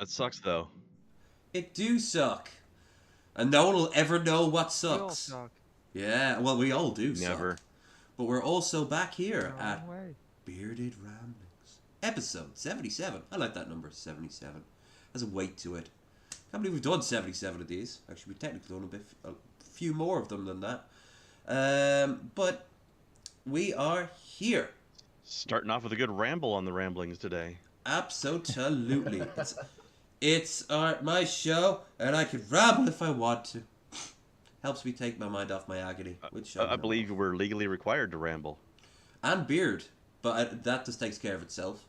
That sucks though. It do suck. And no one will ever know what We all sucks. suck. Yeah, well, we all do Never. suck. But we're also back In here our own at way. Bearded Ramblings. Episode 77. I like that number, 77. Has a weight to it. Can't believe we've done 77 of these. Actually, we've technically done a few more of them than that. But we are here. Starting off with a good ramble on the ramblings today. Absolutely. It's my show, and I can ramble if I want to. Helps me take my mind off my agony, which I believe we're legally required to ramble. and beard, but that just takes care of itself.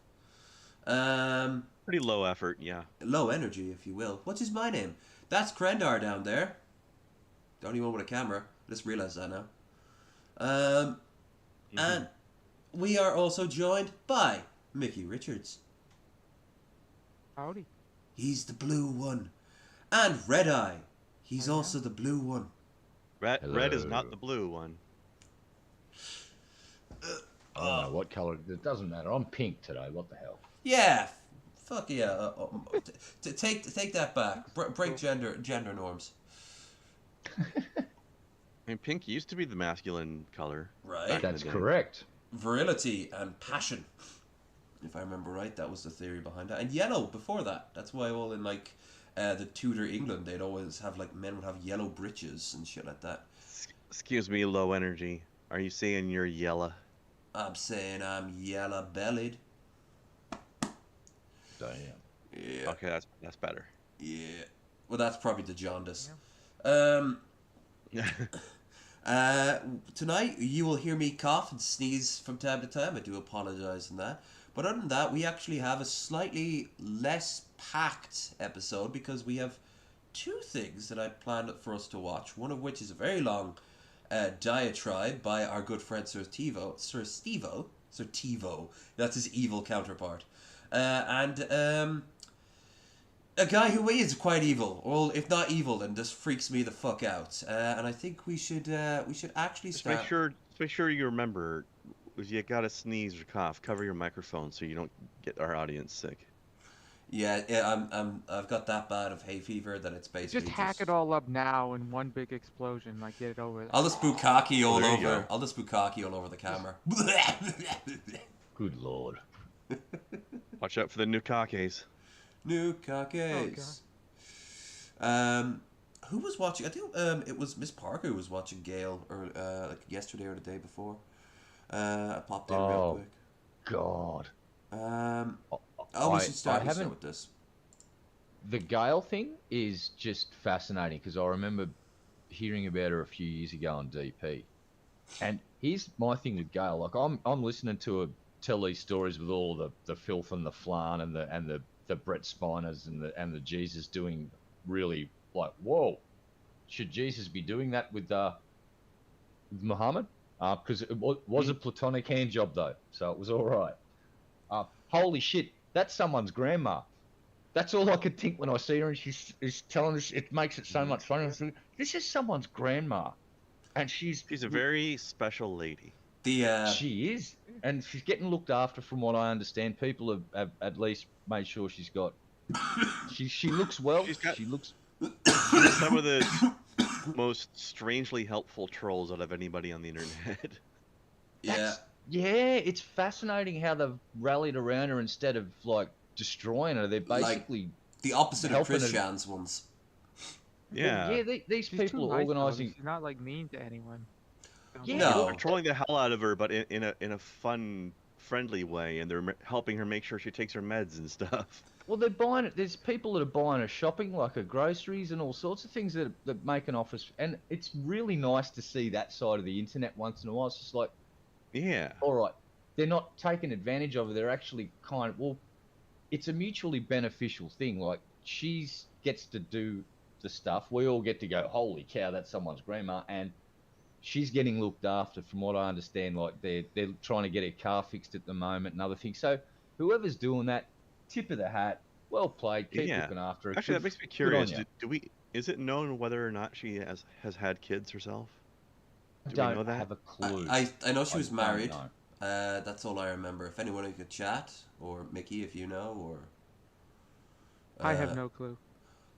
Pretty low effort, yeah. Low energy, if you will. What's his my name? That's Krendar down there. The only one with a camera. I just realised that now. And we are also joined by Micky Richards. Howdy. He's the blue one. And Red Eye. He's also the blue one. Red is not the blue one. I don't know what colour. It doesn't matter. I'm pink today. What the hell? Yeah. Fuck yeah. Take that back. Break gender norms. I mean, pink used to be the masculine color. Right. That's correct. Virility and passion. If I remember right, that was the theory behind that. And yellow before that. That's why all in like the Tudor England, they'd always have like men would have yellow breeches and shit like that. Excuse me, low energy. Are you saying you're yellow? I'm saying I'm yellow bellied. Damn. Yeah. Okay, that's better. Yeah. Well, that's probably the jaundice. Yeah. Tonight you will hear me cough and sneeze from time to time. I do apologize on that. But other than that, we actually have a slightly less packed episode because we have two things that I planned for us to watch. One of which is a very long diatribe by our good friend Sir Stevo. That's his evil counterpart. And a guy who is quite evil, or if not evil, then just freaks me the fuck out. And I think we should actually Just start. make sure you remember, if you gotta sneeze or cough, cover your microphone so you don't get our audience sick. Yeah, I've got that bad of hay fever that it's basically Just hack it all up now in one big explosion. Like, get it over with. I'll just bukkake all there you over. go. I'll just bukkake all over the camera. Good lord. Watch out for the nukakes. Nukakes. Who was watching? I think it was Miss Parker who was watching Gale, or like yesterday or the day before. I popped in real quick. God. We should start with this. The Gale thing is just fascinating because I remember hearing about her a few years ago on DP. And here's my thing with Gale. Like I'm listening to her tell these stories with all the filth and the flan and the Brett Spiners and the Jesus doing really like, whoa, should Jesus be doing that with Muhammad? Because it was a platonic hand job though, so it was all right. Holy shit, that's someone's grandma. That's all I could think when I see her, and she's telling us. It makes it so much fun. This is someone's grandma, and she's a very special lady. She is, and she's getting looked after, from what I understand. People have at least made sure she's got. She looks well. She looks. Some of the most strangely helpful trolls out of anybody on the internet. Yeah, it's fascinating how they've rallied around her instead of like destroying her. They're basically like the opposite of helping Christian's ones. Yeah. These She's people too are nice, organising. She's not like mean to anyone. Yeah. No. They're trolling the hell out of her, but in a fun, friendly way, and they're helping her make sure she takes her meds and stuff. Well, they're buying it. There's people that are buying her shopping, like her groceries and all sorts of things that make an office. And it's really nice to see that side of the internet once in a while. It's just like, Yeah. all right, they're not taking advantage of it. They're actually it's a mutually beneficial thing. Like, she gets to do the stuff. We all get to go, holy cow, that's someone's grandma. And she's getting looked after, from what I understand. Like, they're trying to get her car fixed at the moment and other things. So whoever's doing that, tip of the hat, well played, keep looking after her. Actually, that makes me curious. Is it known whether or not she has had kids herself? Do we know that? Have a clue. I know she was married. Know. That's all I remember. If anyone could chat, or Mickey, if you know, or I have Uh, no clue.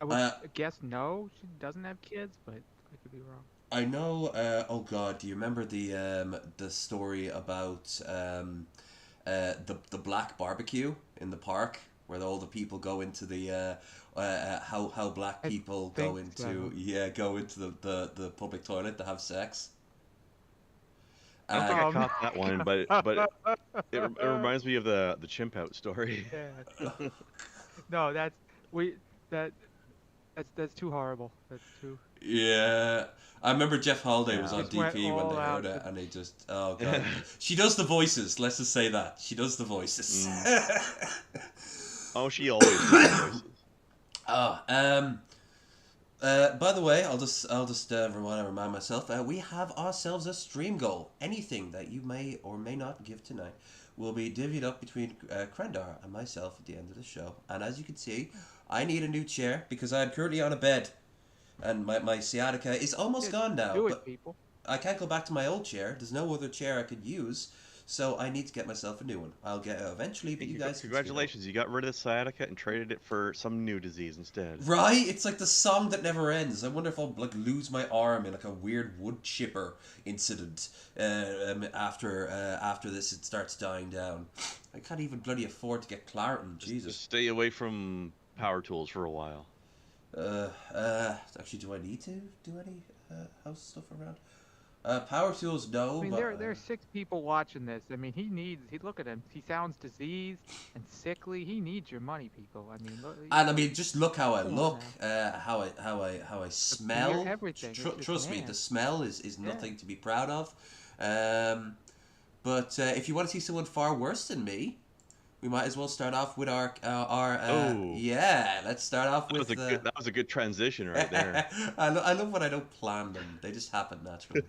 I would uh, guess no, she doesn't have kids, but I could be wrong. I know. Oh God, do you remember the story about the black barbecue in the park where all the people go into the how black I people go think into so. the public toilet to have sex. I don't think I Um, caught that one, but it reminds me of the chimp out story. yeah. No, we that that's too horrible. That's too. Yeah, I remember Jeff Holiday was Yeah. on Just went DP when all they out heard it, to. and they just, oh God, she does the voices. Let's just say that she does the voices. Mm. Oh, she always does the voices. Oh, by the way, I'll just remind myself. We have ourselves a stream goal. Anything that you may or may not give tonight will be divvied up between Krendar and myself at the end of the show. And as you can see, I need a new chair because I'm currently on a bed, and my sciatica is almost gone now. Do it, But people. I can't go back to my old chair. There's no other chair I could use, so I need to get myself a new one. I'll get it eventually, but Hey, you guys can congratulations, you got rid of the sciatica and traded it for some new disease instead. Right? It's like the song that never ends. I wonder if I'll like lose my arm in like a weird wood chipper incident after this it starts dying down. I can't even bloody afford to get Claritin. Just Jesus. stay away from power tools for a while. Actually, do I need to do any house stuff around? Power tools, no. I mean, But there are 6 people watching this. I mean, he look at him. He sounds diseased and sickly. He needs your money, people. I mean, look, and I mean, just look how I Come on look, how I smell. everything. It's just Trust me, man. the smell is Yeah. nothing to be proud of. But if you want to see someone far worse than me, we might as well start off with our Oh. yeah. Let's start off That with was a good transition right there. I love when I don't plan them; they just happen naturally.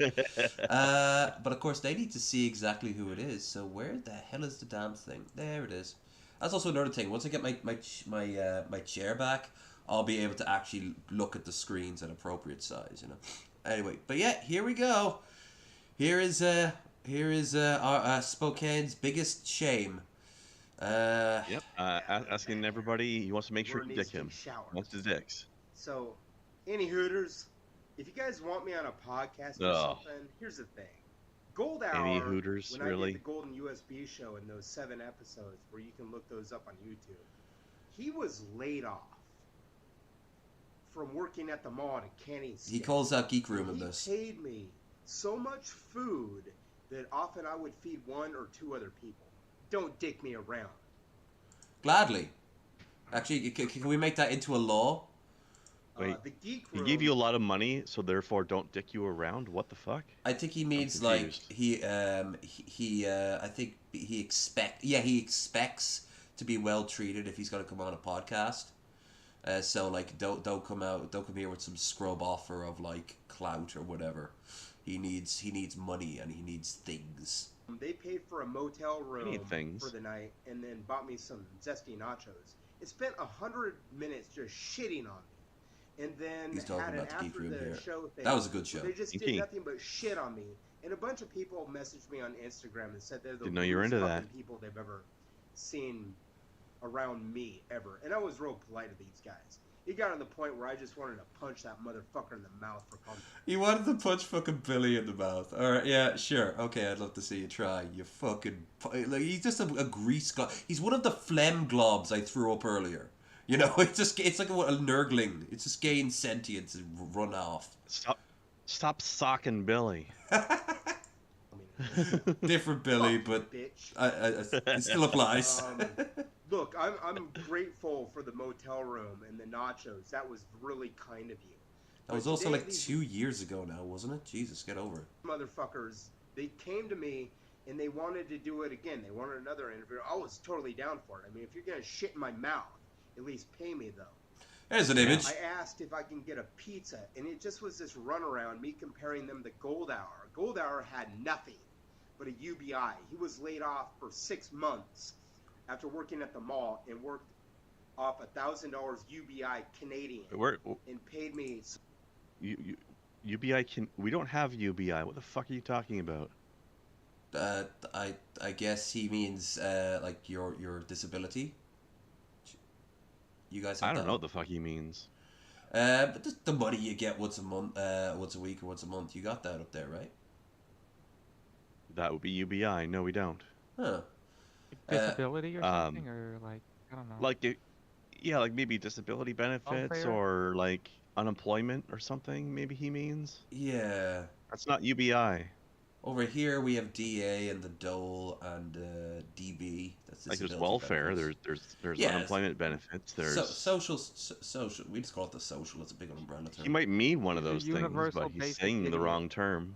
But of course, they need to see exactly who it is. So where the hell is the damn thing? There it is. That's also another thing. Once I get my chair back, I'll be able to actually look at the screens at appropriate size. You know. Anyway, but yeah, here we go. Here is our Spokane's biggest shame. Yep. Asking everybody, he wants to make sure Everyone you needs dick to him. take a shower. Wants to dicks. So, any Hooters, if you guys want me on a podcast or Oh. something, here's the thing. Gold Hour, Any Hooters, when really? I did the Golden USB show in those 7 episodes where you can look those up on YouTube, he was laid off from working at the mall in a canning he stick. calls out Geek Room in He this. paid me so much food that often I would feed 1 or 2 other people. Don't dick me around. Gladly. Actually, can we make that into a law? Wait, The Geek He Room. gave you a lot of money, so therefore don't dick you around? What the fuck? I think he means like confused. I think he expects to be well treated if he's going to come on a podcast. So like don't come here with some scrub offer of like clout or whatever. He needs money and he needs things. They paid for a motel room things. for the night and then bought me some zesty nachos. It spent 100 minutes just shitting on me. And then He's talking had an about the Geek after Room the here. show thing. That was a good show. They just Geek. did nothing but shit on me. And a bunch of people messaged me on Instagram and said they're the Didn't know you were rudest into fucking that. people they've ever seen around me ever. And I was real polite to these guys. It got to the point where I just wanted to punch that motherfucker in the mouth for calling. You wanted to punch fucking Billy in the mouth. Alright, yeah, sure. Okay, I'd love to see you try. You fucking... Like, he's just a grease glob. He's one of the phlegm globs I threw up earlier. You know, it's like a nurgling. It's just gained sentience and run off. Stop socking Billy. Different Billy, Fuck, but bitch. it still applies. Look, I'm grateful for the motel room and the nachos. That was really kind of you. That was But also today, like these 2 years ago now, wasn't it? Jesus, get over it. motherfuckers, they came to me and they wanted to do it again. They wanted another interview. I was totally down for it. I mean, if you're gonna shit in my mouth, at least pay me though. There's an image. I asked if I can get a pizza, and it just was this runaround, me comparing them to Gold Hour. Gold Hour had nothing but a UBI. He was laid off for 6 months after working at the mall and worked off $1,000 UBI Canadian and paid me. UBI we don't have UBI. What the fuck are you talking about? I guess he means like your disability. You guys I have don't that know up? what the fuck he means. But the money you get once a month, once a week or once a month, you got that up there, right? That would be UBI. No, we don't. Huh. Disability or Um, something, or like I don't know. like yeah, like maybe disability benefits Welfare. or like unemployment or something. Maybe he means. Yeah. That's not UBI. Over here we have DA and the Dole and DB. That's Like there's disability welfare. benefits. There's Yes. unemployment benefits. So There's social. We just call it the social. It's a big umbrella he term. might mean one of He's a those things, universal but he's basic saying the idiot. wrong term.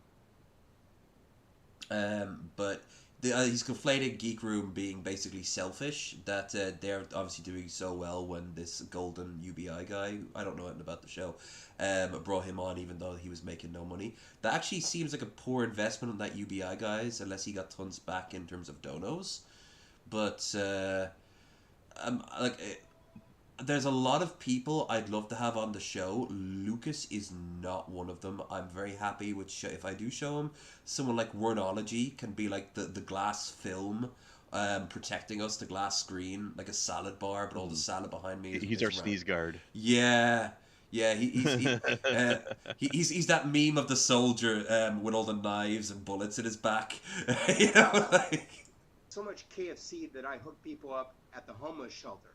But he's conflated Geek Room being basically selfish. That they're obviously doing so well when this golden UBI guy, I don't know anything about the show, brought him on even though he was making no money. That actually seems like a poor investment on that UBI guys, unless he got tons back in terms of donos. But like. There's a lot of people I'd love to have on the show. Lucas is not one of them. I'm very happy with if I do show him. Someone like Wordology can be like the glass film, protecting us, the glass screen, like a salad bar, but all the salad behind me. He's our sneeze guard. Yeah, yeah. He's that meme of the soldier with all the knives and bullets in his back. You know, like So much KFC that I hook people up at the homeless shelter.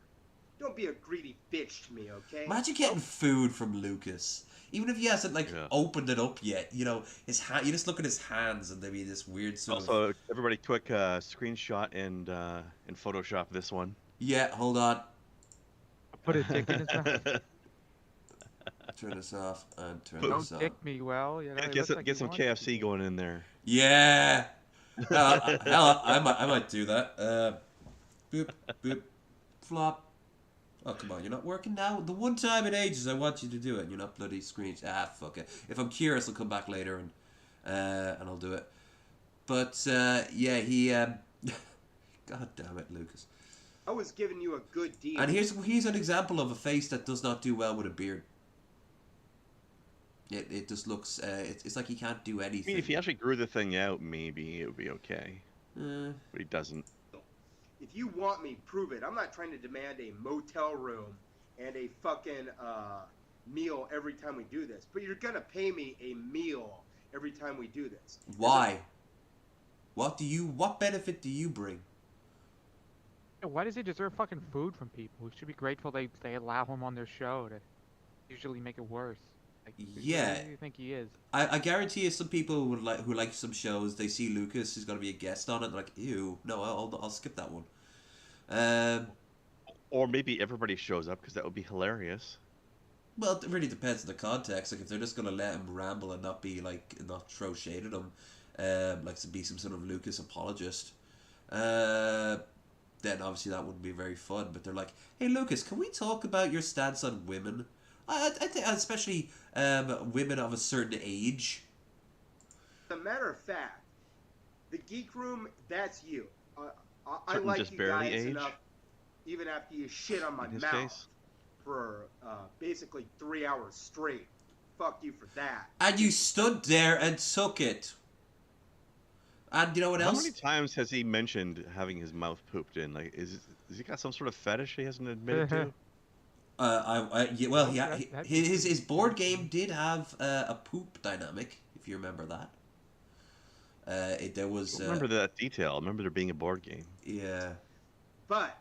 Don't be a greedy bitch to me, okay? imagine getting food from Lucas. Even if he hasn't opened it up yet, you know, his hand. You just look at his hands, and there'd be this weird sort of. Also, everybody, quick screenshot and Photoshop this one. Yeah, hold on. Put a dick in his mouth. Turn this off and turn Put- this Don't on. dick me well. You know, it Get looks some, like get he some wants KFC to. going in there. Yeah. Hell, I might do that. Boop, boop, flop. Oh, come on, you're not working now? The one time in ages I want you to do it, and you're not bloody screens. Ah, fuck it. If I'm curious, I'll come back later and I'll do it. But, yeah, he, God damn it, Lucas. I was giving you a good deal. And here's an example of a face that does not do well with a beard. It just looks, it's like he can't do I anything. mean, if he actually grew the thing out, maybe it would be okay. But he doesn't. If you want me, prove it. I'm not trying to demand a motel room and a fucking meal every time we do this. But you're gonna pay me a meal every time we do this. Why? What benefit do you bring? Why does he deserve fucking food from people? We should be grateful they allow him on their show to usually make it worse. Like, Yeah. Who do you think he is? I guarantee you, some people who like some shows, they see Lucas who's going to be a guest on it, they're like, ew, no, I'll skip that one. Or maybe everybody shows up because that would be hilarious. Well, it really depends on the context. Like, if they're just going to let him ramble and not throw shade at him, like to be some sort of Lucas apologist, then obviously that wouldn't be very fun. But they're like, hey Lucas, can we talk about your stance on women? I think especially women of a certain age. As a matter of fact, the Geek Room, that's you. I Certain like just you barely guys age? enough, even after you shit on my In his mouth case? for basically 3 hours straight. Fuck you for that. And you stood there and took it. And you know what How else? many times has he mentioned having his mouth pooped in? Like, is he got some sort of fetish he hasn't admitted to? His board game did have a poop dynamic, if you remember that. There I was. don't remember that detail. I remember there being a board game. Yeah. But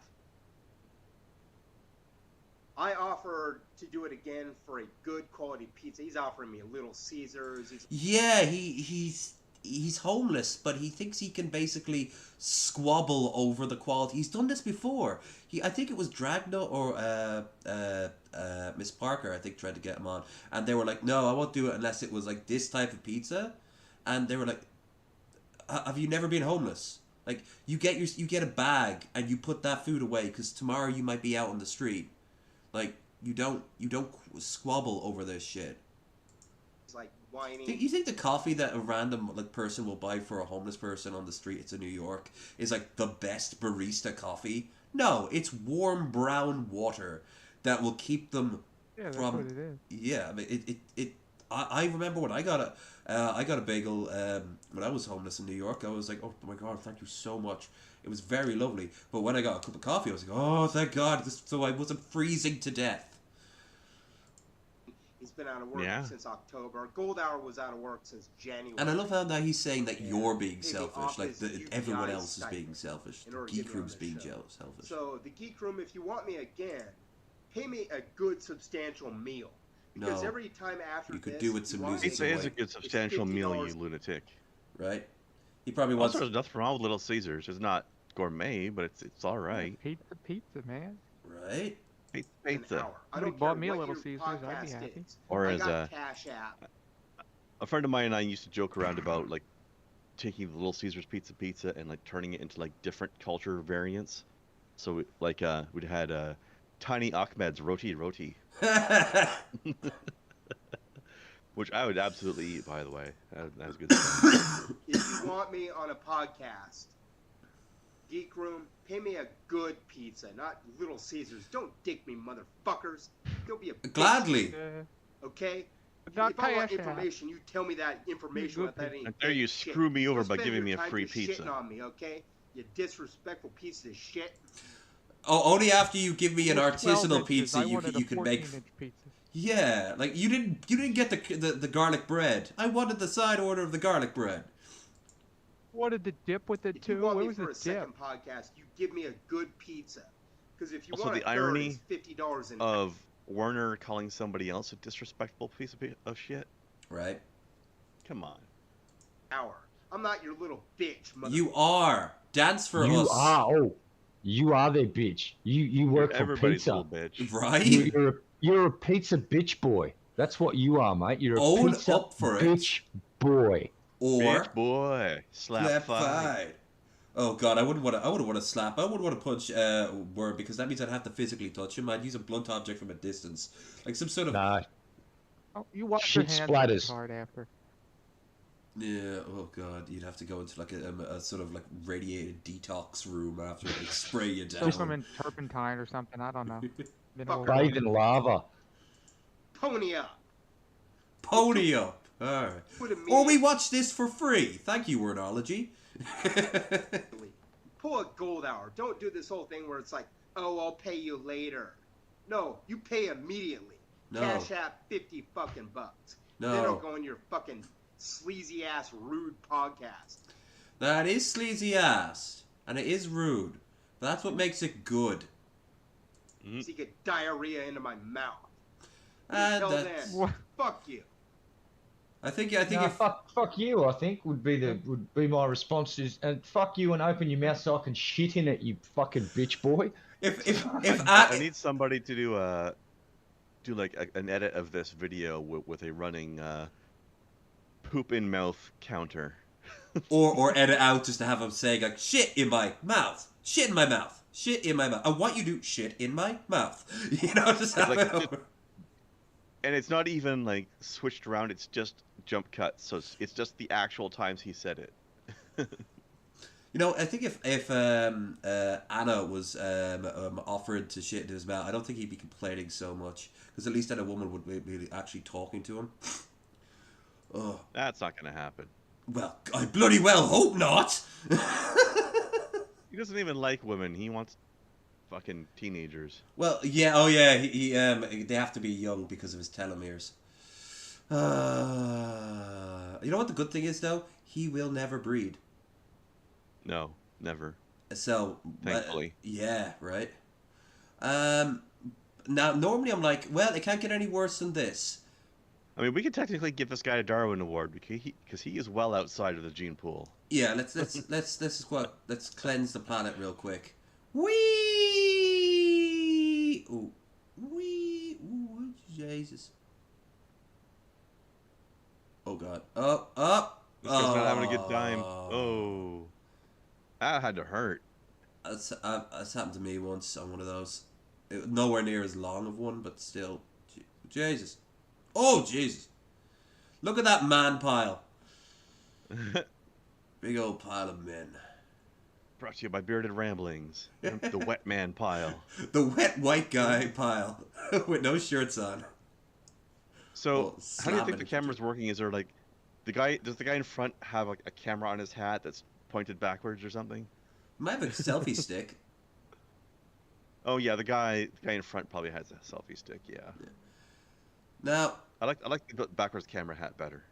I offered to do it again for a good quality pizza. He's offering me a Little Caesars. Yeah, he's homeless, but he thinks he can basically squabble over the quality. He's done this before. I think it was Dragna or Miss Parker, I think, tried to get him on, and they were like, "No, I won't do it unless it was like this type of pizza," and they were like, "Have you never been homeless? Like, you get a bag and you put that food away because tomorrow you might be out on the street. Like, you don't squabble over this shit." like whining. You think the coffee that a random person will buy for a homeless person on the streets of New York is like the best barista coffee? No, it's warm brown water that will keep them Yeah, that's from. what it is. Yeah, I mean, I remember when I got a bagel when I was homeless in New York. I was like, oh my god, thank you so much. It was very lovely. But when I got a cup of coffee, I was like, oh thank God, so I wasn't freezing to death. He's been out of work Yeah. since October. Gold Hour was out of work since January. And I love how now he's saying that Yeah. you're being Hey, the selfish, like office everyone UBI else is being stipend selfish. in The order to get geek me on room's this being show. selfish. So the Geek Room, if you want me again, pay me a good substantial meal. Because No. every time after You could this, do with some you want losing me- Pizza is a weight. good substantial meal, $50. you lunatic. Right? He probably wants. Also, there's nothing wrong with Little Caesars. It's not gourmet, but it's all right. Pizza, man. Right? an Pizza. hour. I Somebody don't bought care me a what Little your Caesars, I'd be podcast happy. is. Or I as got Cash App. a friend of mine and I used to joke around about like taking the Little Caesars pizza and like turning it into like different culture variants. So we'd had Tiny Ahmed's roti, which I would absolutely eat. By the way, that was good stuff. If you want me on a podcast, Geek Room, pay me a good pizza, not Little Caesars. Don't dick me, motherfuckers. Don't be a bitch, Gladly. okay? Not If I want Cash App. information, you tell me that information Good without any And there you shit. screw me over Don't by spend giving your me a time free just pizza. shitting on me, okay? You disrespectful piece of shit. Oh, only after you give me an With 12 artisanal inches, pizza I you wanted can, a you can make. 14-inch pizza. Yeah, like you didn't get the garlic bread. I wanted the side order of the garlic bread. Wanted the dip with it If you too. want Where me was for the a dip? second podcast, you give me a good pizza. Because if you Also, want the a third, irony it's $50 an Of Werner calling somebody else a disrespectful piece of shit. Right? Come on. hour. I'm not your little bitch, mother. You are. Dance for You us. are. Oh, you are their bitch. You You're work for everybody's pizza. little bitch. Right? You're a pizza bitch boy. That's what you are, mate. You're a Own pizza up for it. bitch boy. Or Bitch boy. Slap five. five. Oh god, I wouldn't want to slap. I wouldn't want to punch Word because that means I'd have to physically touch him. I'd use a blunt object from a distance, like some sort of. Nah, Oh, you wash Shit your hands splatters. hard after. Yeah. Oh god, you'd have to go into like a sort of like radiated detox room after they spray you down. Soak them in turpentine or something. I don't know. Mineral Fucker. water. bathe in lava. Pony up. Pony up. All right. Put a Or we watch this for free. Thank you, Wordology. Pull a gold hour. Don't do this whole thing where it's like, oh, I'll pay you later. No, you pay immediately. No. Cash App 50 fucking bucks. No. Then I'll go on your fucking sleazy ass rude podcast. That is sleazy ass, and it is rude. But that's what makes it good. Mm. So you get diarrhea into my mouth. And Until that's. then, What? fuck you. I think Nah, if fuck you. I think would be my response is, and fuck you and open your mouth so I can shit in it, you fucking bitch boy. if I need somebody to do like an edit of this video with a running poop in mouth counter. or edit out just to have him saying like shit in my mouth, shit in my mouth, shit in my mouth. I want you to shit in my mouth. You know, just have Like, it just- over. And it's not even like switched around. It's just jump cuts. So it's just the actual times he said it. You know, I think if Anna was offered to shit in his mouth, I don't think he'd be complaining so much because at least then a woman would be actually talking to him. Oh That's not gonna happen. well, I bloody well hope not. He doesn't even like women. He wants fucking teenagers. Well, yeah, oh yeah, he they have to be young because of his telomeres. You know what the good thing is though? He will never breed. No, never. So Thankfully. yeah, right. Now normally I'm like, well, it can't get any worse than this. I mean, we could technically give this guy a Darwin Award because he is well outside of the gene pool. Yeah, let's cleanse the planet real quick. Wee, ooh, wee, ooh, Jesus. Oh God. Oh. This guy's not having a good time. Oh, that had to hurt. That's happened to me once on one of those. Nowhere near as long of one, but still. Jesus. Oh, Jesus. Look at that man pile. Big old pile of men. Brought to you by Bearded Ramblings. The wet man pile. The wet white guy pile with no shirts on. So, Well, how do you slam think it the into camera's working? Is there like, does the guy in front have like a camera on his hat that's pointed backwards or something? Might have a selfie stick. Oh yeah, the guy in front probably has a selfie stick. Yeah, Now, I like the backwards camera hat better.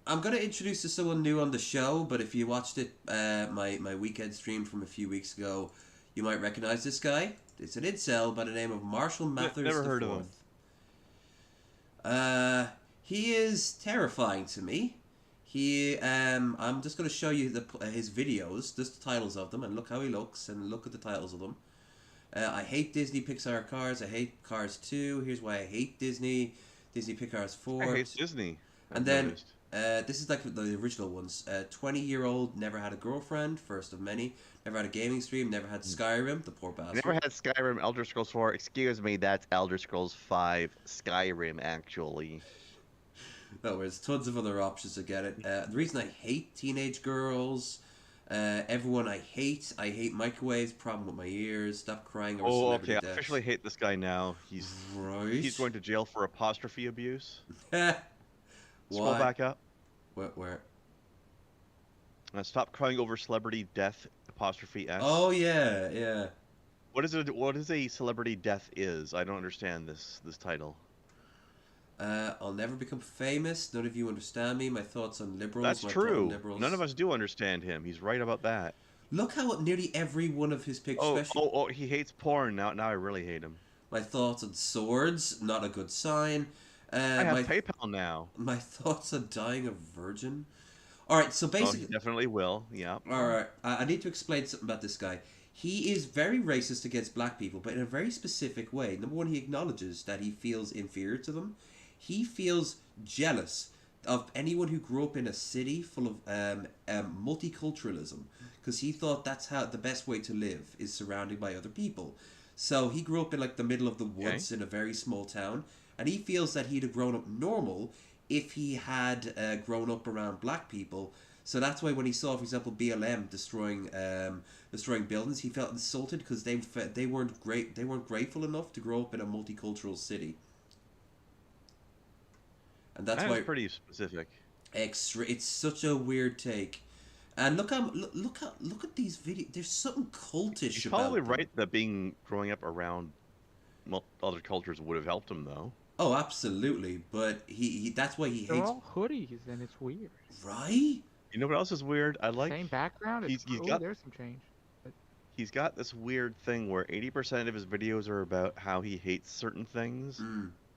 I'm gonna introduce to someone new on the show, but if you watched it, my weekend stream from a few weeks ago, you might recognize this guy. It's an incel by the name of Marshall Mathers Never heard of IV. him. He is terrifying to me. I'm just gonna show you his videos, just the titles of them, and look how he looks, and look at the titles of them. I hate Disney Pixar Cars. I hate Cars 2. Here's why I hate Disney. Disney Pixar's 4. I hate Disney. And I've then noticed. this is like the original ones. 20-year-old, never had a girlfriend, first of many. Never had a gaming stream, never had Skyrim, the poor bastard. Never had Skyrim, Elder Scrolls 4. Excuse me, that's Elder Scrolls 5 Skyrim actually. No, there's tons of other options to get it. The reason I hate teenage girls, everyone I hate microwaves, problem with my ears, stop crying over Oh, celebrity okay. I deaths. officially hate this guy now. He's going to jail for apostrophe abuse. Why? Scroll back up. Where? Stop crying over celebrity death apostrophe S. Oh yeah. What is it? What is a celebrity death is? I don't understand this title. I'll never become famous. None of you understand me. My thoughts on liberals. That's my thought on true. liberals. None of us do understand him. He's right about that. Look how nearly every one of his pictures. Oh, he hates porn. Now I really hate him. My thoughts on swords. Not a good sign. I have PayPal now. My thoughts on dying a virgin. All right, so basically, he definitely will. Yeah. All right, I need to explain something about this guy. He is very racist against black people, but in a very specific way. Number one, he acknowledges that he feels inferior to them. He feels jealous of anyone who grew up in a city full of multiculturalism, because he thought that's how the best way to live is surrounded by other people. So he grew up in like the middle of the woods in a very small town, and he feels that he'd have grown up normal if he had grown up around black people. So that's why when he saw, for example, BLM destroying buildings, he felt insulted because they weren't grateful enough to grow up in a multicultural city. And that's why pretty specific. It's such a weird take. And look at these videos. There's something cultish He's about probably them. right that growing up around other cultures would have helped him though. Oh, absolutely. But he that's why he They're hates. all hoodies, and it's weird. Right? You know what else is weird? I like Same background. It's he's cool. got- There's some change. he's got this weird thing where 80% of his videos are about how he hates certain things,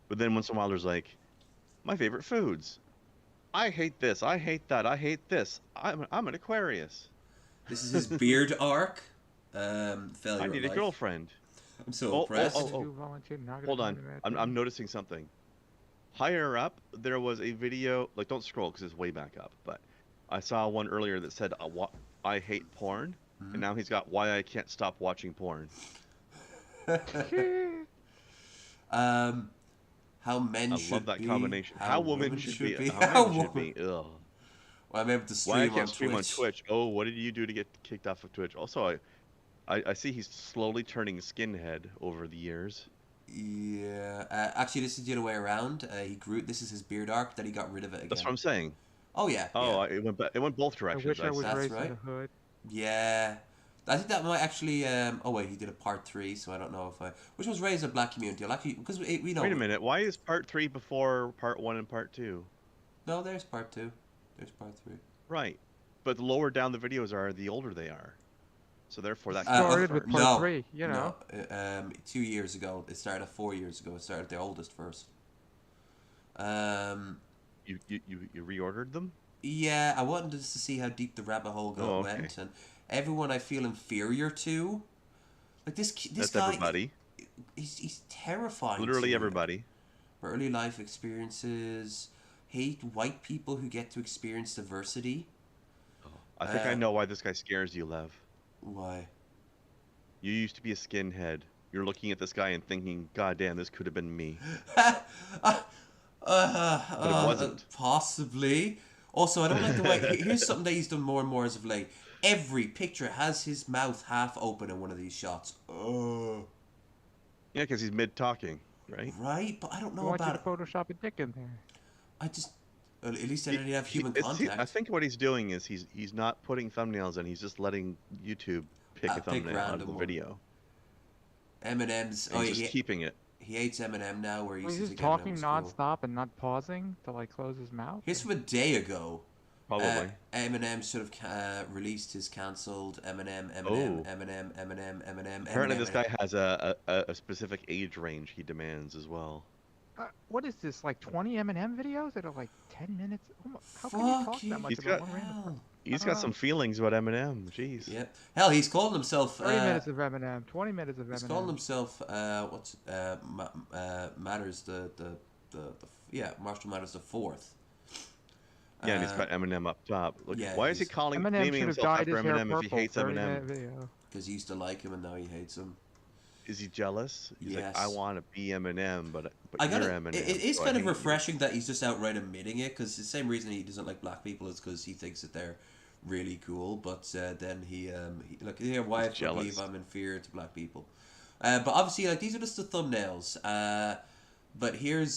but then once in a while there's like, my favorite foods. I hate this. I hate that. I hate this. I'm an Aquarius. This is his beard arc. Failure I of need a life. girlfriend. I'm so Oh, impressed. oh. Do volunteer, not gonna Hold on. do that I'm thing. noticing something. Higher up, there was a video. Like, don't scroll because it's way back up. But I saw one earlier that said, "I hate porn," and now he's got "Why I can't stop watching porn." How men I should love that be, combination. How women should be. How how men should women- be. Ugh. Well, I'm able to stream, Why I on, can't stream Twitch. on Twitch? Oh, what did you do to get kicked off of Twitch? Also, I see he's slowly turning skinhead over the years. Yeah. Actually, this is the other way around. He grew. This is his beard arc. Then he got rid of it again. That's what I'm saying. Oh yeah. Oh, yeah. it went both I directions. wish I was That's raised right. in the hood. Yeah. I think that might actually. Oh wait, he did a part 3, so I don't know if which was raised in a black community. I'll actually, because we know. Wait a minute. Why is part 3 before part 1 and part 2? No, there's part 2. There's part 3. Right, but the lower down the videos are, the older they are. So therefore, that Started with part no, 3, you know. No, 2 years ago. It started 4 years ago. It started the oldest first. you reordered them. Yeah, I wanted to see how deep the rabbit hole went, and everyone I feel inferior to, like this That's guy. everybody. He's terrifying. to Literally me. everybody. Early life experiences. Hate white people who get to experience diversity. I think I know why this guy scares you, Lev. Why? You used to be a skinhead. You're looking at this guy and thinking, God damn, this could have been me. But it wasn't. Possibly. Also, I don't like the way. Here's something that he's done more and more as of late. Every picture has his mouth half open in one of these shots. Yeah, because he's mid-talking, right? Right? But I don't I know want you to about. Photoshop a dick in there. I just at least I didn't have human It's- contact. I think what he's doing is he's not putting thumbnails in. He's just letting YouTube pick a Pick thumbnail out of random the one. video. Eminem's. And he's just keeping it. He hates Eminem now, where he Well, used he's to just think Eminem talking was cool. non-stop and not pausing to like close his mouth. Here's from a day ago. Probably. Eminem sort of released his cancelled Eminem. Oh. Eminem. Apparently, this guy has a specific age range he demands as well. What is this, like 20 Eminem videos that are like 10 minutes? How can you talk that much He's about got- one random? He's got some feelings about Eminem. Jeez. Yep. Hell, he's calling himself. 30 minutes of Eminem, 20 minutes of Eminem. He's calling himself. Matters Marshall Matters the Fourth. Yeah, and he's got Eminem up top. Look, yeah, why is he Eminem naming should have himself dyed after his hair Eminem if he purple. hates 30-minute Eminem? video. Because he used to like him and now he hates him. Is he jealous? He's like, Yes. I want to be Eminem, but I you're gotta. Eminem. It is so I kind of hate you." refreshing that he's just outright admitting it. Because the same reason he doesn't like black people is because he thinks that they're really cool. But then he like, yeah, why He's I believe jealous. I'm inferior to black people. But obviously, like, these are just the thumbnails. But here's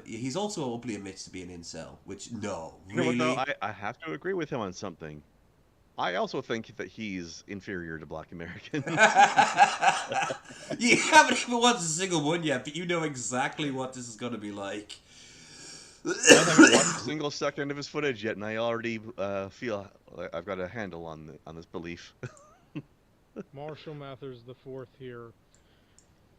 he's also openly admits to being an incel, which You know really. what, though? I have to agree with him on something. I also think that he's inferior to black Americans. You haven't even watched a single one yet, but you know exactly what this is going to be like. I haven't watched a single second of his footage yet, and I already feel like I've got a handle on this belief. Marshall Mathers the fourth here.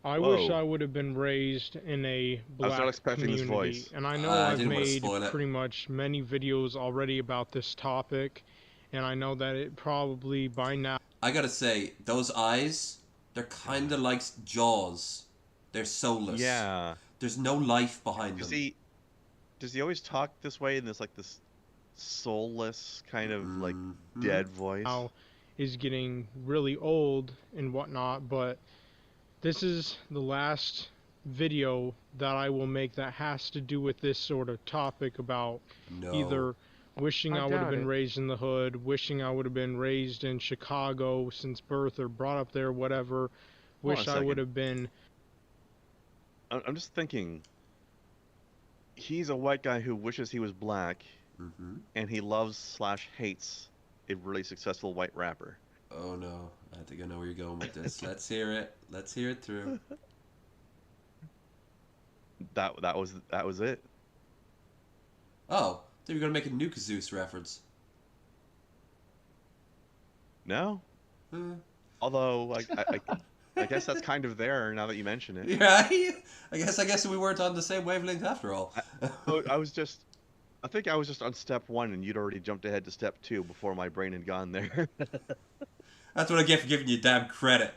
I wish Whoa. I would have been raised in a was black not expecting this community, voice. and I know I I've didn't wanna made spoil it. pretty much many videos already about this topic, and I know that it probably by now. I gotta say, those eyes, they're kind of like Jaws. They're soulless. Yeah. There's no life behind Does them. he always talk this way in this soulless kind of like Mhm. dead voice? Now is getting really old and whatnot, but this is the last video that I will make that has to do with this sort of topic about No. either wishing I I would have doubt been it. raised in the hood, wishing I would have been raised in Chicago since birth or brought up there, whatever. Hold on Wish a I would second. have been. I'm just thinking. He's a white guy who wishes he was black, Mhm. and he loves/hates a really successful white rapper. Oh no, I think I know where you're going with this. Let's hear it. Let's hear it through. That was it. Oh, so you're gonna make a Nuka Zeus reference. No, Hmm. although I guess that's kind of there now that you mention it. Yeah, I guess we weren't on the same wavelength after all. I think I was just on step 1, and you'd already jumped ahead to step 2 before my brain had gone there. That's what I get for giving you damn credit.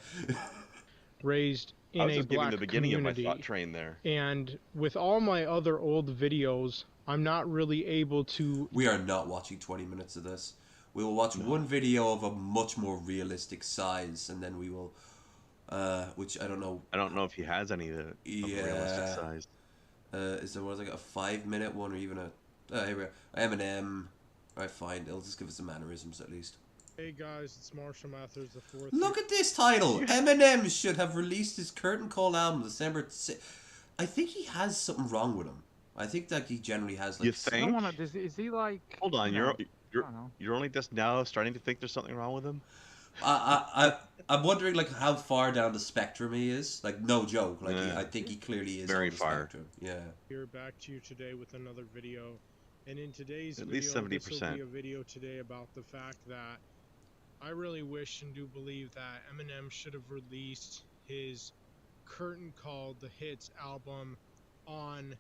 Raised in I was a just giving black the beginning community, of my thought train there. and with all my other old videos, I'm not really able to. We are not watching 20 minutes of this. We will watch one video of a much more realistic size, and then we will, which I don't know. I don't know if he has any of Yeah. realistic size. Is there was like a 5-minute one or even a? Here we go. Eminem. Alright, fine. It'll just give us the mannerisms at least. Hey guys, it's Marshall Mathers the fourth. Look at this title. Eminem should have released his curtain call album December 6th. I think he has something wrong with him. I think that he generally has like. You I think? don't want to. Is he like? Hold on, you know, you're I don't know. you're only just now starting to think there's something wrong with him? I'm wondering like how far down the spectrum he is. Like no joke. Like Yeah. I think he clearly is Very on the far. spectrum. Yeah. Here back to you today with another video, and in today's At video, least this will 70%. be a video today about the fact that I really wish and do believe that Eminem should have released his curtain call The Hits album on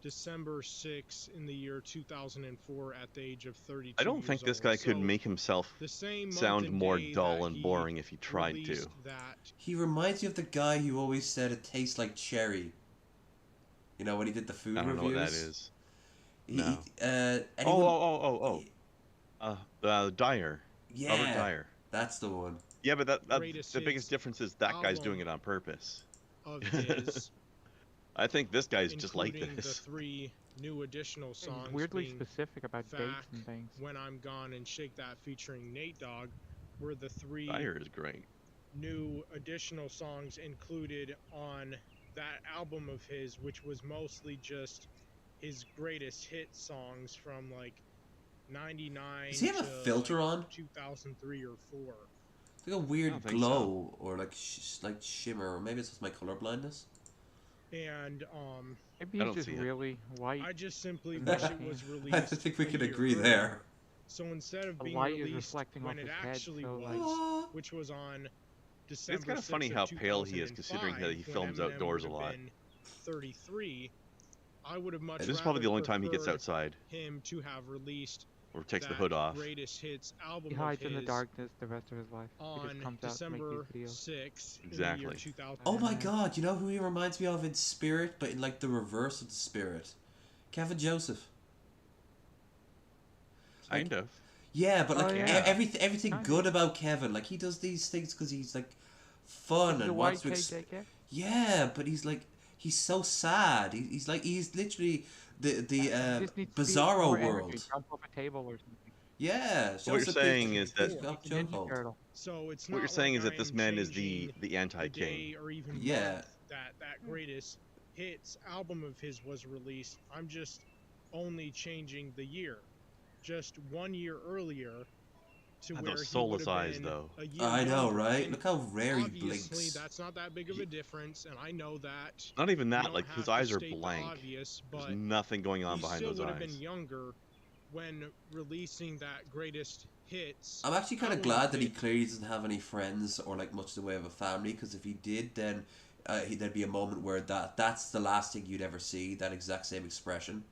December 6th in the year 2004 at the age of 32. I don't think years this old. guy could So, make himself the same month sound and more day dull that and he boring if he tried to. released that. He reminds me of the guy who always said it tastes like cherry. You know when he did the food I don't know reviews. what that is. He, No. anyone- Dyer. Yeah, Robert Dyer. that's the one. Yeah, but Greatest the biggest Hits difference is that guy's doing album. it on purpose. Of his, I think this guy's just like including the this. 3 new additional He's songs weirdly being specific about dates Fact, and things. When I'm Gone and Shake That featuring Nate Dogg were the 3 Dyer is great. new additional songs included on that album of his, which was mostly just his greatest hit songs from like 99 Does he have a to filter like on? 2003 or 4. It's like a I weird don't think glow or like like shimmer, or maybe it's just my color blindness. And Maybe I he's don't just see it. really white. I just simply in wish that it can. was released. I think we a could year agree earlier. there. So instead of The being light is released reflecting when off it his head, actually so, was, like- which was on It's December kind of 6th funny of how pale he is, considering that he 2005, films when Eminem outdoors a would have lot. been 33. I would have much This is probably the only time he gets preferred outside him to have released or takes the that hood off. greatest hits album He of hides in the his darkness the rest of his life. He on just comes December out to make these videos. 6th in the Exactly. year 2000. Oh my god, you know who he reminds me of in spirit, but in like the reverse of the spirit? Kevin Joseph. Like, Kind of. yeah, but Oh, like yeah. everything Kinda. good about Kevin. Like he does these things because he's like fun The and white wants to. KJK? Yeah, but he's like he's so sad. He's like he's literally the He just needs to be bizarro more energy, world. jump off a table or something. Yeah, What you're shows a saying big- is that- big up He's a Ninja chokehold. Turtle. So it's What not you're saying like is that I this am man is changing the the anti-king. day or even Yeah. month that greatest hits album of his was released. I'm just only changing the year, just 1 year earlier to God, where those he would soulless have eyes, been though. a year I know, younger. right? And Look how rare he obviously, blinks. that's not that big of a difference, and I know that. Not even You that, don't like have his to eyes are state the blank. obvious, There's but nothing going on he behind still those would have eyes. been younger when releasing that greatest hits. I'm actually kind of album glad that he hit. clearly doesn't have any friends or like much in the way of a family. Because if he did, then there'd be a moment where that's the last thing you'd ever see. That exact same expression.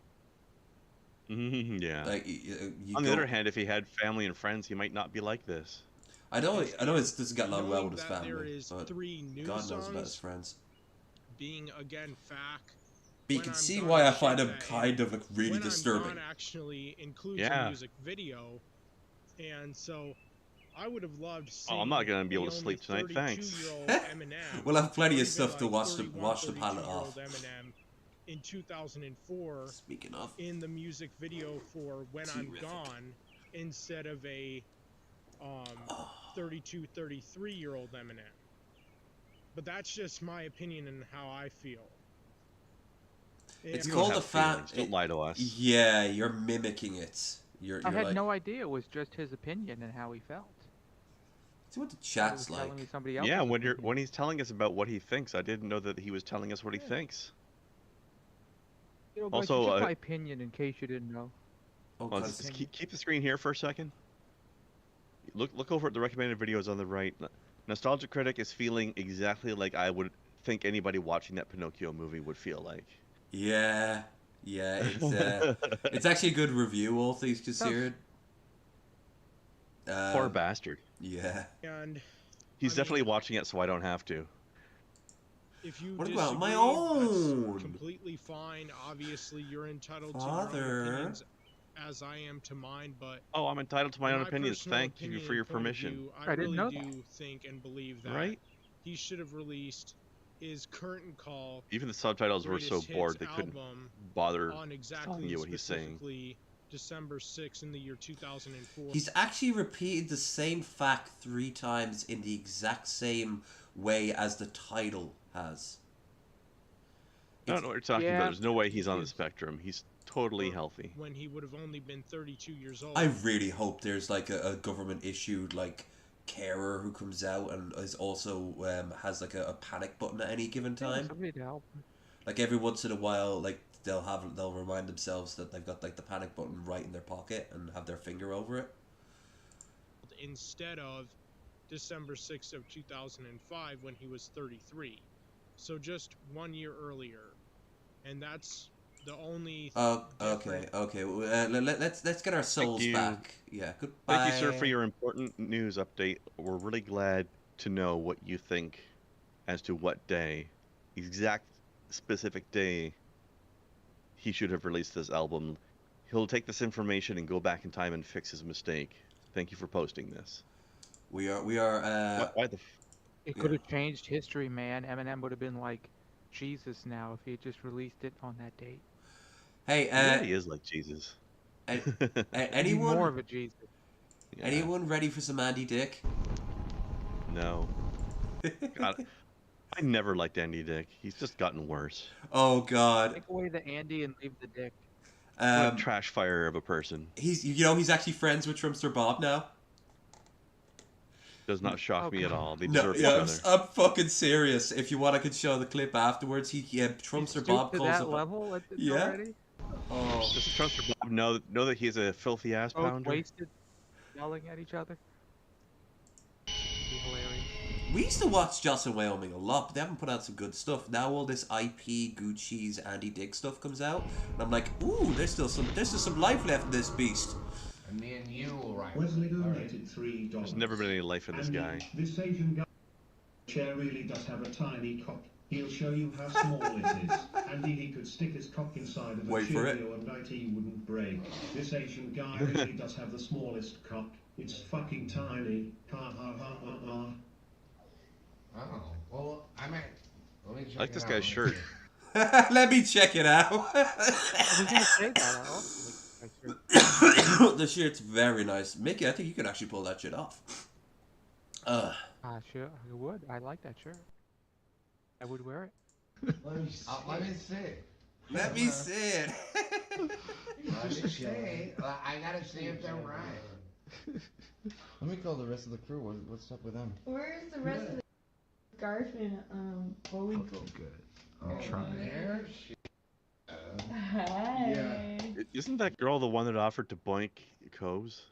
Yeah. Like you On the go- other hand, if he had family and friends, he might not be like this. I know it's doesn't get along well Knowing with his that there family, is but 3 new God knows about his songs friends. being again fact. But you when can I'm see gone why I and find shake him that kind of like really when disturbing. I'm Gone actually includes Yeah. a music video, and so I would have loved seeing. Oh, I'm not gonna be able the to only sleep tonight, thanks. 32-year-old Eminem, We'll have plenty or of stuff even to like watch the 31, watch the pilot 32-year-old off. Eminem in 2004 Speaking of, in the music video for When I'm Terrific. Gone instead of a 32, 33-year-old Eminem. But that's just my opinion and how I feel. It's You And- don't called have a fan. feelings. Don't lie to us. Yeah, you're mimicking it. You're I had like, no idea it was just his opinion and how he felt. see what the He was chat's telling me like. somebody else's Yeah, opinion. when he's telling us about what he thinks, I didn't know that he was telling us what he thinks. You know, but Also, it's just my opinion in case you didn't know. Oh, Well, God. just keep the screen here for a second. Look over at the recommended videos on the right. Nostalgia Critic is feeling exactly like I would think anybody watching that Pinocchio movie would feel like. Yeah, it's actually a good review, all things considered. Poor bastard. Yeah. And He's I definitely mean- watching it, so I don't have to. if you What disagree, about my that's own? completely fine. Obviously, you're entitled to your Father. own opinions, as I am to mine. But Oh, I'm entitled to my own opinions. personal Thank you opinion for your and point of permission. view, I I didn't really know do think and believe that Right? he should have released his current call Even the subtitles were so Greatest Hits bored they couldn't album bother on telling exactly you what he's saying. specifically December 6th in the year 2004. He's actually repeated the same fact 3 times in the exact same way as the title has. I don't know what you're talking Yeah. about. There's no way he's on the It's- spectrum. He's totally Or- healthy. when he would have only been 32 years old. I really hope there's like a government issued like carer who comes out and is also has like a panic button at any given Yeah, time. somebody to help. Like every once in a while, like they'll remind themselves that they've got like the panic button right in their pocket and have their finger over it. Instead of December 6th of 2005 when he was 33. So just 1 year earlier. And that's the only Oh, okay, different- okay. Let's get our souls you. back. Yeah, goodbye. Thank you, sir, for your important news update. We're really glad to know what you think as to what day, exact specific day, he should have released this album. He'll take this information and go back in time and fix his mistake. Thank you for posting this. We are. Why the? It Yeah. could have changed history, man. Eminem would have been like Jesus now if he had just released it on that date. Hey, He really is like Jesus. a- He'd be anyone? more of a Jesus. Yeah. Anyone ready for some Andy Dick? No. God. I never liked Andy Dick. He's just gotten worse. Oh God. Take away the Andy and leave the dick. What a trash fire of a person. He's actually friends with Trumpster Bob now. Does not shock Oh, me at God. all. They No, deserve each yeah, other. I'm fucking serious. If you want, I could show the clip afterwards. Trumpster Stooped Bob to calls that up. level Yeah. already. Oh, Does Trumpster Bob know that he's a filthy ass Both pounder? wasted, yelling at each other. Be hilarious. we used to watch Jocelyn Wyoming a lot, but they haven't put out some good stuff. Now all this IP, Gucci's, Andy Dick stuff comes out, and I'm like, ooh, there's still some life left in this beast. And me and you will ride. Wesley donated $3. There's never been any life in this guy. This Asian guy chair really does have a tiny cock. He'll show you how small it is. Andy, he could stick his cock inside of a Wait for it. Cheerio and IT wouldn't break. This Asian guy really does have the smallest cock. It's fucking tiny. Ha ha ha ha ha. Oh, well, I might. Let me check I like it this out. guy's shirt. Let me check it out. I was gonna say that. I also like my shirt. The shirt's very nice. Mickey, I think you could actually pull that shit off. Sure, I would. I like that shirt. I would wear it. Let me see. Let me see. Let me see it. Let me see. I gotta see if they're right. Let me call the rest of the crew. What's up with them? Where's the rest of the Garf and Bullwinkle? Good. Oh, I'm trying. there she Hey. Isn't that girl the one that offered to boink Coves?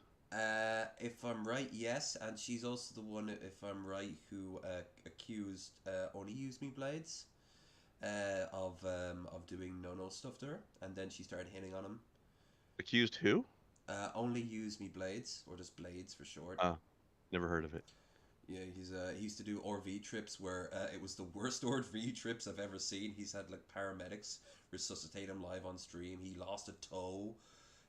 If I'm right, yes, and she's also the one, if I'm right, who accused Only Use Me Blades of doing no stuff to her, and then she started hitting on him. Accused who? Only Use Me Blades, or just Blades for short. Never heard of it. Yeah, he used to do RV trips where it was the worst RV trips I've ever seen. He's had like paramedics resuscitate him live on stream. He lost a toe.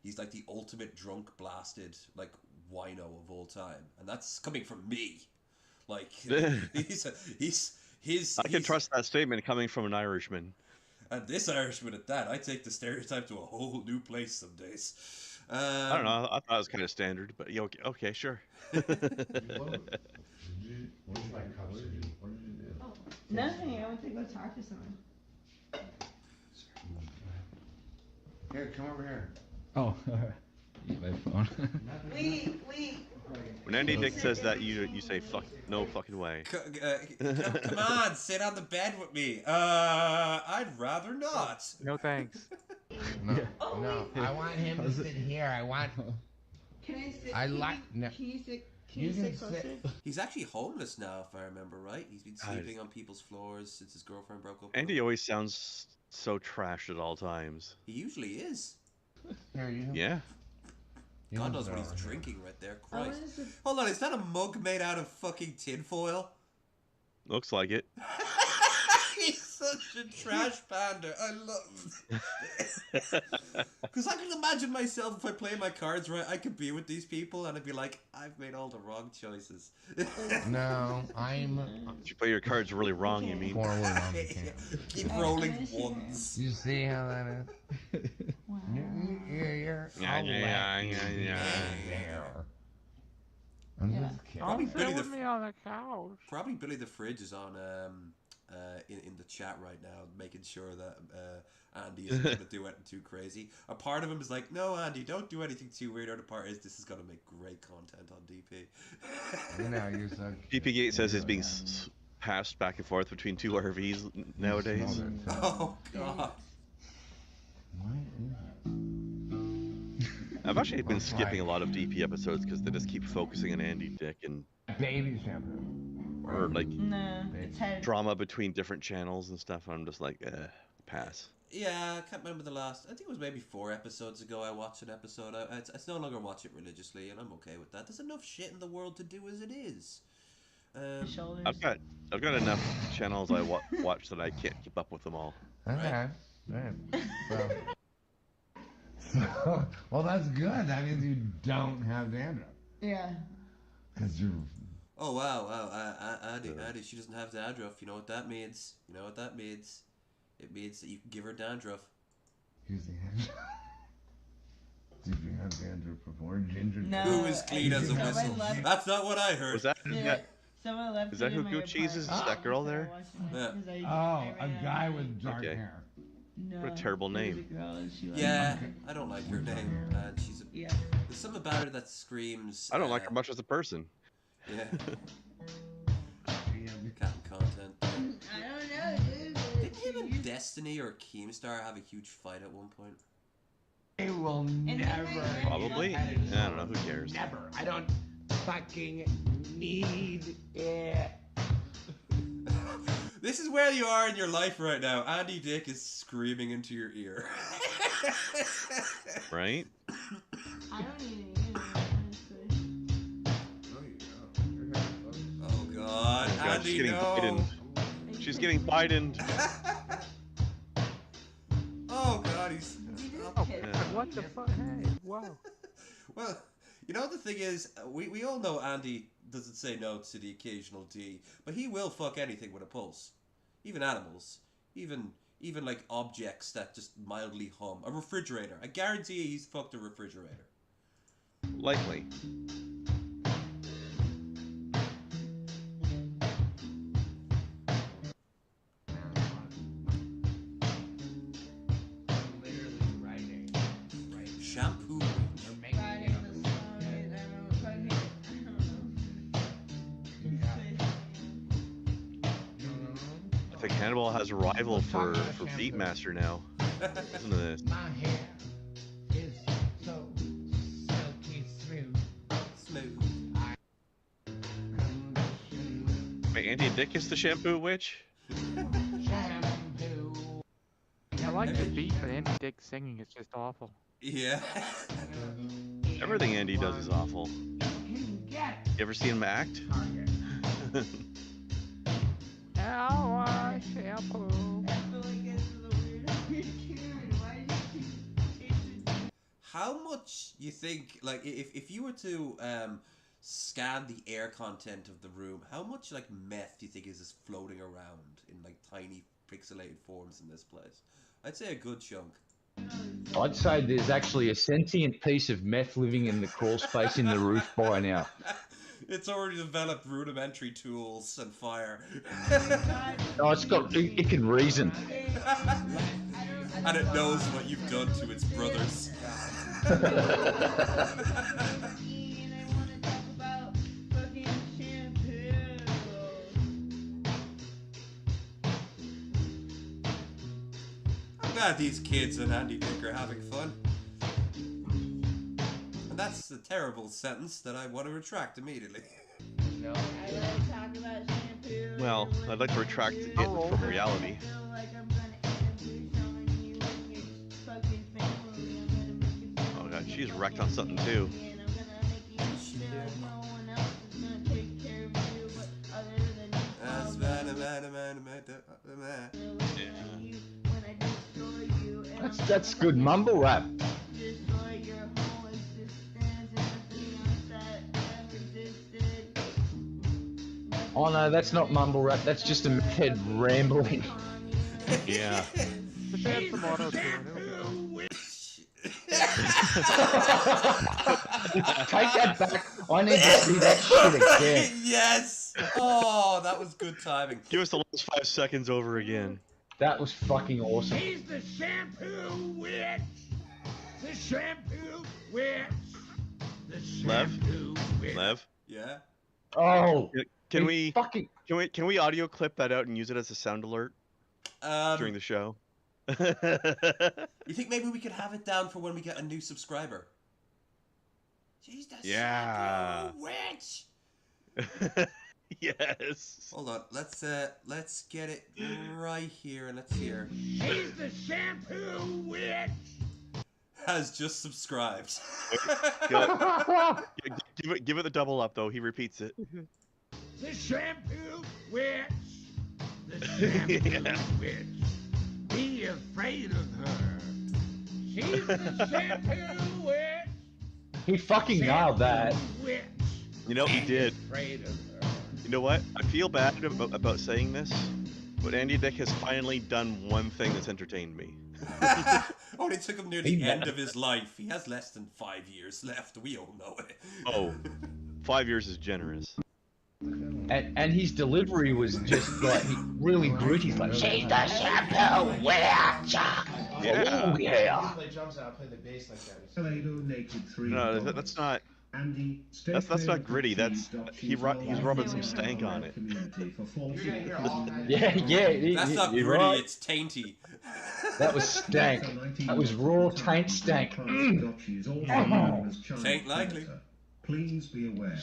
He's like the ultimate drunk blasted like wino of all time, and that's coming from me. Like I can trust that statement coming from an Irishman. And this Irishman at that. I take the stereotype to a whole new place some days. I don't know. I thought it was kind of standard, but yeah, okay, sure. Where's my cup? What did you do? Oh, nothing. I went to go talk to someone. Here, come over here. Oh, alright. Use my phone. Wait. When Andy Dick says that, you say fuck, no fucking way. Come on, sit on the bed with me. I'd rather not. No thanks. No, Oh, no. wait. I want him to sit here. I want. Can I sit? I like. No. Can you sit? Can You you can sit closer? sit. He's actually homeless now, if I remember right. He's been sleeping on people's floors since his girlfriend broke up with Andy him. always sounds so trashed at all times. He usually is. Here, you. Yeah. you God can knows sit what he's over here. drinking right there. I Christ. wanna sit. Hold on, is that a mug made out of fucking tinfoil? Looks like it. He's such a trash panda. I love because I can imagine myself if I play my cards right, I could be with these people and I'd be like, I've made all the wrong choices. No, I'm If you play your cards really wrong, you mean? forward on the camera. Keep rolling ones. You see how that is? Wow. You're. Yeah, I'll yeah, let you yeah, yeah. there. I'm Yeah. just kidding. Probably Don't Billy sit the with me on the couch. Probably Billy the Fridge is on in the chat right now, making sure that Andy isn't going to do anything too crazy. A part of him is like, no, Andy, don't do anything too weird. Other part is, this is going to make great content on DP. You know, you're so. DP Gate says he's being passed back and forth between two RVs nowadays. Oh, God. I've actually been skipping a lot of DP episodes because they just keep focusing on Andy Dick and Baby shampoo. or like No, it's head. drama between different channels and stuff. And I'm just like, pass. Yeah, I can't remember the last. I think it was maybe 4 episodes ago I watched an episode. I no longer watch it religiously, and I'm okay with that. There's enough shit in the world to do as it is. Shoulders. I've got enough channels I watch that I can't keep up with them all. Okay. Right. So, well, that's good. That means you don't have dandruff. Yeah. Because you're. Oh wow! Andy, she doesn't have dandruff. You know what that means? You know what that means? It means that you can give her dandruff. Who's the hand? Did you have dandruff before? Ginger. No. Who is clean as a it's on my whistle? left. That's not what I heard. Was that? Yeah. Someone left Is that it who in my Gucci is? Is apartment. that girl So I there? watched it, Yeah. 'cause I Oh, a ran out guy of with things. dark Okay. hair. No, What a terrible it was name. a girl and she left Yeah, it. I don't like her name. And she's a, Yeah. there's something about her that screams. I don't like her much as a person. Yeah. Captain content. I don't know, dude. Didn't him and Destiny or Keemstar have a huge fight at one point? They will never. Probably. I don't know. Who cares? Never. I don't fucking need it. This is where you are in your life right now. Andy Dick is screaming into your ear. Right? I don't need it either, honestly. Oh God, God, Andy, she's getting no. Biden. She's getting Biden. Oh God, he's. Oh, what the fuck? Hey, wow. Well, you know the thing is, we all know Andy doesn't say no to the occasional D, but he will fuck anything with a pulse, even animals, even like objects that just mildly hum. A refrigerator. I guarantee he's fucked a refrigerator. Likely. Literally writing. Shampoo. They're making Riding the song and I don't fucking, I think Hannibal has a rival for Beatmaster now. Listen to this. My hair is so silky smooth. Smooth. Wait, Andy Dick is the shampoo witch? Shampoo. I like the beat, but Andy Dick singing is just awful. Yeah. Everything Andy does is awful. You ever seen him act? Now shampoo. I feel like this is a weird tune. Why did you change it? How much you think, like, if you were to scan the air content of the room, how much like meth do you think is just floating around in like tiny pixelated forms in this place? I'd say a good chunk. I'd say there's actually a sentient piece of meth living in the crawl space in the roof by now. It's already developed rudimentary tools and fire. Oh, it can reason. And it knows what you've done to its brothers. And I want to talk about fucking shampoo. I'm glad these kids and Andy Dick are having fun. And that's a terrible sentence that I want to retract immediately. No. I like to talk about shampoo. Well, I'd like to retract it from reality. I feel like I'm gonna end up showing you and your fucking family. I'm gonna make it Oh god, she's wrecked on something too. and I'm gonna make you feel like no one else is gonna take care of you, but other than you. That's I'll man, you when I destroy you. And That's good mumble rap. destroy your whole existence and everything else that ever existed. Oh no, that's not mumble rap. That's just a head rambling. Yeah. Just add some auto-tune. Take that back. I need to see that shit again. Yes! Oh, that was good timing. Give us the last 5 seconds over again. That was fucking awesome. He's the shampoo witch. The shampoo witch. The Lev? shampoo witch. Lev, Yeah? Oh, can he we fucking can we audio clip that out and use it as a sound alert during the show? You think maybe we could have it down for when we get a new subscriber? She's the Yeah. shampoo witch! Yes. Hold on, let's get it right here and let's hear. He's the shampoo witch. Has just subscribed. Give it the double up though. He repeats it. The shampoo witch. The shampoo Yeah. witch. Be afraid of her. She's the shampoo witch. he fucking nailed that. Shampoo witch. You know he did. Afraid of her. You know what? I feel bad about saying this, but Andy Dick has finally done one thing that's entertained me. Oh, it took him near the end of his life. He has less than 5 years left. We all know it. Oh, 5 years is generous. And his delivery was just like really gritty. He's like, she's the shampoo witch. Yeah. Oh yeah. Play drums and I'll play the bass like that. Hello, Naked 3. No, that's not. Andy, That's not gritty. That's he's rubbing some stank on it. Yeah, yeah. That's not you're gritty, right. it's tainty. That was stank. That was raw taint stank. Taint likely. Please be aware.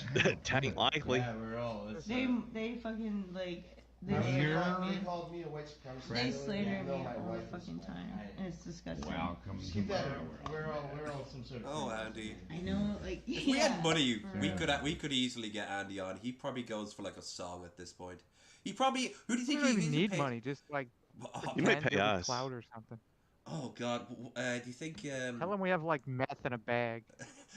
Taint likely. Yeah, we're all. They fucking like they He called me a white supremacist. they slander me No, my all wife the is fucking time, I- and it's disgusting. Welcome to Keep my that. world. We're all some sort of. Oh, Andy. I know, like If we had money, for we real. could easily get Andy on. He probably goes for like a song at this point. He probably. Who do you We think don't he even would need pay? money, just like You might pretend pay you're with us. clout or something. Oh God. Do you think? Tell them we have like meth in a bag.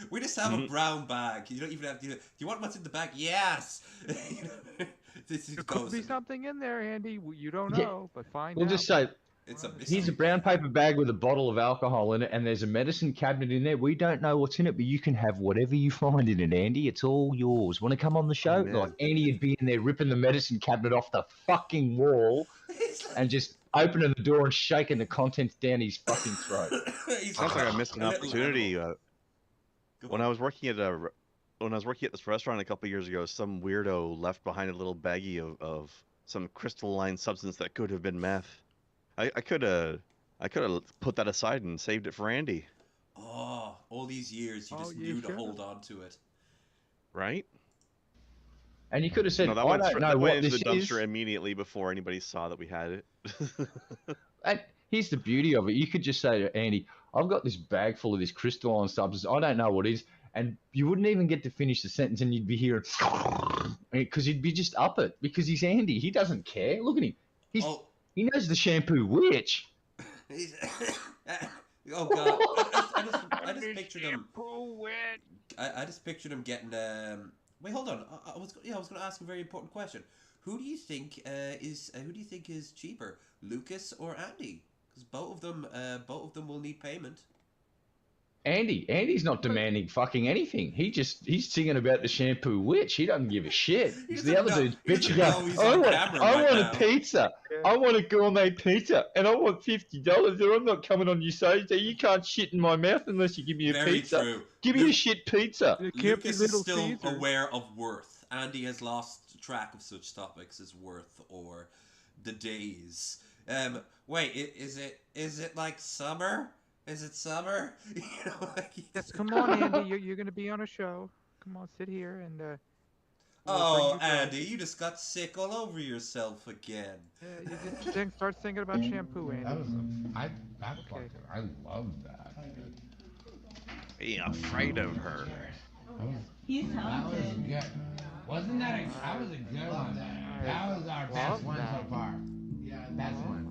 We just have a brown bag. You don't even have to. Do you want what's in the bag? Yes. You know, this There could be something in there, Andy. You don't Yeah. know, but find We'll out. just say, It's a mystery. here's a brown paper bag with a bottle of alcohol in it, and there's a medicine cabinet in there. We don't know what's in it, but you can have whatever you find in it, Andy. It's all yours. Want to come on the show? man. Like, Andy would be in there ripping the medicine cabinet off the fucking wall He's like, and just opening the door and shaking the contents down his fucking throat. he's Sounds like I missed an a little opportunity. animal. Go When on. I was working at this restaurant a couple years ago, some weirdo left behind a little baggie of some crystalline substance that could have been meth. I could have put that aside and saved it for Andy, Oh, all these years you Oh, just you knew to should've. hold on to it. right? And you could have said, No, that I went, don't that know went what into this the is. dumpster immediately before anybody saw that we had it. And here's the beauty of it. You could just say to Andy, I've got this bag full of this crystalline substance. I don't know what it is. And you wouldn't even get to finish the sentence and you'd be hearing, because he'd be just up it. Because he's Andy. He doesn't care. Look at him. Oh, He knows the shampoo witch. he's, oh God! I just pictured him. I just pictured him getting. Wait, hold on. I was going to ask a very important question. Who do you think is cheaper, Lucas or Andy? Because both of them will need payment. Andy's not demanding fucking anything. He's singing about the shampoo witch. He doesn't give a shit. He The doesn't other know- dude's he bitching. doesn't know he's I on want, camera I right want now." a pizza. I want a gourmet pizza, and I want $50. Or I'm not coming on your stage day. You can't shit in my mouth unless you give me a Very pizza. true. Give me a shit pizza. It can't be Lucas is Little still Caesars. aware of worth. Andy has lost track of such topics as worth or the days. Wait, is it like summer? Is it summer? You know, like, Yes, come on, Andy. You're gonna be on a show. Come on, sit here and. we'll Oh, bring you Andy, you just got sick all over yourself again. Yeah, you just start thinking about shampoo, That Andy. was I Okay. fucked her. I love that. Be afraid of her. He's That was talented. good. Wasn't that that was a good one? That was our best Love one so that. far. Yeah, best one.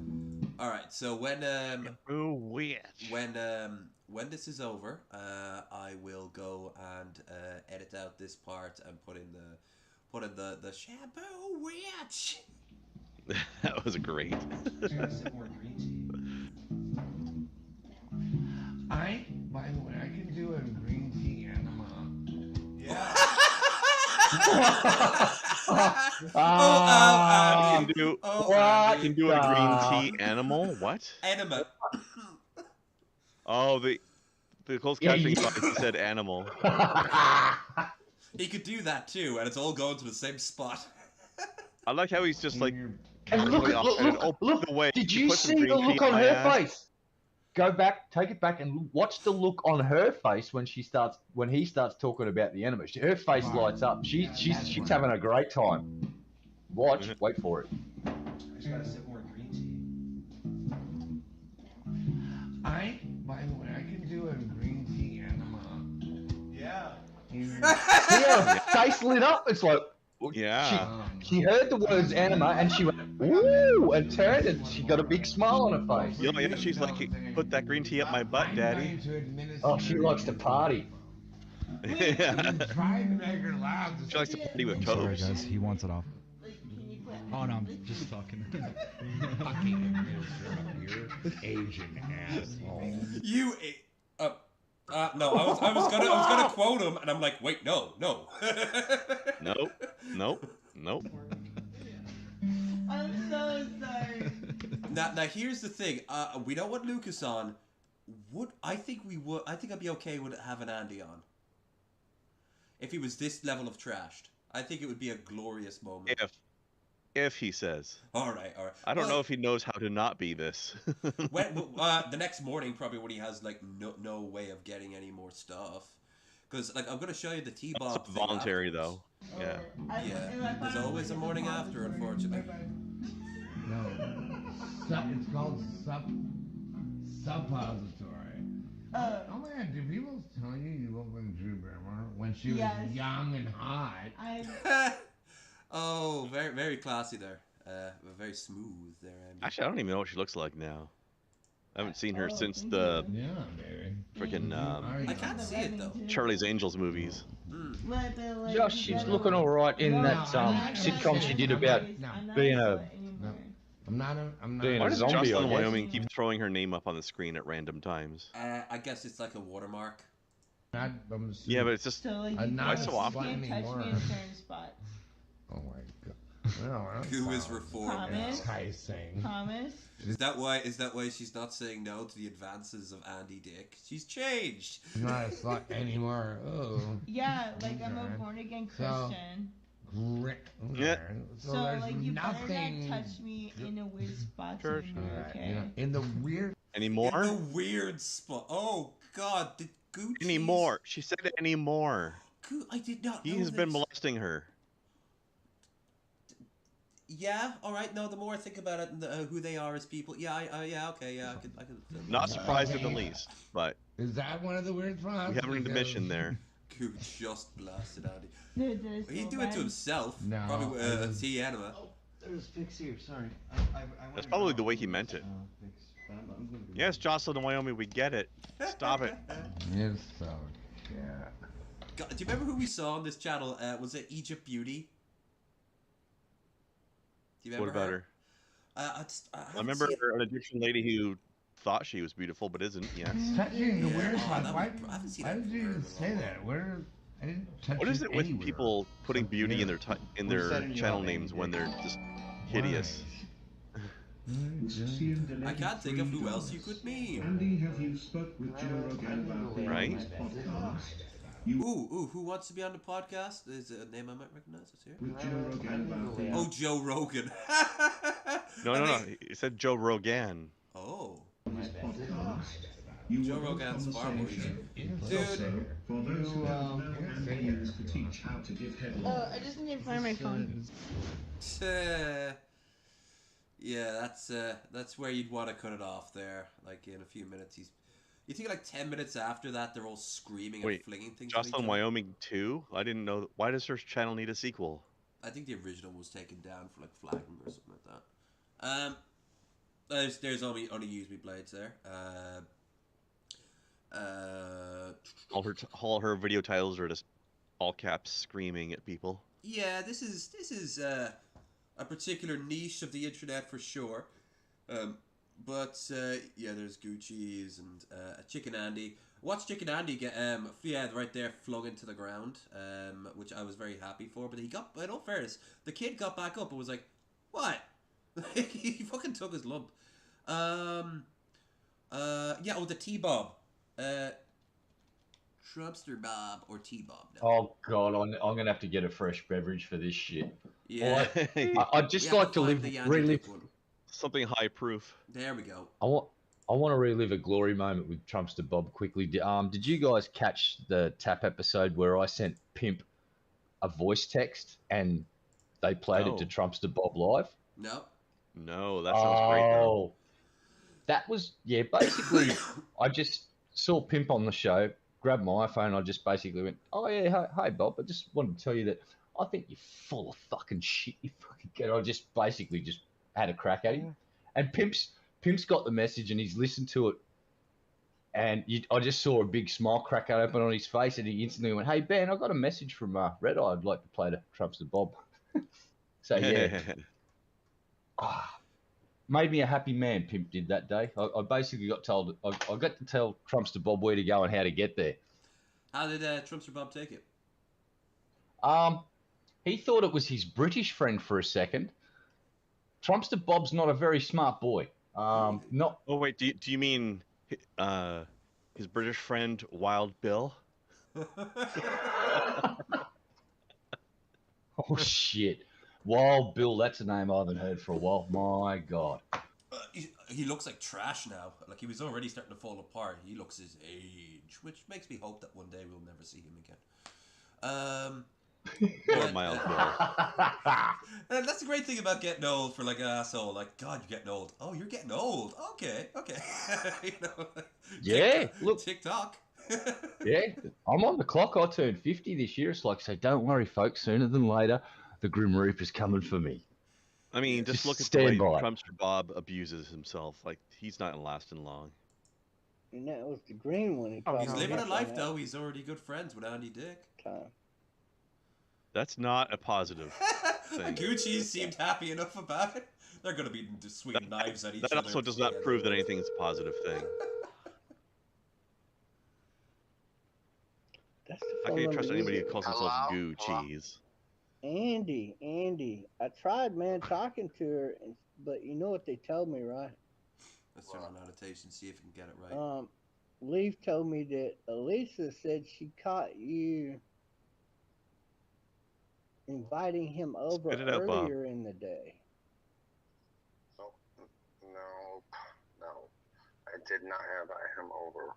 All right, so when Shampoo witch. when this is over, I will go and edit out this part and put in the shampoo witch. That was great. By the way, I can do a green tea enema. Yeah. Ah, I can do. Oh, what? I can do a Ah. green tea animal. What? enema. Oh, the closed Yeah, captioning you- box said animal. He could do that too, and it's all going to the same spot. I like how he's just like. And look, really look, offhanded. look, Oh, look. by the way, Did you you put some see green the look tea in on my her ass? face? Go back, take it back, and watch the look on her face when he starts talking about the enema. Her face lights up. She's having a great time. Watch, wait for it. I just gotta sip more green tea. By the way, I can do a green tea enema. Yeah. See her face lit up. It's like, Yeah. she heard the words anima and she went, ooh, and turned and she got a big smile on her face. You know, yeah, she's like, put that green tea up my butt, daddy. Oh, she likes to party. Yeah. Trying to make her laugh. She likes to party with I'm sorry, toes. guys. He wants it off. Like, can you quit? Oh no, I'm just talking. Fucking administer your Asian asshole. You. No, I was gonna quote him, and I'm like, wait, no. Nope. Nope. I'm so sorry. Now here's the thing. We don't want Lucas on. I think I'd be okay with having Andy on. If he was this level of trashed, I think it would be a glorious moment. If he says. All right. I don't know if he knows how to not be this. The next morning, probably when he has like no way of getting any more stuff, because like I'm gonna show you the T-Bob It's voluntary though. Yeah. Yeah. There's always a morning after, unfortunately. No. It's called suppository. Oh my god, do people tell you look like Drew Barrymore when she was young and hot? Oh, very very classy there. Very smooth there, Andy. Actually, I don't even know what she looks like now. I haven't seen her since the freaking I can't see it though. Charlie's Angels movies. Josh, she's looking all right in that sitcom she did about being a being Why a does zombie. Jocelyn I guess. Wyoming keep throwing her name up on the screen at random times? I guess it's like a watermark. Yeah, but it's just So like, why so often? can't touch me in certain spots. Oh my god. No, Who is reformed? Promise? enticing. Promise? Is that why she's not saying no to the advances of Andy Dick? She's changed. I'm not a slut anymore. Oh. Yeah, like I'm a born again Christian. Great. Yeah. So like you better not touch me in a weird spot Church. anymore, okay? In the weird. Anymore? In the weird spot. Oh God, did Gucci? Anymore. She said it anymore. I did not. He know has been this. molesting her. Yeah. All right. No. The more I think about it, and who they are as people. Yeah. Yeah. Okay. Yeah. I could. Not surprised in the least, but Is that one of the weird spots? we have an intermission there. Gooch just blasted Andy. Dude, that is He'd so do it to bad. himself. No, Probably I didn't. see anima. Oh, there's Fix here. Sorry. That's probably the way he meant it. Yes, Jocelyn, Wyoming, we get it. Stop it. It's so. Yeah. God, do you remember who we saw on this channel? Was it Egypt Beauty? Do you What remember about her? I remember an Egyptian lady who thought she was beautiful but isn't. Yes. Touching the weird Oh, spots. that Why, I haven't seen why that did you for even a say long that? Where? I didn't touch What is it with anywhere. people putting beauty in their in their setting you channel up, names Andy. when they're just hideous? I can't think of who else you could mean. Andy, have you spoke with Joe Rogan about the Right? podcast? Ooh, who wants to be on the podcast? Is it a name I might recognize? Let's hear. With Joe Rogan about the Oh, Joe Rogan. No. He said Joe Rogan. Oh. podcast. You Joe were both Rogan's on the far same more show. easy. Also, for those who don't know, Andy used to teach how to give head love. I just need to find my phone. Yeah, that's where you'd want to cut it off there. Like in a few minutes, you think like 10 minutes after that, they're all screaming and Wait, flinging things. at each Jocelyn other? Wyoming 2? I didn't know. Why does her channel need a sequel? I think the original was taken down for like flagging or something like that. There's only use me blades there. All her video titles are just all caps screaming at people. Yeah, this is a particular niche of the internet for sure. But yeah, there's Gucci's and Chicken Andy. Watch Chicken Andy get right there flung into the ground, which I was very happy for. But he got, in all fairness, the kid got back up and was like, "What?" He fucking took his lump. Yeah, the T-Bob. Trumpster Bob or T-Bob. No. Oh god, I'm gonna have to get a fresh beverage for this shit. Yeah. I'd just like to relive. Something high proof. There we go. I want to relive a glory moment with Trumpster Bob quickly. Did you guys catch the tap episode where I sent Pimp a voice text and they played it to Trumpster Bob live? No. No, that sounds great though. Oh, that was basically I just saw Pimp on the show, grabbed my iPhone, I just basically went, "Oh yeah, hey Bob, I just wanted to tell you that I think you're full of fucking shit. You fucking get." I just basically just had a crack at him, and Pimp's got the message and he's listened to it, and I just saw a big smile crack open on his face, and he instantly went, "Hey Ben, I got a message from Red Eye. I'd like to play to Trumpster Bob." So yeah, made me a happy man. Pimp did that day. I basically got told I got to tell Trumpster Bob where to go and how to get there. How did Trumpster Bob take it? He thought it was his British friend for a second. Trumpster Bob's not a very smart boy. Not. Oh wait, do you mean his British friend Wild Bill? Oh shit, Wild Bill. That's a name I haven't heard for a while. My God. He looks like trash now. Like, he was already starting to fall apart. He looks his age, which makes me hope that one day we'll never see him again. Poor Mild Bill. And that's the great thing about getting old for like an asshole. Like, God, you're getting old. Oh, you're getting old. Okay. You know, Yeah, look. TikTok. Yeah, I'm on the clock. I turned 50 this year. It's like, say, don't worry, folks. Sooner than later, the Grim Reaper's coming for me. I mean, just look at the way Trumpster Bob abuses himself. Like, he's not lasting long. And that was the green one. He's living a life, though. He's already good friends with Andy Dick. That's not a positive thing. Gucci seemed happy enough about it. They're going to be swinging knives at each other. That also does not prove that anything is a positive thing. How can you trust anybody who calls themselves goo cheese? Andy, I tried, man, talking to her, but you know what they told me, right? Let's turn on annotation, see if we can get it right. Leaf told me that Elisa said she caught you inviting him over earlier in the day. No, I did not invite him over.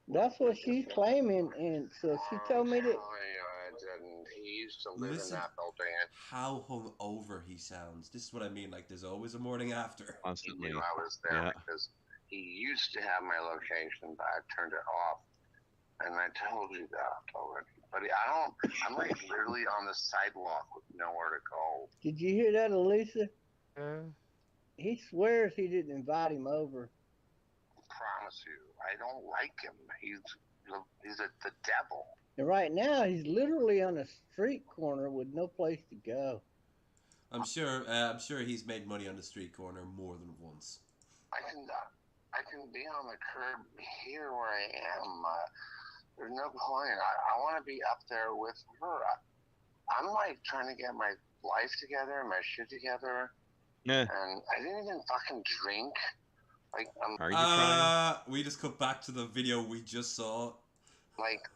That's what she's claiming, and so she told me that. I didn't. He used to live in that building. How hungover he sounds. This is what I mean. Like, there's always a morning after. Constantly. He knew I was there because he used to have my location, but I turned it off. And I told you that already. But I'm like literally on the sidewalk with nowhere to go. Did you hear that, Elisa? He swears he didn't invite him over. I promise you, I don't like him. He's the devil. And right now, he's literally on a street corner with no place to go. I'm sure he's made money on the street corner more than once. I can be on the curb here where I am. There's no point. I want to be up there with her. I'm like trying to get my life together, my shit together. Yeah. And I didn't even fucking drink. Like, are you trying? We just cut back to the video we just saw. Like,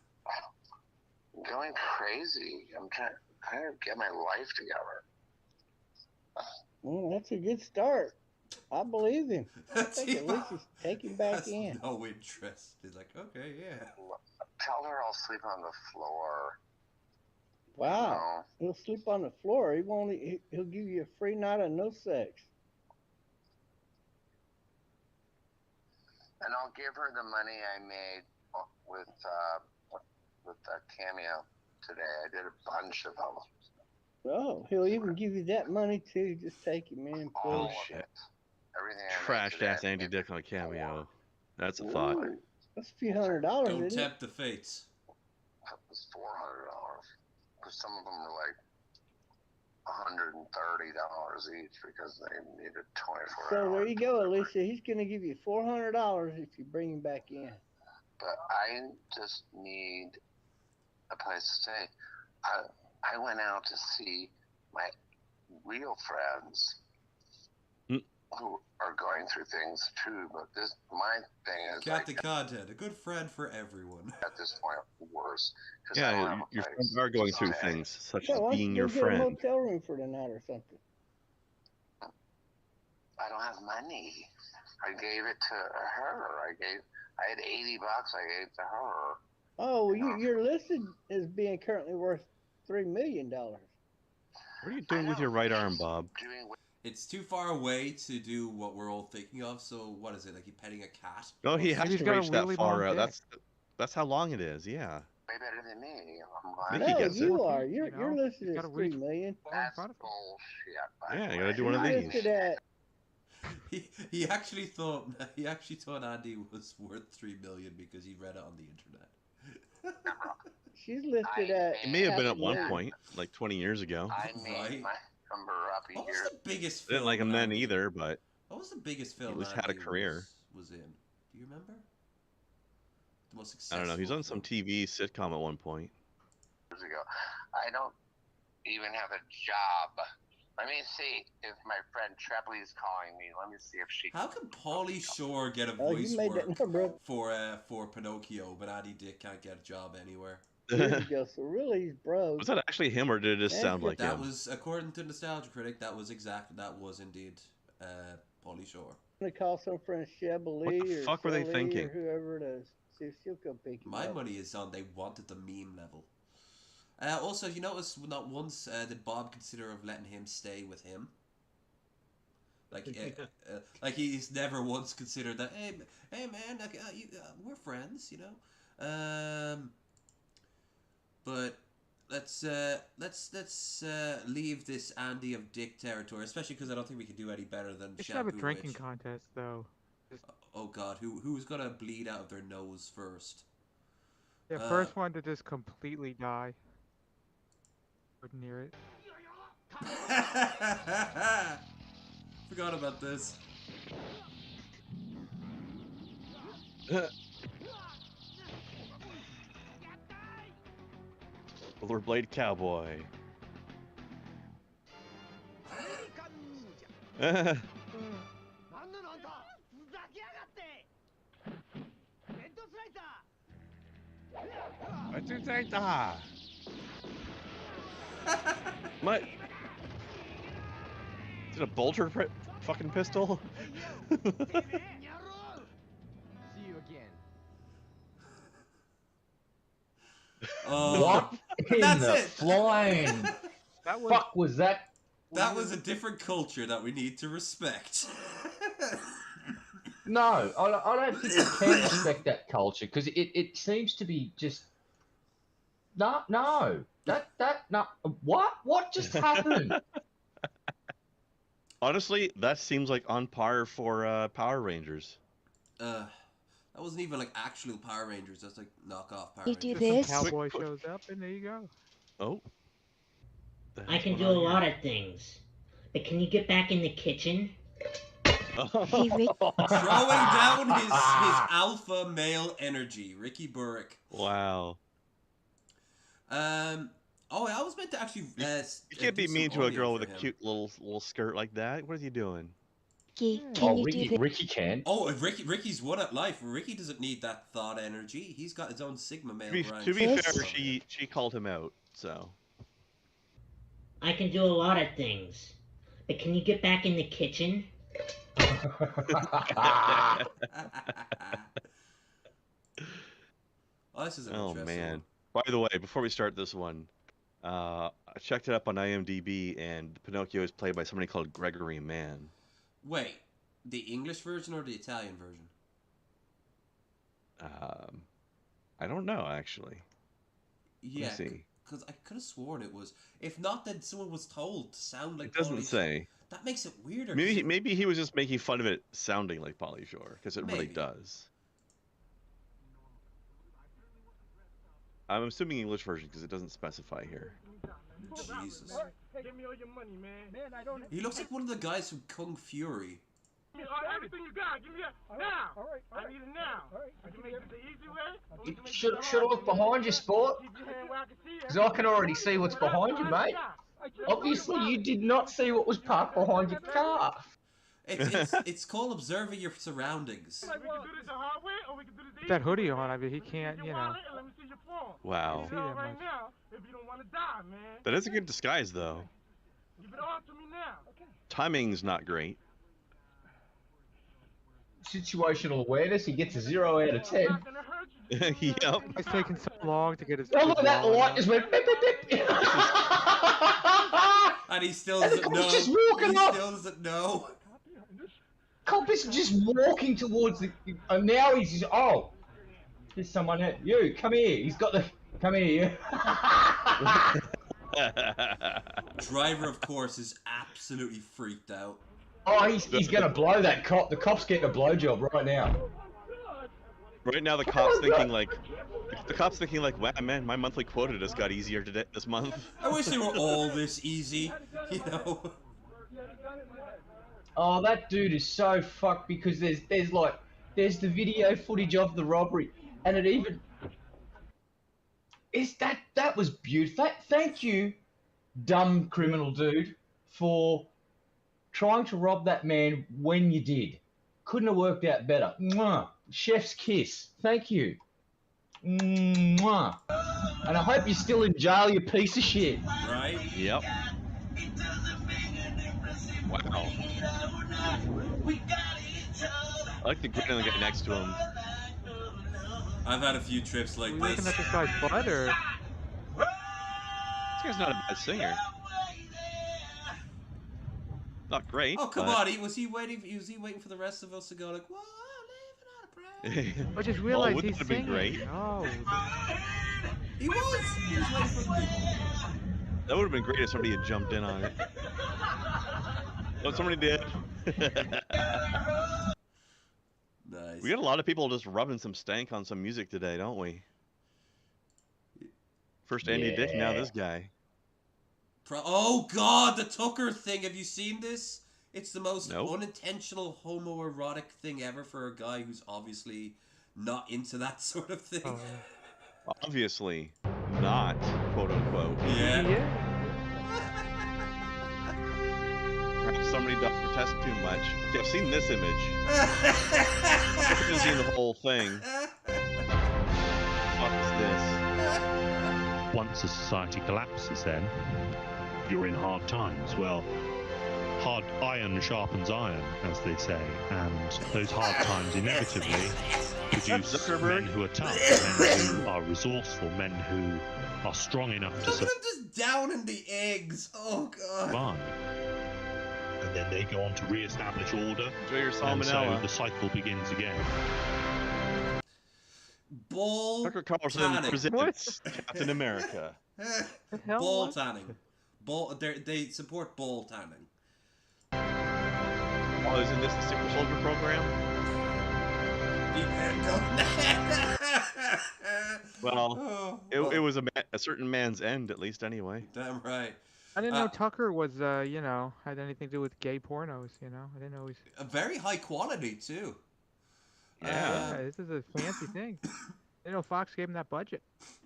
going crazy. I'm trying to get my life together. Well, that's a good start. I believe him. I think at least he's taking back in. No interest. He's like, okay, yeah. Tell her I'll sleep on the floor. Wow. He'll sleep on the floor. He'll give you a free night of no sex. And I'll give her the money I made with that cameo today. I did a bunch of them. Oh, he'll even give you that money too. Just take it, man. Oh shit! Everything. Trashed ass Andy Dick on a cameo. That's a thought. That's a few $100. Don't tempt the fates. That was $400. Because some of them were like $130 each because they needed 24 hours. So there you go, Alicia. He's going to give you $400 if you bring him back in. But I just need a place to stay. I went out to see my real friends who are going through things too, but my thing is Captain Content, a good friend for everyone. At this point, worse. Yeah, your friends are going through things, such as being your Get friend. a motel room for the night or something. I don't have money. I gave it to her. I had $80 I gave to her. Oh, well, you're listed as being currently worth $3 million. What are you doing with your right arm, Bob? It's too far away to do what we're all thinking of. So what is it, like you petting a cat? No, he has to reach that far out. That's how long it is. Yeah. Way better than me. No, you are. You're listed as $3 million. That's bullshit. Yeah, you gotta do one of these. He actually thought Andy was worth $3 million because he read it on the internet. She's listed at. It may have been at one point, like 20 years ago. I made my number up What was the biggest I didn't film like him then Andy- either, but What was the biggest film he at least had a Andy career. was in? Do you remember? The most I successful don't know. He's on some film. TV sitcom at one point. years ago. I don't even have a job. Let me see if my friend Trebley's calling me. Let me see if she. How can Pauly Shore get a Oh, you voice made work that number up. for Pinocchio, but Andy Dick can't get a job anywhere? Years ago, so really, he's broke. Was that actually him, or did it just sound like that him? was, according to Nostalgia Critic, that was indeed Pauly Shore. I'm gonna call some friend Chevrolet What the or fuck were they Sully thinking? or whoever it is. See if she'll come pick him My up. money is on they wanted the meme level. Also, you notice not once did Bob consider of letting him stay with him. Like he's never once considered that. Hey man, like, we're friends, you know. But let's leave this Andy of Dick territory, especially because I don't think we can do any better than. We should have a drinking contest, though. Oh God, who's gonna bleed out of their nose first? Yeah, first one to just completely die. Wouldn't hear it. Forgot about this. Rollerblade Cowboy. My. Is it a bolter fucking pistol? See you again. What in That's the it. flying fuck was that? That was a different culture that we need to respect. No, I don't think you can respect that culture because it seems to be just no. What just happened? Honestly, that seems like on par for Power Rangers. That wasn't even like actual Power Rangers. That's like knockoff Power You Rangers. do this. Cowboy shows up, and there you go. Oh. I can do a lot of things, but can you get back in the kitchen? Hey, Rick. Throwing down his alpha male energy, Ricky Burrick. Wow. Oh, I was meant to actually. You can't be mean to a girl with a cute little skirt like that. What are you doing? Ricky can. Oh, Ricky's one at life. Ricky doesn't need that thought energy. He's got his own Sigma male grind. To be fair, she called him out, so. I can do a lot of things, but can you get back in the kitchen? Oh, this is an Oh interesting man. one. By the way, before we start this one, I checked it up on IMDb, and Pinocchio is played by somebody called Gregory Mann. Wait, the English version or the Italian version? I don't know actually. Yeah, Let me see. because I could have sworn it was. If not, then someone was told to sound like. It doesn't Pauly say. That makes it weirder. Maybe he was just making fun of it sounding like Pauly Shore, because it really Maybe. does. I'm assuming English version because it doesn't specify here. Jesus. Hey, give me all your money, man. Man, I don't. He looks like one of the guys from Kung Fury. Give me everything you got. Give me that now. All right. I need it now. All right. I can make it the easy way. Or we can make Should it the I hard look way. behind you, sport? Keep your hand where I can see it. Because I can already see what's behind you, mate. Obviously, you did not see what was parked behind your car. It's called observing your surroundings. We can do this the hard way, or we can do this the easy That hoodie way. on, I mean, he can't, Take you your know. wallet and let me see your phone. Wow. Give it all right now if you don't want to die, man. That is a good disguise, though. Give it all to me now. Okay. Timing's not great. Situational awareness, he gets a 0 out of 10. Yep. It's taking so long to get his. Oh, look at that, the light just went beep, beep, beep. And he still And the doesn't cop's know. just walking He off. still doesn't know. Cop is just walking towards the. And now he's just. Oh! There's someone here. You, come here. He's got the. Come here, you. Driver, of course, is absolutely freaked out. Oh, he's gonna blow that cop. The cop's getting a blowjob right now. Right now, the cop's thinking like, wow, man, my monthly quota just got easier today this month. I wish they were all this easy, you know. Oh, that dude is so fucked because there's the video footage of the robbery, and it even is that was beautiful. Thank you, dumb criminal dude, for trying to rob that man when you did. Couldn't have worked out better. Mwah. Chef's kiss. Thank you. Mwah. And I hope you're still in jail, you piece of shit. Right? Yep. Wow. I like the grin on the guy next to him. I've had a few trips like Are we this. looking at this guy's butt, or? This guy's not a bad singer. Not great. Oh come but... on! Was he waiting for the rest of us to go like, "Whoa, living on a prayer"? I just realized well, he's have singing. been great. Oh. He was waiting for the people. That would have been great if somebody had jumped in on it. Oh, somebody did. Nice. We got a lot of people just rubbing some stank on some music today, don't we? First Andy Dick, now this guy. Oh God, the Tucker thing. Have you seen this? It's the most Nope. unintentional homoerotic thing ever for a guy who's obviously not into that sort of thing. Oh. Obviously not, quote unquote. Yeah. Perhaps somebody does protest too much. Yeah, I've seen this image. I've seen the whole thing. What is this? Once a society collapses, then you're in hard times. Well, hard iron sharpens iron, as they say, and those hard times inevitably produce men who are tough, men who are resourceful, men who are strong enough to Look at him just down in the eggs. Oh God. survive. And then they go on to re-establish order, Enjoy your and so salmonella. the cycle begins again. Bull Tucker Carlson tanning. presents Captain America. Ball tanning. They support ball tanning. Oh, isn't this the Super Soldier program? Well, it was a certain man's end, at least, anyway. Damn right. I didn't know Tucker was, you know, had anything to do with gay pornos, you know? I didn't know he's... A very high quality, too. Yeah, this is a fancy thing. You know, Fox gave him that budget.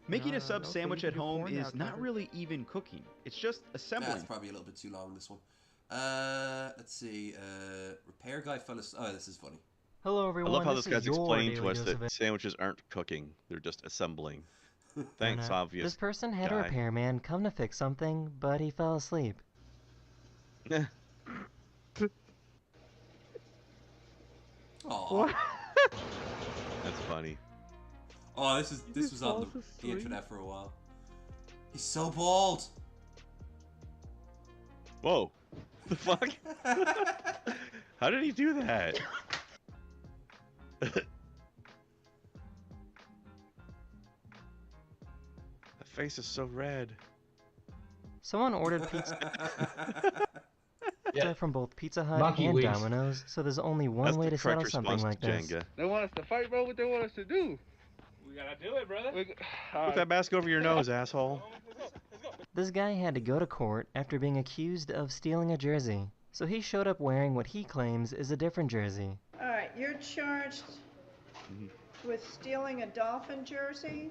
Making a sub sandwich at home porn now, is not Tucker. really even cooking. It's just assembling. That's probably a little bit too long, this one. Let's see. Repair guy fell asleep. Oh, this is funny. Hello, I everyone. love how this is guy's your explaining to daily us dose of that sandwiches aren't cooking; they're just assembling. Thanks, And, obvious. This person had a guy. repairman come to fix something, but he fell asleep. Eh. Aww. That's funny. Oh, this was on the internet for a while. He's so bald. Whoa! The fuck? How did he do that? That face is so red. Someone ordered pizza from both Pizza Hut Monkey and wings. Domino's, so there's only one That's way the to settle correct something response like to this. Jenga. They want us to fight, bro. What they want us to do? We gotta do it, brother. Put that mask over your nose, asshole. This guy had to go to court after being accused of stealing a jersey, so he showed up wearing what he claims is a different jersey. All right, you're charged with stealing a Dolphin jersey?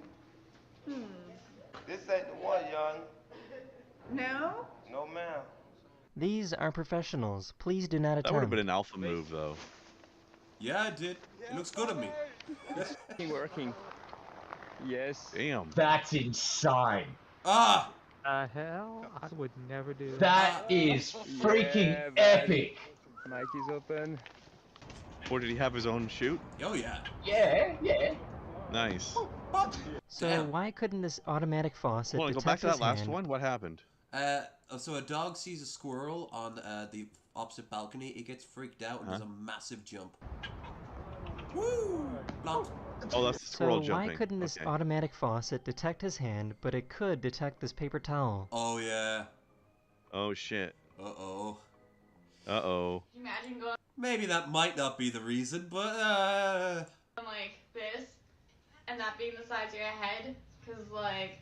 This ain't the one, young. No? No, ma'am. These are professionals. Please do not That would have attempt. been an alpha move, though. Yeah, it did. It looks good on me. It's working. Yes. Damn. That's insane. Ah! Hell? I would never do That is freaking Yeah, man. epic. Mikey's open. Or did he have his own shoot? Oh yeah. Yeah, yeah. Nice. So why couldn't this automatic faucet Hold on, go detect back to his that last hand? one. What happened? So a dog sees a squirrel on the opposite balcony. It gets freaked out and does a massive jump. Woo! Blunt. Oh, that's the squirrel So jumping. why couldn't this Okay. automatic faucet detect his hand, but it could detect this paper towel? Oh yeah. Oh shit. Uh-oh. Uh-oh. Can you imagine going Maybe that might not be the reason, but like this, and that being the size of your head? Cause like...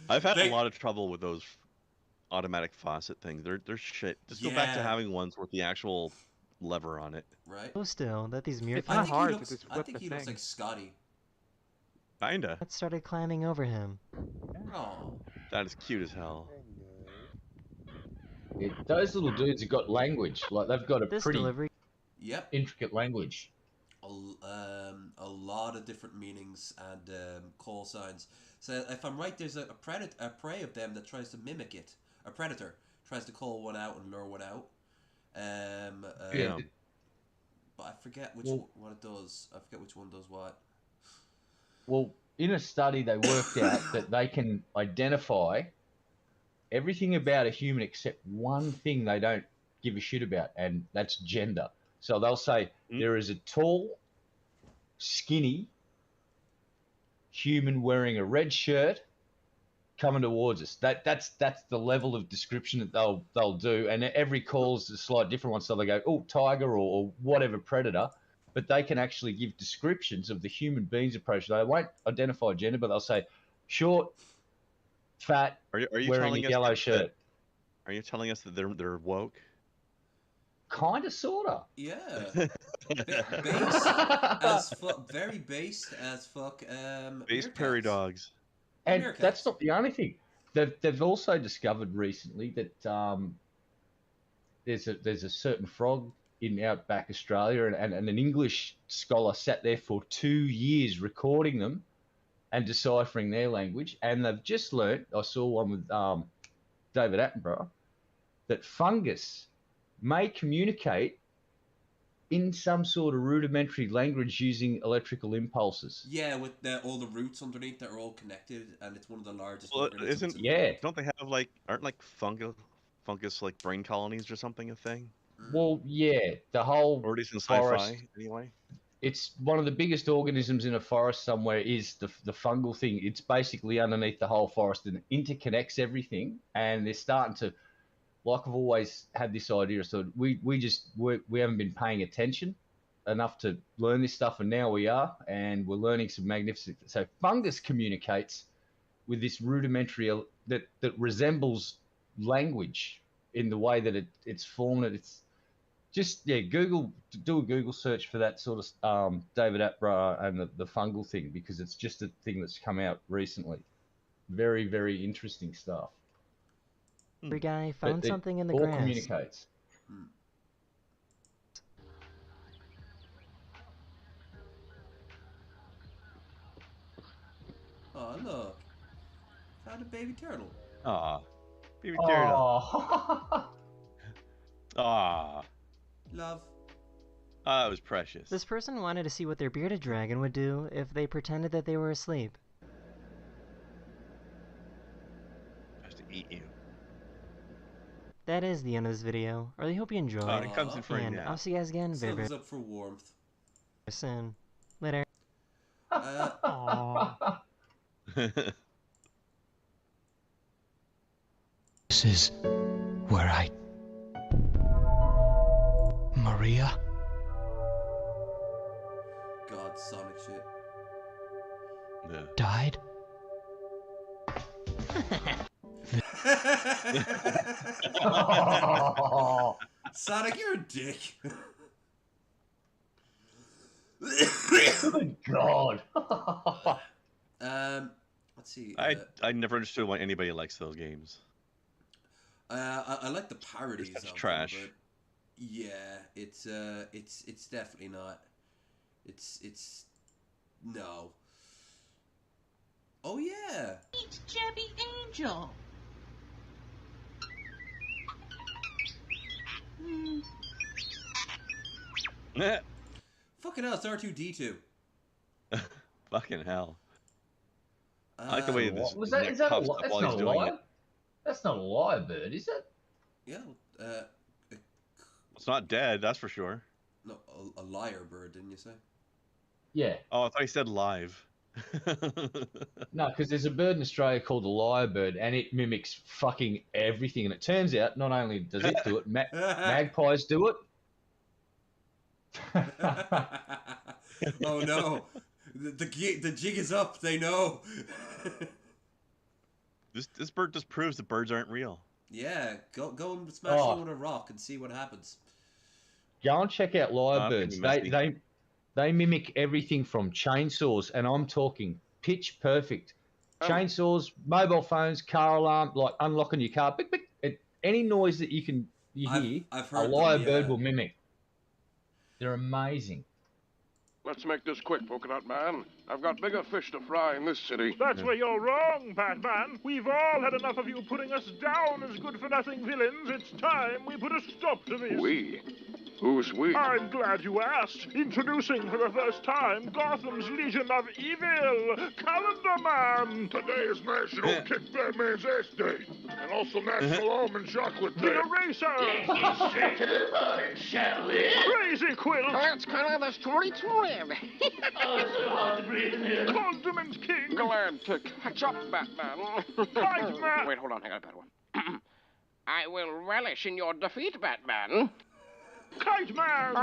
I've had a lot of trouble with those automatic faucet things. They're shit. Just go back to Yeah. having ones with the actual lever on it. Right. So still, that these mere It's not hard to looks, just I flip think the he looks thing. like Scotty. Kinda. started climbing over him. Oh. That is cute as hell. Those little dudes have got language. Like they've got a This pretty delivery. Yep. intricate language. A lot of different meanings and call signs. So if I'm right, there's a prey of them that tries to mimic it. A predator tries to call one out and lure one out. Yeah. But I forget what it does. I forget which one does what. Well, in a study, they worked out that they can identify everything about a human except one thing they don't give a shit about, and that's gender. So they'll say there is a tall, skinny human wearing a red shirt coming towards us. That's the level of description that they'll do, and every call is a slight different one. So they go, oh, tiger or whatever predator, but they can actually give descriptions of the human being's approach. They won't identify gender, but they'll say short, fat, are you wearing telling a us yellow that, shirt. Are you telling us that they're woke? Kind of, sorta. Yeah. Based as fuck. Very based as fuck. Based prairie dogs. And that's not the only thing. They've also discovered recently that there's a certain frog in outback Australia, and an English scholar sat there for 2 years recording them and deciphering their language. And they've just learnt, I saw one with David Attenborough, that fungus may communicate in some sort of rudimentary language using electrical impulses. Yeah, with all the roots underneath that are all connected, and it's one of the largest. Well, organisms in the yeah. world. Don't they have aren't fungus like brain colonies or something a thing? Well, yeah, the whole Or at least in forest. sci-fi anyway. It's one of the biggest organisms in a forest somewhere is the fungal thing. It's basically underneath the whole forest and interconnects everything. And they're starting to, like I've always had this idea, so we haven't been paying attention enough to learn this stuff, and now we are, and we're learning some magnificent. So fungus communicates with this rudimentary that resembles language in the way that it's formed. It's just, yeah, do a Google search for that sort of David Attenborough and the fungal thing, because it's just a thing that's come out recently. Very, very interesting stuff. Every guy found something in the all grass. Communicates. Oh, look. Found a baby turtle. Aw. Baby turtle. Aw. Love. Ah, that was precious. This person wanted to see what their bearded dragon would do if they pretended that they were asleep. Has to eat you. That is the end of this video. I really hope you enjoyed. It comes in for a and nap. I'll see you guys again very, Thumbs very up for warmth. soon. Later. This is where Maria? God, Sonic shit. Yeah. Died? Sonic, you're a dick. Good God. Let's see. I never understood why anybody likes those games. I like the parodies It's of trash. them, but yeah, it's definitely not. It's no. Oh yeah. It's Jabby Angel. Fucking hell, it's R2D2. Fucking hell. I like the way this. Was that? Is that a that's not a lie? That's not a lyrebird, is it? Yeah. It's not dead, that's for sure. No, a liar bird, didn't you say? Yeah. Oh, I thought you said live. No, because there's a bird in Australia called a lyrebird, and it mimics fucking everything. And it turns out, not only does it do it, magpies do it. Oh no, the jig is up. They know. This bird just proves that birds aren't real. Yeah, go and smash one with a rock and see what happens. Go and check out lyrebirds. They mimic everything from chainsaws, and I'm talking pitch perfect. Chainsaws, mobile phones, car alarm, like unlocking your car. Any noise that you hear, I've a heard lyrebird will mimic. They're amazing. Let's make this quick, Polka Dot Man. I've got bigger fish to fry in this city. That's where you're wrong, Batman. We've all had enough of you putting us down as good-for-nothing villains. It's time we put a stop to this. We? Who's we? I'm glad you asked. Introducing for the first time Gotham's Legion of Evil, Calendar Man. Today is National Kick Batman's Ass Day, and also National Almond Chocolate Day. The Eraser. Crazy Quilt. That's kind of the story to him. Oh, it's so hard to breathe in here. Condiment King. Galantic. Hatch up, Batman. Kite Man. Wait, hold on, I got a bad one. I will relish in your defeat, Batman. Kite Man!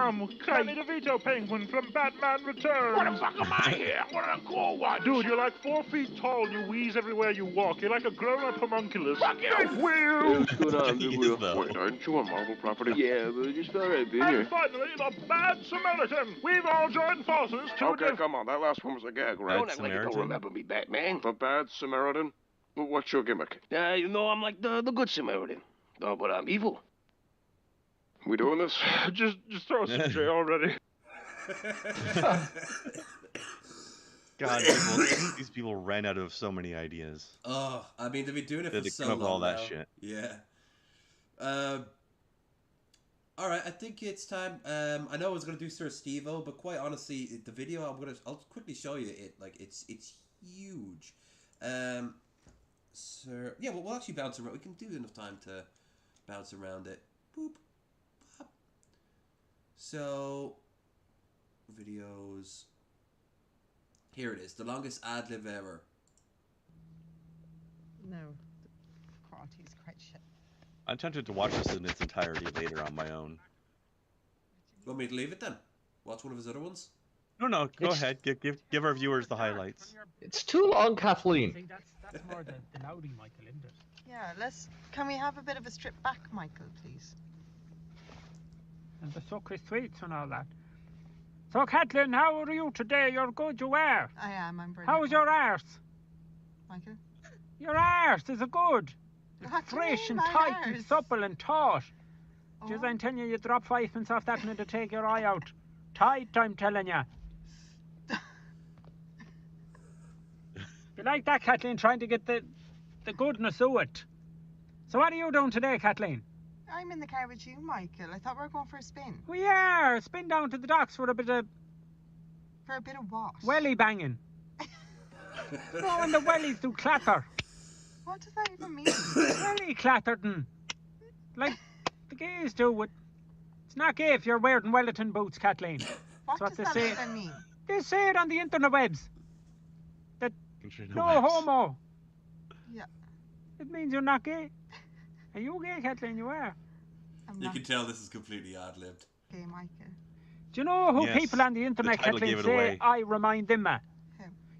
Danny DeVito Penguin from Batman Returns. What the fuck am I here? What a cool one. Dude, you're like 4 feet tall and you wheeze everywhere you walk. You're like a grown-up homunculus. Fuck you! Big Wheel! What's going on, Big Wheel? Wait, aren't you a Marvel property? Yeah, but just thought I'd be here. And finally, the Bad Samaritan. We've all joined forces to... Okay, come on. That last one was a gag, right? Don't act like you don't remember me, Batman. The Bad Samaritan? What's your gimmick? You know, I'm like the good Samaritan. No, but I'm evil. We doing this? Just throw us in jail already. God, these people ran out of so many ideas. Oh, I mean, they've been doing it for so come up with long all that now. shit. Yeah. All right, I think it's time. I know I was gonna do Sir Stevo, but quite honestly, the video I'll quickly show you it. Like it's huge. Sir, yeah, we'll actually bounce around. We can do enough time to bounce around it. Boop. Pop. So, videos. Here it is, the longest ad lib ever. No, the quality is quite shit. I'm tempted to watch this in its entirety later on my own. Want me to leave it then? Watch one of his other ones? No, go ahead. Give our viewers the highlights. It's too long, Kathleen. See, that's more the Loudy Michael, isn't it? Yeah, can we have a bit of a strip back, Michael, please? And the suckery sweets and all that. So, Kathleen, how are you today? You're good, you are. I am, I'm brilliant. How's your arse? Michael? Your arse, is it good? It's What do you fresh mean, and my tight and arse? supple and taut. Oh. Just I'm telling you, you drop 5 pence off that and it'll take your eye out. Tight, I'm telling you. You like that, Kathleen, trying to get the goodness of it. So what are you doing today, Kathleen? I'm in the car with you, Michael. I thought we were going for a spin. We are. Spin down to the docks for a bit of For a bit of what? welly banging. No, and the wellies do clatter. What does that even mean? Welly clattered. Like the gays do it. It's not gay if you're wearing Wellington boots, Kathleen. What That's does what that they say. even mean? They say it on the interwebs. That no homo. Yeah. It means you're not gay. Are you gay, Kathleen? You are. You can tell this is completely ad-libbed. Okay, Michael. Do you know who Yes, people on the internet, the title Kathleen, gave it say away. I remind them of?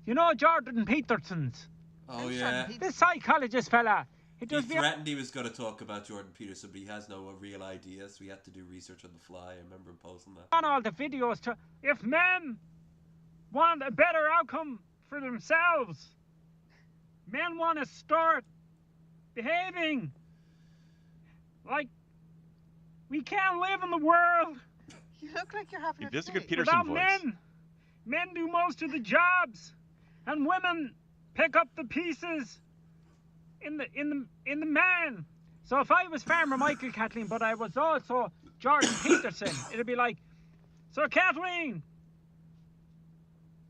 You know Jordan Peterson's? Oh, yeah. The psychologist fella. He He does threatened he was going to talk about Jordan Peterson, but he has no real idea, so we had to do research on the fly. I remember him posting that. on all the videos to if men want a better outcome for themselves, men want to start behaving like we can't live in the world You look like you're having a This is a good fit. Peterson without voice. men. Men do most of the jobs, and women pick up the pieces in the man. So if I was Farmer Michael, Kathleen, but I was also Jordan Peterson, it'd be like, so Kathleen,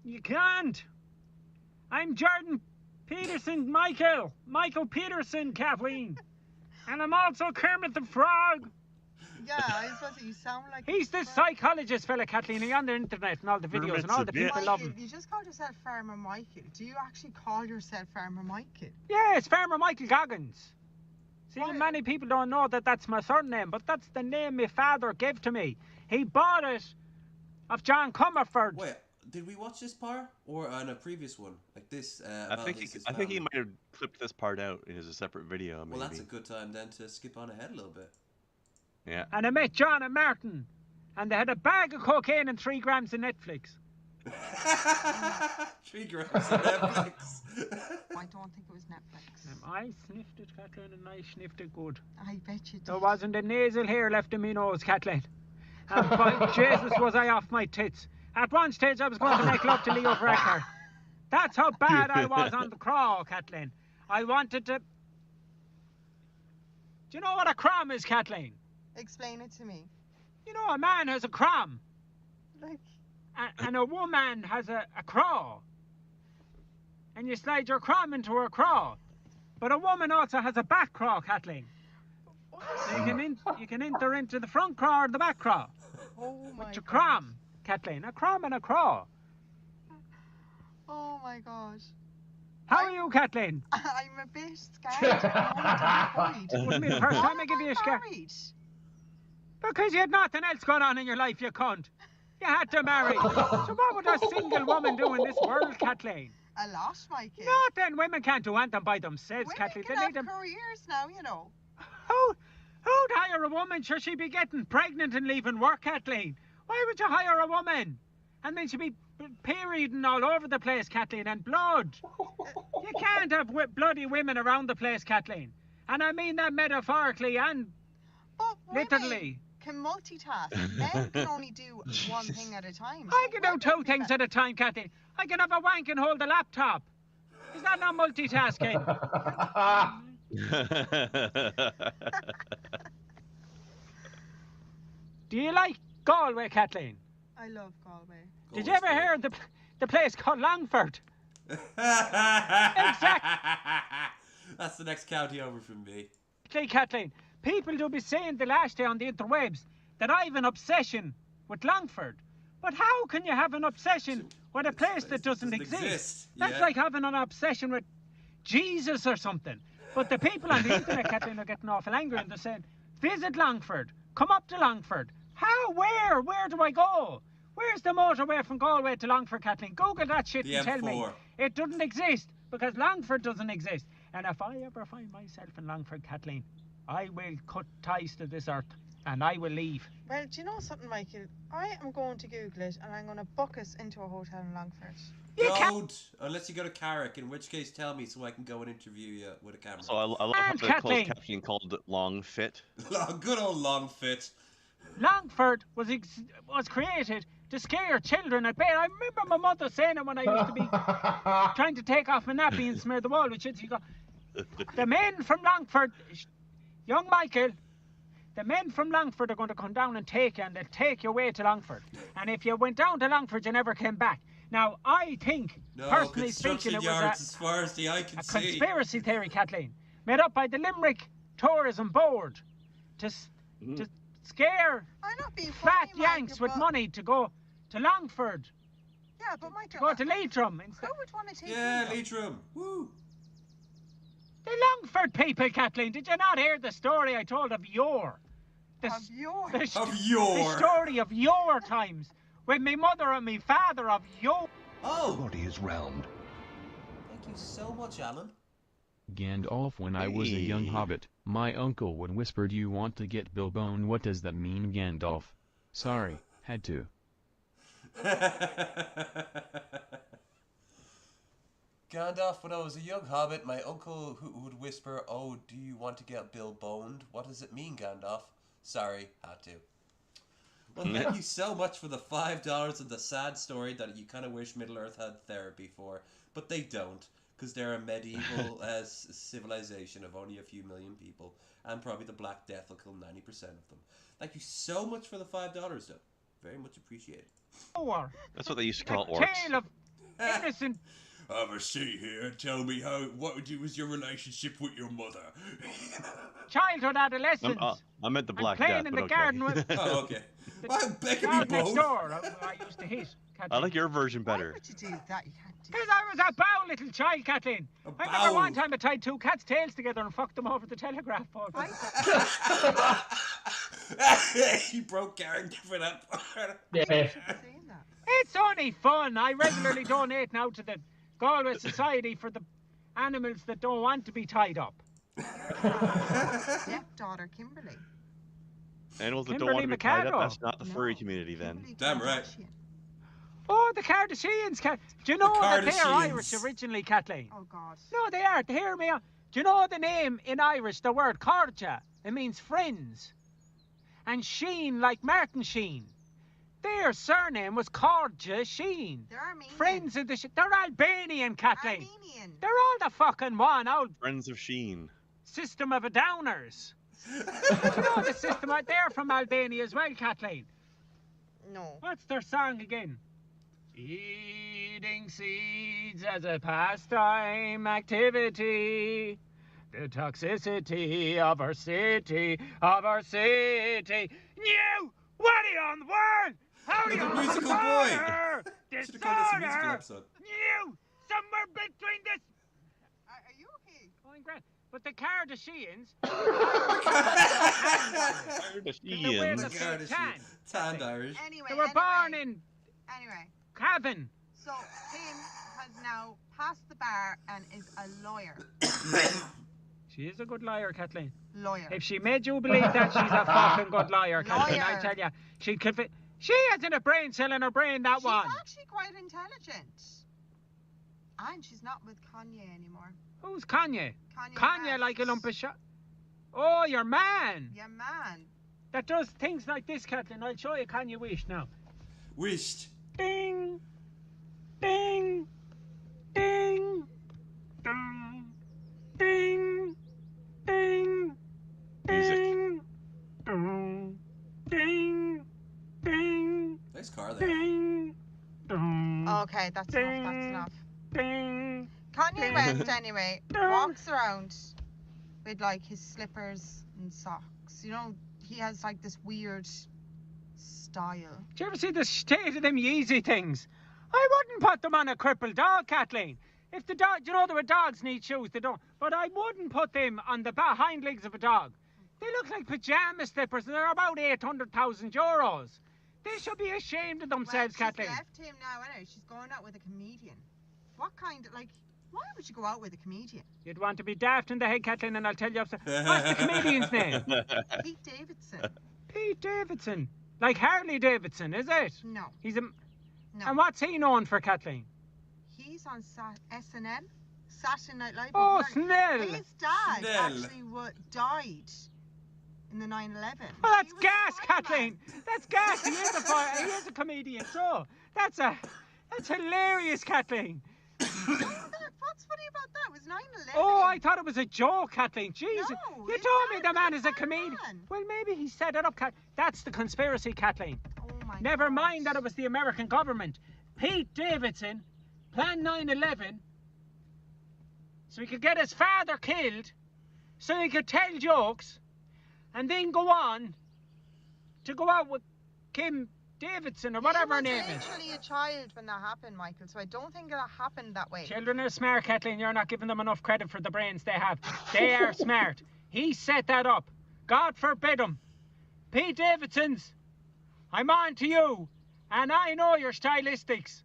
you can't. I'm Jordan Peterson, Michael Peterson, Kathleen, and I'm also Kermit the Frog. Yeah, I was supposed to. You sound like. He's the psychologist fella, Kathleen. He's on the internet and all the videos and all the people love him. You just called yourself Farmer Michael. Do you actually call yourself Farmer Michael? Yeah, it's Farmer Michael Goggins. See, many people don't know that that's my surname, but that's the name my father gave to me. He bought it of John Comerford. Wait, did we watch this part or on a previous one like this? I think he might have clipped this part out as a separate video. Maybe. Well, that's a good time then to skip on ahead a little bit. Yeah. And I met John and Martin, and they had a bag of cocaine and 3 grams of Netflix. 3 grams of Netflix. I don't think it was Netflix. I sniffed it, Kathleen, and I sniffed it good. I bet you did. There wasn't a nasal hair left in me nose, Kathleen. And by Jesus was I off my tits. At one stage I was going to make love to Leo Varadkar. That's how bad I was on the craw, Kathleen. I wanted to... Do you know what a cram is, Kathleen? Explain it to me. You know, a man has a cram. Like... And a woman has a craw. And you slide your cram into her craw. But a woman also has a back craw, Kathleen. So you can enter into the front craw or the back craw. Oh my With your cram, Kathleen. A cram and a craw. Oh my gosh. How are you, Kathleen? I'm a bit scared. It wouldn't be the first time I give you a scare. Because you had nothing else going on in your life, you cunt. You had to marry. So what would a single woman do in this world, Kathleen? A lot, Mikey. Nothing. Women can't do anything by themselves, Kathleen. Women can have careers now, you know. Who'd hire a woman? Should she be getting pregnant and leaving work, Kathleen? Why would you hire a woman? And then she'd be perioding all over the place, Kathleen, and blood. You can't have bloody women around the place, Kathleen. And I mean that metaphorically and literally. Can multitask. Men can only do one thing at a time. I can do 2 things at a time, Kathleen. I can have a wank and hold the laptop. Is that not multitasking? Do you like Galway, Kathleen? I love Galway. Did you ever hear of the place called Longford? Exactly. That's the next county over from me. Kathleen, people do be saying the last day on the interwebs that I have an obsession with Longford. But how can you have an obsession with a place that doesn't exist? That's like having an obsession with Jesus or something. But the people on the internet, Kathleen, are getting awful angry and they're saying, visit Longford, come up to Longford. How? Where? Where do I go? Where's the motorway from Galway to Longford, Kathleen? Google that shit and tell me it doesn't exist because Longford doesn't exist. And if I ever find myself in Longford, Kathleen, I will cut ties to this earth and I will leave. Well, do you know something, Michael? I am going to Google it and I'm going to book us into a hotel in Longford. Don't, unless you go to Carrick, in which case tell me so I can go and interview you with a camera. So I love how the closed caption called it Long Fit. Good old Long Fit. Longford was created to scare children at bed. I remember my mother saying it when I used to be trying to take off my nappy and smear the wall with shit. She go, the men from Longford, young Michael, the men from Longford are going to come down and take you, and they'll take you away to Longford. And if you went down to Longford, you never came back. Now, I think, personally speaking, it was as far as the eye can see. Conspiracy theory, Kathleen, made up by the Limerick Tourism Board to scare fat Yanks with money to go to Longford. Yeah, but Michael... Go to Leitrim instead. Who would want to take Leitrim. Woo. The Longford people, Kathleen. Did you not hear the story I told of yore? The story of your times. With me mother and me father of yore. Oh. The body is round. Thank you so much, Alan. Gandalf, when I was a young hobbit, my uncle would whisper, "Do you want to get Bilbone?" What does that mean, Gandalf? Sorry, had to. Gandalf, when I was a young hobbit, my uncle who would whisper, "Oh, do you want to get Bilboned?" What does it mean, Gandalf? Sorry, had to. Well, thank you so much for the $5 and the sad story that you kind of wish Middle-earth had therapy for, but they don't, because they're a medieval civilization of only a few million people, and probably the Black Death will kill 90% of them. Thank you so much for the $5, though. Very much appreciated. That's what they used to call orcs. Tale of innocent... Have a seat here. Tell me what was your relationship with your mother? Childhood, adolescence. I meant the Black playing Death, in but the okay. garden with... Oh, okay. Well, begging me garden next both. door. I used to hit. Kathleen. I like your version better. Why would you do that? You can't do Because I was a bow little child, Kathleen. I remember one time I tied 2 cats' tails together and fucked them over the telegraph pole. He broke character for that part. Yeah. It's only fun. I regularly donate now to the Galway Society for the animals that don't want to be tied up. Stepdaughter Kimberly. Animals that Kimberly don't want to be tied Mikado. up, that's not the furry community then. Damn right. Oh, the Kardashians. Do you know that they're Kardashians. Irish originally, Kathleen? Oh, God. No, they aren't. Hear me out. Do you know the name in Irish, the word Corja? It means friends. And Sheen, like Martin Sheen. Their surname was Corja Sheen. They're Armenian. Friends of the they're Albanian, Kathleen. Armenian. They're all the fucking one old Friends of Sheen. system of a downers. Do you know the system out there from Albania as well, Kathleen? No. What's their song again? Eating seeds as a pastime activity. The toxicity of our city, New! What are you on the world? How are you on the musical border? boy. Should've called this a musical Disorder. episode. New! Somewhere between this. Are you okay? Going grand. But the Kardashians. Kardashians. Tanned Irish. Anyway, They were born in Anyway, Cavan. so Tim has now passed the bar and is a lawyer. She is a good liar, Kathleen. Lawyer. If she made you believe that, she's a fucking good liar, Kathleen. I Lawyer. tell you, she'd convince. She hasn't a brain cell in her brain, that She's one. actually quite intelligent. And she's not with Kanye anymore. Who's Kanye? Kanye Kanye like a West. lump of shit. Oh, your man. Yeah, man. That does things like this, Kathleen. I'll show you Kanye Wish now. Wished. Ding. Ding. Ding. Ding. Ding. Ding. Ding. Ding. Ding. Ding. Nice car there. Ding. Ding. Okay, that's enough. That's enough. Ding. Kanye West, anyway, walks around with like his slippers and socks. You know, he has like this weird style. Do you ever see the state of them Yeezy things? I wouldn't put them on a crippled dog, Kathleen. If the dog, you know, there were dogs need shoes, they don't. But I wouldn't put them on the hind legs of a dog. They look like pajama slippers and they're about 800,000 euros. They should be ashamed of themselves, Well, Kathleen. she's left him now, anyway. She's going out with a comedian. What kind of, like, why would you go out with a comedian? You'd want to be daft in the head, Kathleen, and I'll tell you. What's the comedian's name? Pete Davidson. Pete Davidson. Like Harley Davidson, is it? No. He's a. No. And what's he known for, Kathleen? He's on SNL, Saturday Night Live. Oh, His Snell. dad Snell. actually died in the 9/11. Oh, that's gas, Kathleen. That's gas. He is a comedian. So that's hilarious, Kathleen. What's funny about that? It was 9/11. Oh, I thought it was a joke, Kathleen. Jesus, No, you his told me dad the man was is a a comedian. man. Well, maybe he set it up. That's the conspiracy, Kathleen. Oh my Never God. mind that it was the American government. Pete Davidson planned 9/11 so he could get his father killed, so he could tell jokes, and then go on to go out with Kim Davidson or whatever her name He is. was literally a child when that happened, Michael, so I don't think that happened that way. Children are smart, Kathleen. You're not giving them enough credit for the brains they have. They are smart. He set that up. God forbid him. Pete Davidson's, I'm on to you, and I know your stylistics.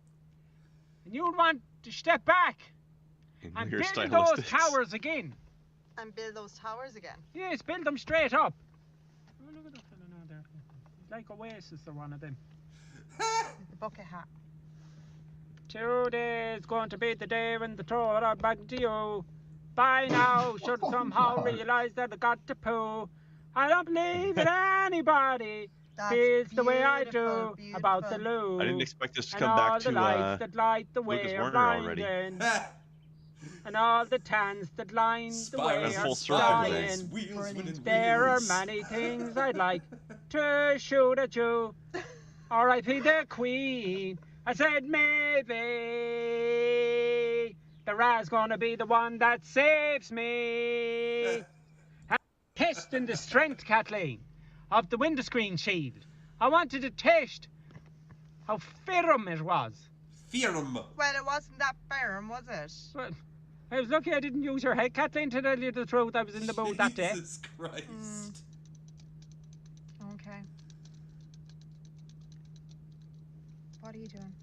And you'd want to step back and Your build those stylistics. towers again. And build those towers again. Yes, build them straight up. Oh, look at that fella now there. He's like Oasis or one of them. With the bucket hat. Today's going to be the day when they throw it out back to you. By now, should somehow realise that I got to poo. I don't believe that anybody feels the way I do about the loo. I didn't expect this to and come all back the to lights that light the Lucas way are Werner already. blinding. And all the tans that line the way That's are full circle, dying. Vince. Wheels within There are wheels. many things I'd like to shoot at you. R.I.P. the Queen. I said maybe the Ra's gonna be the one that saves me. Testing the strength, Kathleen, of the window screen shield. I wanted to test how firm it was. Firm. Well, it wasn't that firm, was it? Well, I was lucky I didn't use your head, Kathleen, to tell you the truth. I was in the mood that day. Jesus Christ. Okay. What are you doing?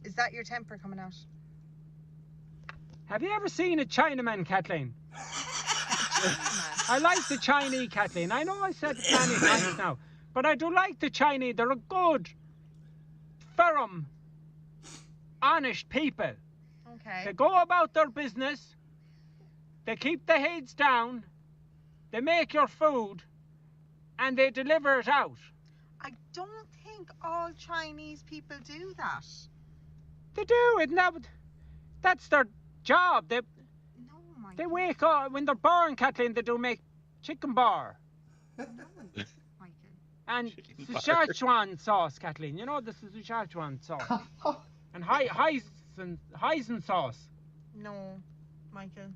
Is that your temper coming out? Have you ever seen a Chinaman, Kathleen? I like the Chinese, Kathleen. I know I said it many times now, but I do like the Chinese. They're a good, firm honest people. Okay. They go about their business. They keep their heads down. They make your food, and they deliver it out. I don't think all Chinese people do that. They do, isn't that? That's their job. They Michael. wake up when they're born, Kathleen. They do make chicken bar. And Szechuan sauce, Kathleen. You know this is the Szechuan sauce. And Heisen sauce. No, Michael.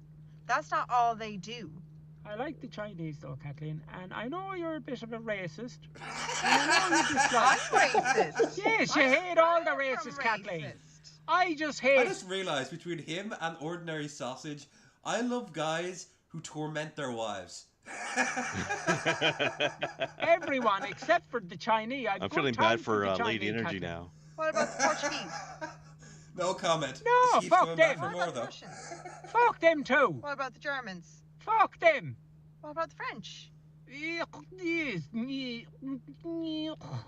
That's not all they do. I like the Chinese though, Kathleen, and I know you're a bit of a racist. I know you dislike. I'm racist. Yes, you hate all the racists, Kathleen. I just realised between him and ordinary sausage, I love guys who torment their wives. Everyone except for the Chinese. I'm feeling bad for Lady Energy now. What about the Portuguese? No comment. No, Keeps fuck going back them. for more, though. Fuck them too. What about the Germans? Fuck them. What about the French?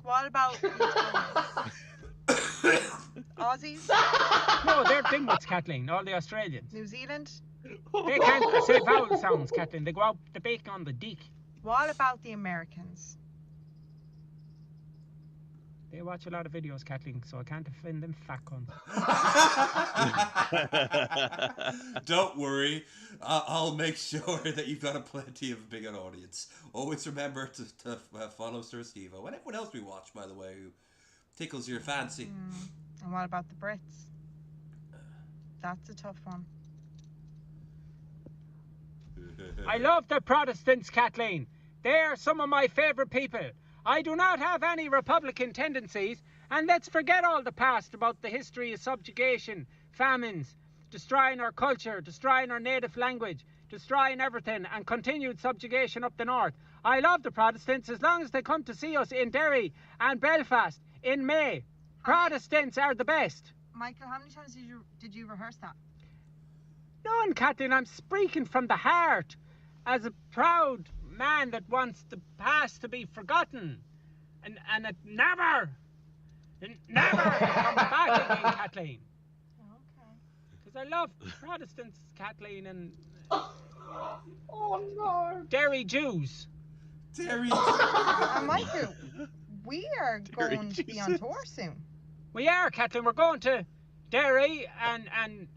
What about Aussies? No, they're dimwits, Kathleen. All the Australians. New Zealand? They can't say vowel sounds, Kathleen. They go out the bake on the dick. What about the Americans? They watch a lot of videos, Kathleen, so I can't defend them fat cunts. Don't worry. I'll make sure that you've got a plenty of big an audience. Always remember to follow Sir Stevo and everyone else we watch, by the way, who tickles your fancy. And what about the Brits? That's a tough one. I love the Protestants, Kathleen. They're some of my favourite people. I do not have any Republican tendencies, and let's forget all the past about the history of subjugation, famines, destroying our culture, destroying our native language, destroying everything, and continued subjugation up the north. I love the Protestants as long as they come to see us in Derry and Belfast in May. Protestants are the best. Michael, how many times did you rehearse that? None, Kathleen. I'm speaking from the heart as a proud man that wants the past to be forgotten and it never come back again, Kathleen. Okay. Because I love Protestants, Kathleen, and Oh no. Derry Jews. Derry. Michael, we are going to be on tour soon. We are, Kathleen. We're going to Derry and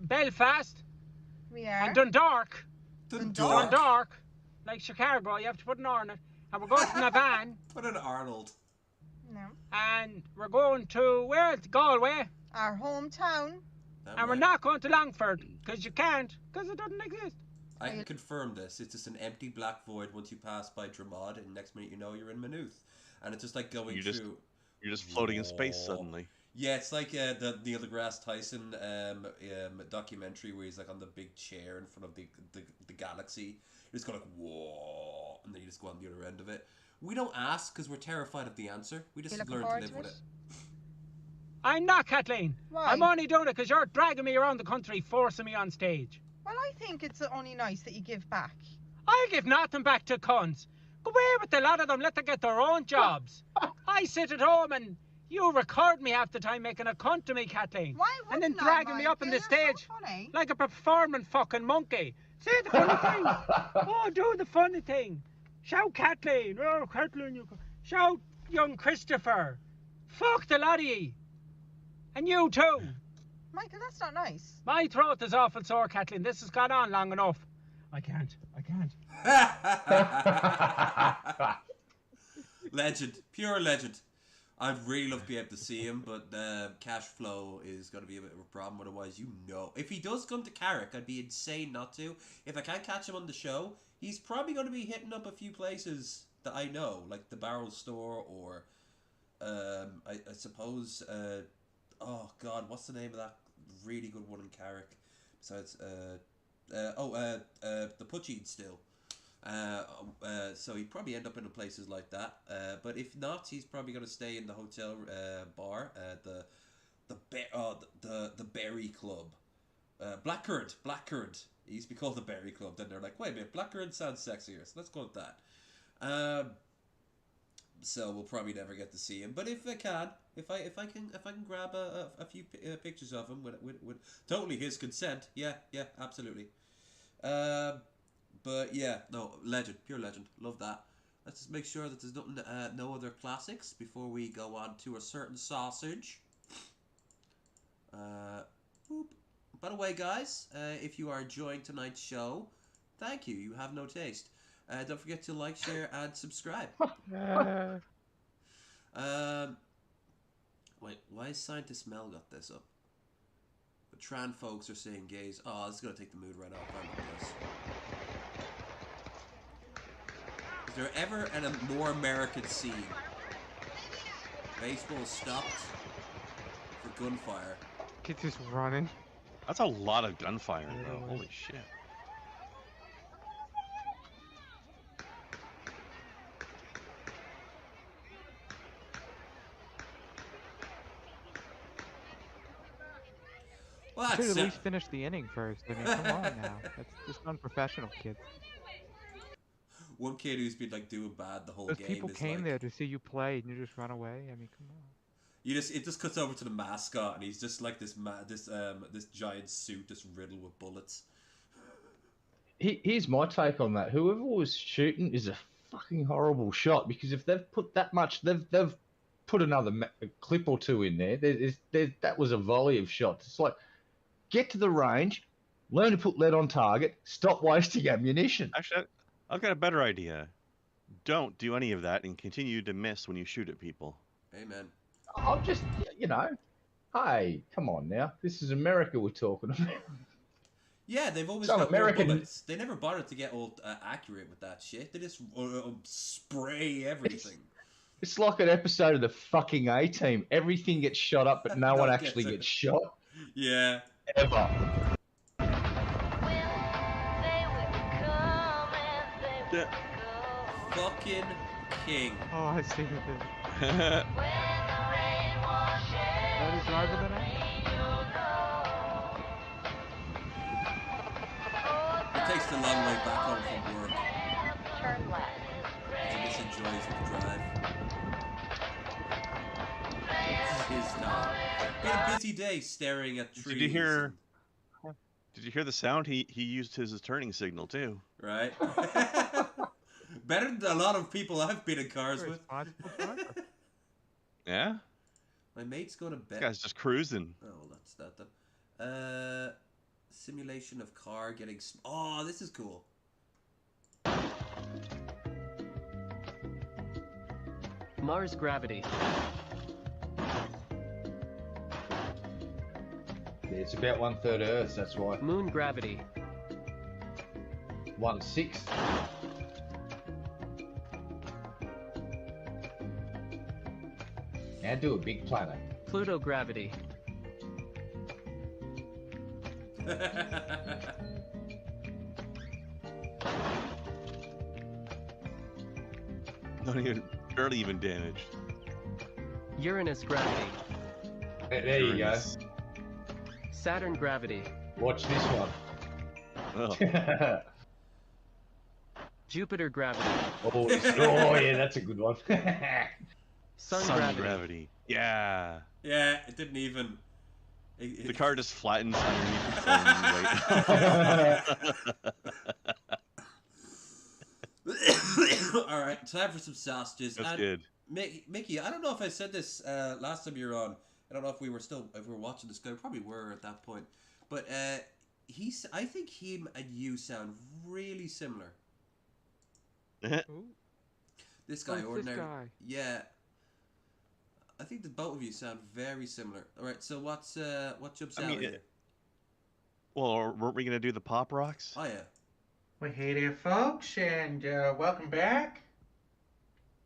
Belfast. We are. And Dundalk. Dundalk. Like Chicago, you have to put an R in it. And we're going to Navan. Put an Arnold. No. And we're going to, where? Galway. Our hometown. And we're not going to Longford, because you can't, because it doesn't exist. I can confirm this. It's just an empty black void once you pass by Dramod, and next minute you know you're in Maynooth. And it's just like going through... You're just floating in space suddenly. Yeah, it's like the Neil deGrasse Tyson documentary where he's like on the big chair in front of the galaxy. You just go like, whoa, and then you just go on the other end of it. We don't ask because we're terrified of the answer. We just learn to live with it. I'm not, Kathleen. Why? I'm only doing it because you're dragging me around the country, forcing me on stage. Well, I think it's only nice that you give back. I give nothing back to cunts. Go away with a lot of them. Let them get their own jobs. I sit at home and you record me half the time making a cunt to me, Kathleen. Why and then wouldn't dragging I, me up on the Michael? You're stage so funny. like a performing fucking monkey. Say the funny thing. Oh, do the funny thing. Shout Kathleen. Oh, Kathleen. Shout young Christopher. Fuck the lot of ye. And you too. Michael, that's not nice. My throat is awful sore, Kathleen. This has gone on long enough. I can't. Legend. Pure legend. I'd really love to be able to see him, but cash flow is going to be a bit of a problem. Otherwise, if he does come to Carrick, I'd be insane not to. If I can't catch him on the show, he's probably going to be hitting up a few places that I know, like the Barrel Store or I suppose. Oh God, what's the name of that really good one in Carrick? Besides, the Putcheed still. So he'd probably end up in places like that. But if not, he's probably going to stay in the hotel bar, the Berry Club, Blackcurrant. It used to be called the Berry Club. Then they're like, wait a minute, Blackcurrant sounds sexier, so let's go with that. So we'll probably never get to see him. But if I can, if I can grab a few pictures of him with totally his consent, yeah, absolutely. But yeah, no, legend, pure legend. Love that. Let's just make sure that there's nothing, no other classics before we go on to a certain sausage. Boop. By the way, guys, if you are enjoying tonight's show, thank you. You have no taste. Don't forget to like, share, and subscribe. Wait, why has Scientist Mel got this up? The Tran folks are saying gays. Oh, this is gonna take the mood right off. I love this. Is there ever a more American scene? Baseball stopped for gunfire. Kids just running. That's a lot of gunfire, though. Holy shit. Well, you should at least finish the inning first. I mean, come on now. That's just unprofessional, kids. One kid who's been like doing bad the whole Those game. people is came like, there to see you play, and you just run away. I mean, come on. It just cuts over to the mascot, and he's just like this giant suit just riddled with bullets. Here's my take on that. Whoever was shooting is a fucking horrible shot, because if they've put that much, they've put another clip or two in there. That was a volley of shots. It's like, get to the range, learn to put lead on target, stop wasting ammunition. Actually, I've got a better idea. Don't do any of that and continue to miss when you shoot at people. Amen. I'll just, hey, come on now. This is America we're talking about. Yeah, they've always Some got American more bullets. They never bothered to get all accurate with that shit. They just spray everything. It's like an episode of the fucking A-Team. Everything gets shot up, but no one actually gets shot. Yeah. Ever. Fucking king. Oh, I see it. That is driving the night? It takes the long way back home from work. Turn left. He just enjoys the drive. It's his time. Been a busy day staring at trees. Did you hear the sound? He used his turning signal too. Right. Better than a lot of people I've been in cars with. Yeah? My mate's going to bed. This guy's just cruising. Oh, that's that then. Simulation of car getting... Oh, this is cool. Mars gravity. It's about 1/3 Earth, that's why. Moon gravity. 1/6. Now do a big planet. Pluto gravity. Barely even damaged. Uranus gravity. There you go. Saturn gravity. Watch this one. Oh. Jupiter gravity. Oh, yeah, that's a good one. Sun gravity. Yeah. Yeah, it didn't even... The car just flattens underneath the Alright, time for some sausages. That's good. Mickey, I don't know if I said this last time you were on. I don't know if we were watching this guy. Probably were at that point. But I think him and you sound really similar. This guy, ordinary. This guy? Yeah. I think the both of you sound very similar. All right, so what jumps out at you? Well, weren't we gonna do the pop rocks? Oh yeah. Well, hey there, folks, and welcome back.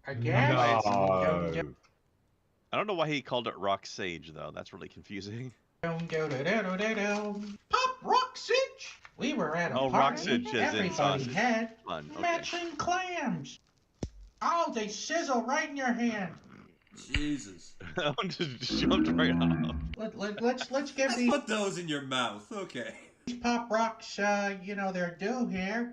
I guess. No. I don't know why he called it Rock Sage though. That's really confusing. Pop Roxage. We were at a party. Roxage is Everybody had fun. Okay. matching clams. Oh, they sizzle right in your hand. Jesus. That one just jumped right off. Let's give Let's these. put those in your mouth. Okay. These pop rocks, their due here.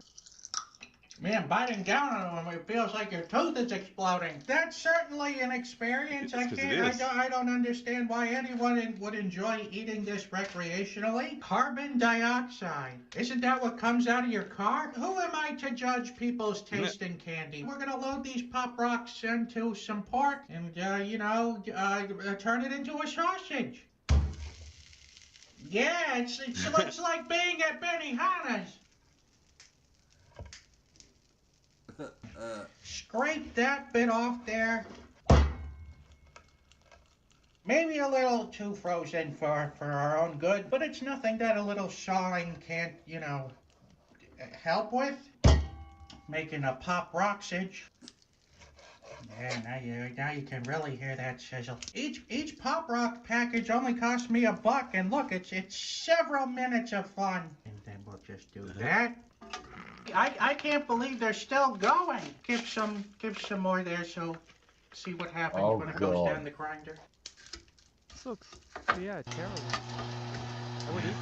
Man, biting down on them, it feels like your tooth is exploding. That's certainly an experience. I don't understand why anyone would enjoy eating this recreationally. Carbon dioxide. Isn't that what comes out of your car? Who am I to judge people's taste in candy? We're gonna load these Pop Rocks into some pork and, turn it into a sausage. Yeah, it looks like being at Benihana's. Scrape that bit off there. Maybe a little too frozen for our own good, but it's nothing that a little sawing can't, help with. Making a pop rocksage. Yeah, now you can really hear that sizzle. Each Pop Rock package only cost me $1, and look, it's several minutes of fun. And then we'll just do that. I can't believe they're still going. Give some more there, so see what happens when it goes down the grinder. This looks, yeah, terrible. I would eat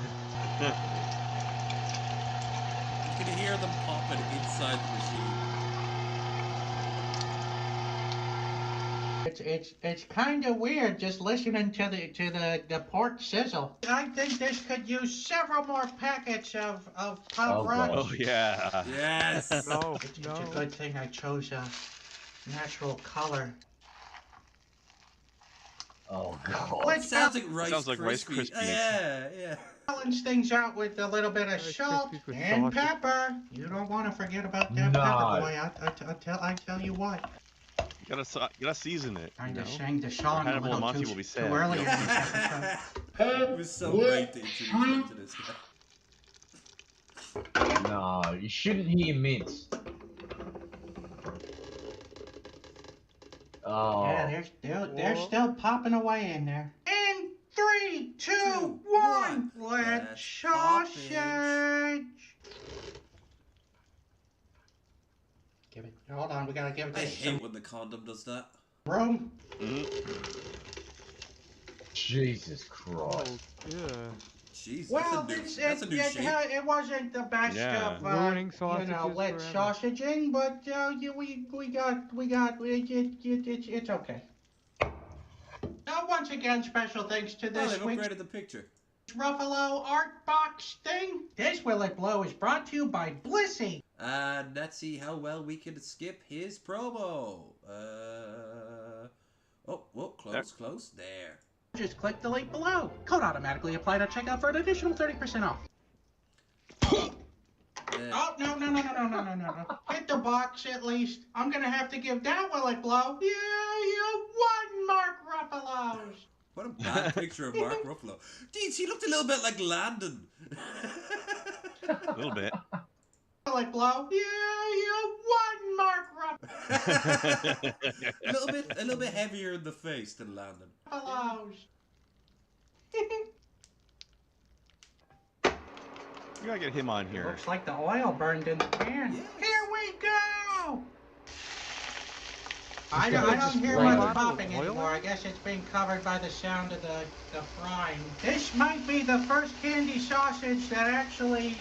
this. You can hear them popping inside the machine. It's kind of weird just listening to the pork sizzle. I think this could use several more packets of Pop Rocks. Oh yeah. Yes. It's a good thing I chose a natural color. Oh god. It sounds like Rice Krispies. Yeah. Balance things out with a little bit of salt and pepper. You don't want to forget about that pepper, boy. I tell you what. You gotta season it. I just sang the song a Hannibal and little Monty will be too sad. early in this episode. It was so great to introduce them to this guy. No, you shouldn't hear mints. Oh. Yeah, they're still popping away in there. In 3, 2, 1, let's sausage. Give it. Hold on, we gotta give it. I hate when the condom does that. Room. Jesus Christ. Yeah. Jeez, Well, that's a new shape. it wasn't the best of ruining sausages lit forever. sausaging, but it's okay. Once again, special thanks to this they've week's upgraded the picture. Ruffalo Art Box thing. This Will It Blow is brought to you by Blissy. And let's see how well we can skip his promo. Close. There. Just click the link below. Code automatically applied at checkout for an additional 30% off. Oh, no. Hit the box at least. I'm gonna have to give that Will It Blow. Yeah, you won, Mark Ruffalo's. What a bad picture of Mark Ruffalo. Jeez, he looked a little bit like Landon. A little bit. Will It Blow. Yeah, you won, Mark Ruffalo. a little bit heavier in the face than Landon. Ruffalo's. You gotta get him on here. Looks like the oil burned in the pan. Yes. Here we go! I don't hear much popping anymore. I guess it's being covered by the sound of the frying. This might be the first candy sausage that actually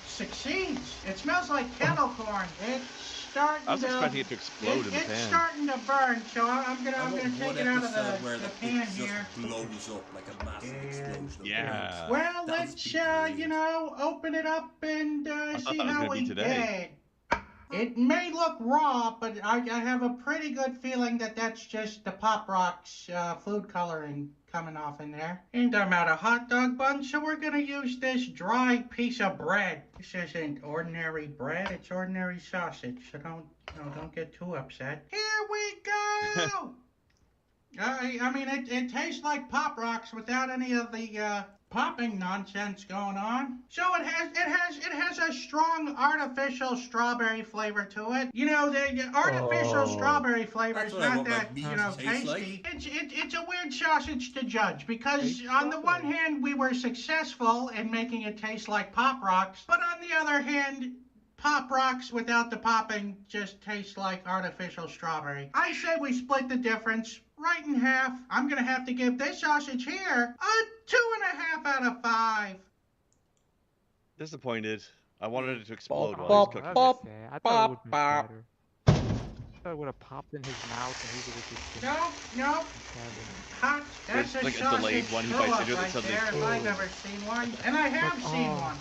succeeds. It smells like kettle corn. It's starting I was expecting it to explode in the pan. It's starting to burn, so I'm gonna take it out of the pan just here. blows up like a massive explosion. Yeah. Well, let's open it up and see how we did. It may look raw, but I have a pretty good feeling that that's just the Pop Rocks food coloring coming off in there. And I'm out of hot dog buns, so we're gonna use this dry piece of bread. This isn't ordinary bread; it's ordinary sausage. So don't get too upset. Here we go. I mean, it tastes like Pop Rocks without any of the popping nonsense going on. So it has a strong artificial strawberry flavor to it. You know, the artificial strawberry flavor is not that tasty. Like. It's a weird sausage to judge because on the one hand we were successful in making it taste like Pop Rocks, but on the other hand, Pop Rocks without the popping just tastes like artificial strawberry. I say we split the difference right in half. I'm gonna have to give this sausage here a 2.5 out of 5. Disappointed. I wanted it to explode while Oh, he was that cooking was it. sad. I thought it would have been better. I thought it would have popped in his mouth and he would have just been... No. Hot. There's That's like a a sausage delayed one, he screw bites up into it, and right suddenly there, if I've ever seen one. And I have seen one.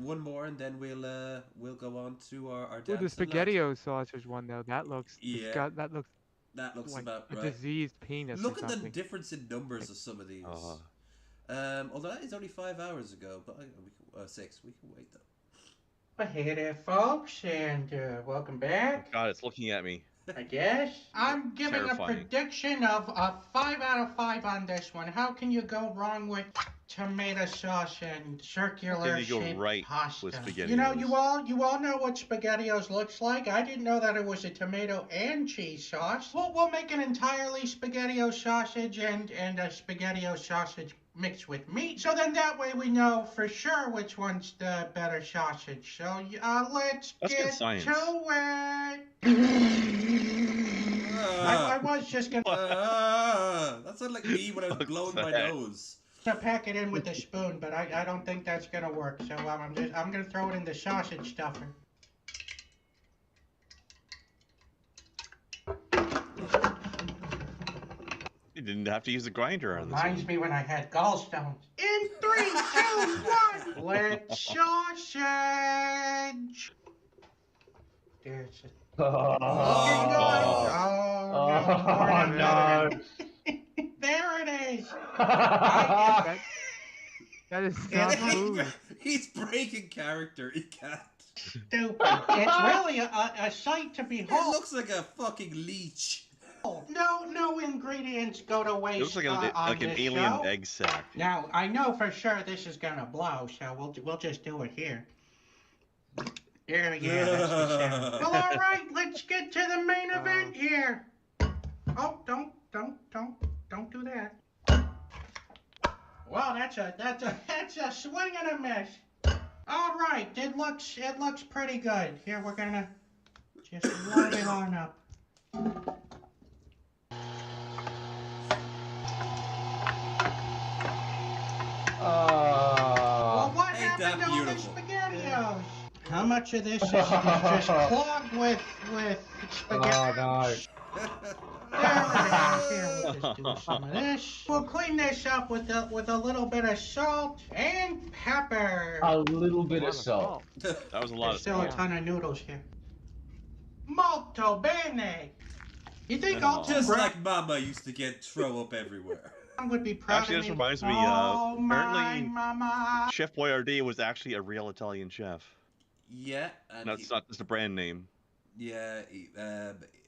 One more, and then we'll go on to our Ooh, the dance and SpaghettiO sausage one though. That looks that looks like about a right. diseased penis. Look or at the something. difference in numbers of some of these. Although that is only 5 hours ago, but we can, 6. We can wait though. Well, hey there, folks, and welcome back. God, it's looking at me. I guess. I'm giving Terrifying. a prediction of a 5 out of 5 on this one. How can you go wrong with tomato sauce and circular Can you go shaped right pasta? with SpaghettiOs? You know, you all know what SpaghettiOs looks like. I didn't know that it was a tomato and cheese sauce. We'll make an entirely SpaghettiO sausage and a SpaghettiO sausage mixed with meat. So then that way we know for sure which one's the better sausage. So let's That's get good science. to it. I was just gonna. That sounded like me when I was blowing my nose. To pack it in with a spoon, but I don't think that's gonna work. So I'm gonna throw it in the sausage stuffer. You didn't have to use a grinder on this. Reminds me when I had gallstones. In 3, 2, 1, let's sausage. There's it. Oh, no. There it is. That is not food. He's breaking character. He can't. Stupid. It's really a sight to behold. It looks like a fucking leech. No ingredients go to waste. It looks like an alien egg sack. Now I know for sure this is gonna blow, so we'll just do it here. There we go. That's the sound. Well, all right. Let's get to the main event here. Oh, don't do that. Well, that's a swing and a miss. All right, it looks pretty good. Here we're gonna just load it on up. Well, what happened to all the SpaghettiOs? How much of this is just clogged with spaghetti? Oh, no. There it is. Here, we'll just do some of this. We'll clean this up with a little bit of salt and pepper. A little bit of salt. That was a lot of Still salt. a ton of noodles here. Molto bene. You think I'll Just like Mama used to get throw up everywhere. Would be proud Actually, of this me. reminds me, Oh, apparently mama. Chef Boyardee was actually a real Italian chef. Yeah. And That's not just a brand name. Yeah,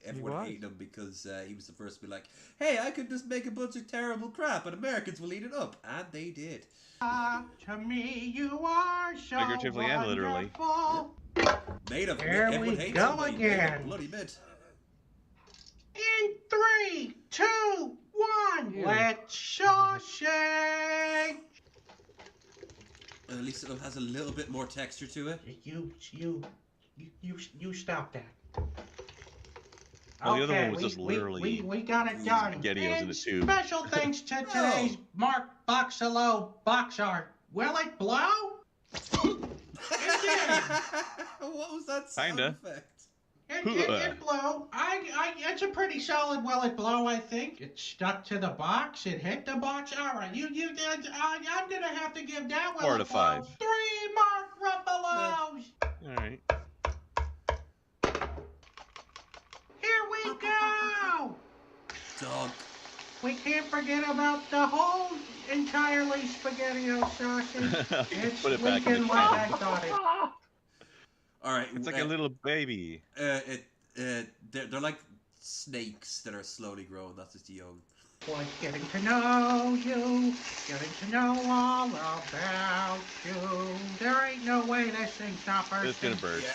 everyone hated him because he was the first to be like, hey, I could just make a bunch of terrible crap and Americans will eat it up. And they did. To me, you are so Figuratively and literally. wonderful. Made of Here everyone we hates go him, but he made again. a bloody bit. In 3, 2, 1, let's sausage. At least it has a little bit more texture to it. You stop that. Well, the other one was just literally we got it done. SpaghettiOs in a tube. Special thanks to today's Mark Boxalo box art. Will it blow? It did. What was that sound Kinda. effect? It blew. It's a pretty solid will it blow, I think. It stuck to the box. It hit the box. All right, I'm gonna have to give that one 4 a out of 5. 3 Mark Ruffalos. All right. Here we go. Dog. We can't forget about the whole entirely SpaghettiO sausage. It's Put it back in leaking the like can. I thought it. All right. It's like a little baby. They're like snakes that are slowly growing. That's just the young. Like getting to know you, getting to know all about you. There ain't no way this thing's not bursting. It's gonna burst.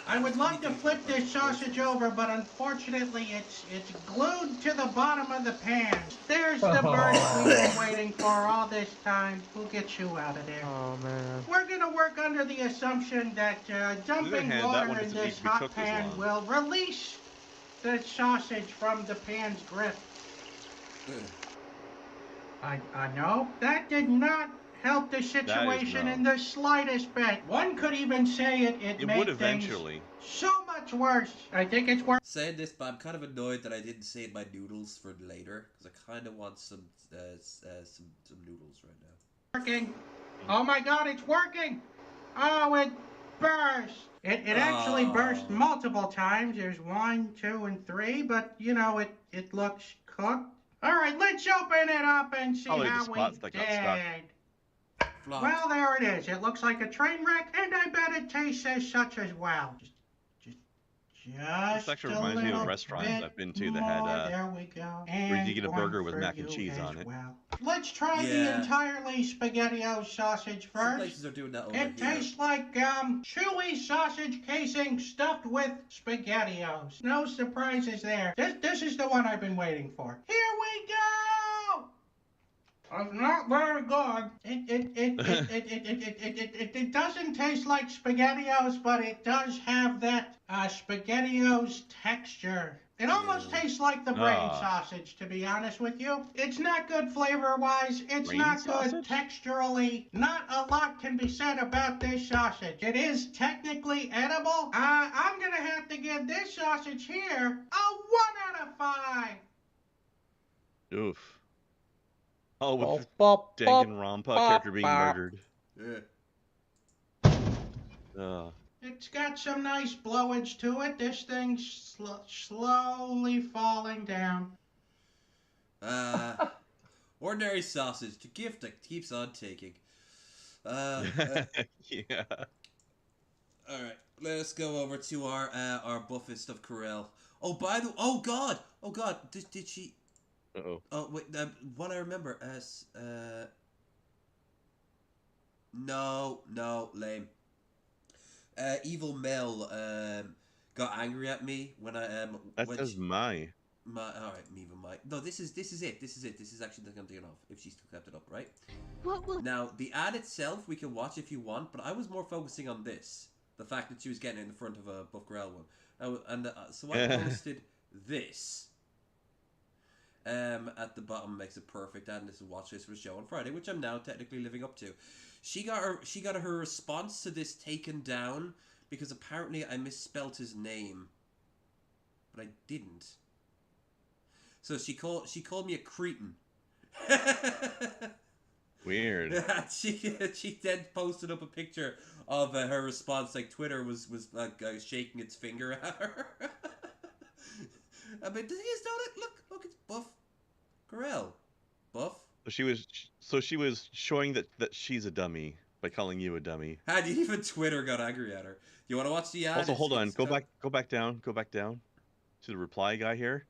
I would like to flip this sausage over, but unfortunately it's glued to the bottom of the pan. There's the burst we've been waiting for all this time. We'll get you out of there. Oh, man. We're gonna work under the assumption that dumping that water one in doesn't need this to be hot cooked as pan long. will release the sausage from the pan's grip. I know that did not help the situation in the slightest bit. One could even say it It made would eventually. things so much worse. I think it's worse. Saying this, but I'm kind of annoyed that I didn't save my noodles for later because I kind of want some noodles right now. Working. Oh my God, it's working. Oh, it burst. It actually burst multiple times. There's 1, 2, and 3, but you know it looks cooked. All right, let's open it up and see how we did. Well, there it is. It looks like a train wreck, and I bet it tastes as such as well. This actually reminds me of a restaurant I've been to that had there we go. where you get a burger with mac and cheese on it. Well. Let's try the entirely SpaghettiO sausage first. Some places are doing that over It tastes like chewy sausage casing stuffed with SpaghettiOs. No surprises there. This is the one I've been waiting for. Here we go. It's not very good. It doesn't taste like SpaghettiOs, but it does have that SpaghettiOs texture. It almost tastes like the brain sausage, to be honest with you. It's not good flavor-wise. It's not good texturally. Not a lot can be said about this sausage. It is technically edible. I'm gonna have to give this sausage here a 1 out of 5. Oof. Oh, with Danganronpa character being murdered. Yeah. It's got some nice blowage to it. This thing's slowly falling down. Ordinary sausage, the gift that keeps on taking. Yeah. All right, let's go over to our buffest of Corel. Oh, oh God, did she? Uh-oh. Oh wait, what I remember as no, lame. Evil Mel got angry at me when I That says my. All right, even my. No, this is it. This is actually the thing off if she still kept it up, right? What will... Now the ad itself we can watch if you want, but I was more focusing on this, the fact that she was getting in the front of a Buff Grell one, so I posted this. At the bottom makes it perfect, and this is watch this for the show on Friday, which I'm now technically living up to. She got her response to this taken down because apparently I misspelt his name, but I didn't. So she called me a cretin. Weird. She then posted up a picture of her response, like Twitter was shaking its finger at her. I mean, does he just know that? Look, it's Buff Corel. Buff. So she was showing that she's a dummy by calling you a dummy. And even Twitter got angry at her. You want to watch the ad? Also, hold on. Go back down to the reply guy here.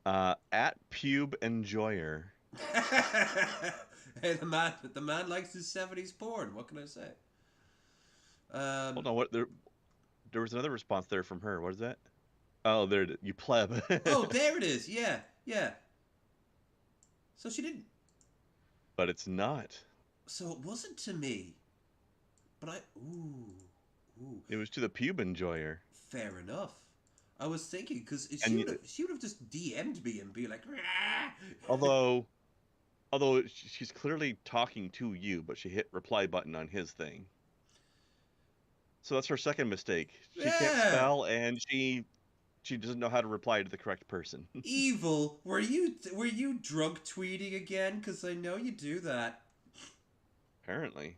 At Pube Enjoyer. Hey, the man likes his 70s porn. What can I say? Hold on. What there was another response there from her. What is that? Oh, there it is. You pleb. Oh, there it is. Yeah. So she didn't. But it's not. So it wasn't to me. But ooh. It was to the Pube Enjoyer. Fair enough. I was thinking, because she would have just DM'd me and be like, Although she's clearly talking to you, but she hit reply button on his thing. So that's her second mistake. She can't spell, and she doesn't know how to reply to the correct person. Evil, were you drunk tweeting again? Because I know you do that. Apparently.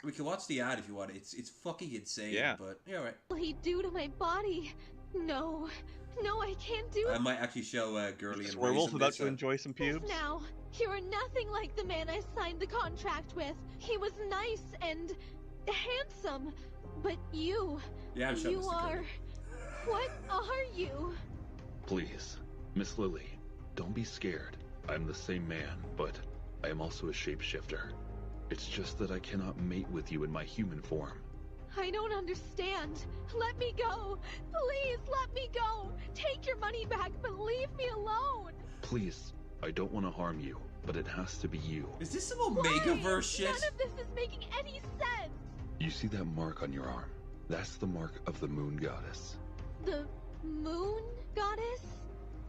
We can watch the ad if you want. It's fucking insane. Yeah. But yeah, all right. What will he do to my body? No, I can't do it. I might actually show Girly and Werewolf about to enjoy some pubes. Now, you are nothing like the man I signed the contract with. He was nice and handsome, but you. Yeah, I'm you are. What are you? Please, Miss Lily, don't be scared. I'm the same man, but I am also a shapeshifter. It's just that I cannot mate with you in my human form. I don't understand. Let me go. Please let me go. Take your money back, but leave me alone. Please, I don't want to harm you, but it has to be you. Is this some Omega-verse shit? None of this is making any sense. You see that mark on your arm? That's the mark of the moon goddess. The moon goddess?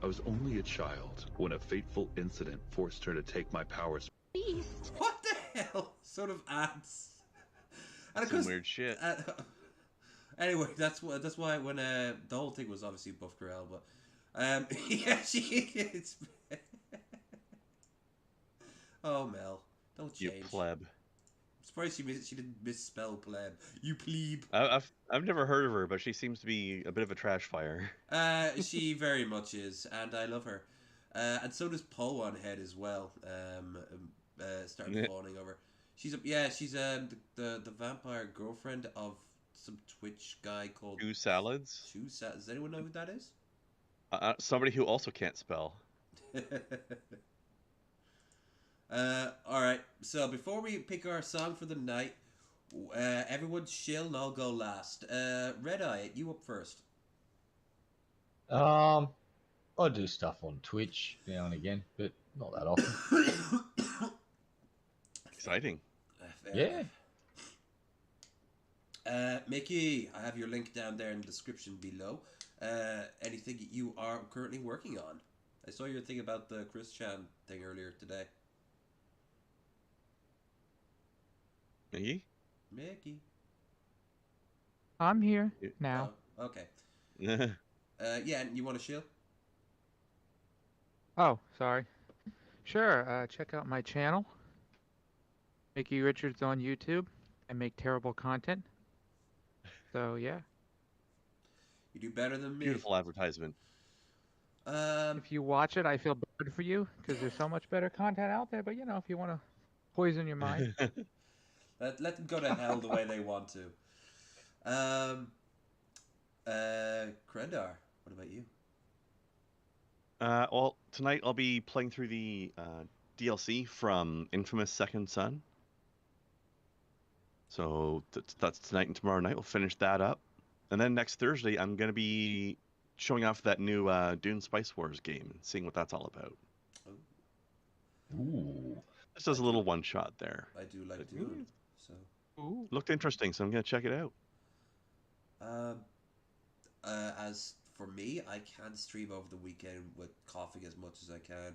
I was only a child when a fateful incident forced her to take my powers. Beast. What the hell? sort of adds. And of Some course, weird shit. Anyway, that's why when the whole thing was obviously Buff Corral, but yeah, it's. Oh Mel, don't change. You pleb. I'm surprised she didn't misspell pleb. You plebe. I've never heard of her, but she seems to be a bit of a trash fire. She very much is, and I love her. And so does Poe on Head as well. Started fawning over. She's the vampire girlfriend of some Twitch guy called Two Salads. Does anyone know who that is? Somebody who also can't spell. Alright, so before we pick our song for the night, everyone chill and I'll go last. Red Eye, you up first. I do stuff on Twitch now and again, but not that often. Exciting. Yeah. Mickey, I have your link down there in the description below. Anything you are currently working on? I saw your thing about the Chris Chan thing earlier today. Mickey? I'm here now. Oh, okay. Yeah, and you want to chill? Oh, sorry. Sure, check out my channel. Micky Richards on YouTube. I make terrible content. So, yeah. You do better than me. Beautiful advertisement. If you watch it, I feel bad for you, because there's so much better content out there, but, you know, if you want to poison your mind. Let them go to hell the way they want to. Krendar, what about you? Well, tonight I'll be playing through the DLC from Infamous Second Son. So that's tonight and tomorrow night. We'll finish that up. And then next Thursday, I'm going to be showing off that new Dune Spice Wars game and seeing what that's all about. Ooh. Just as a little one-shot there. I do like Dune, so... Ooh. Looked interesting, so I'm going to check it out. As for me, I can stream over the weekend with coughing as much as I can.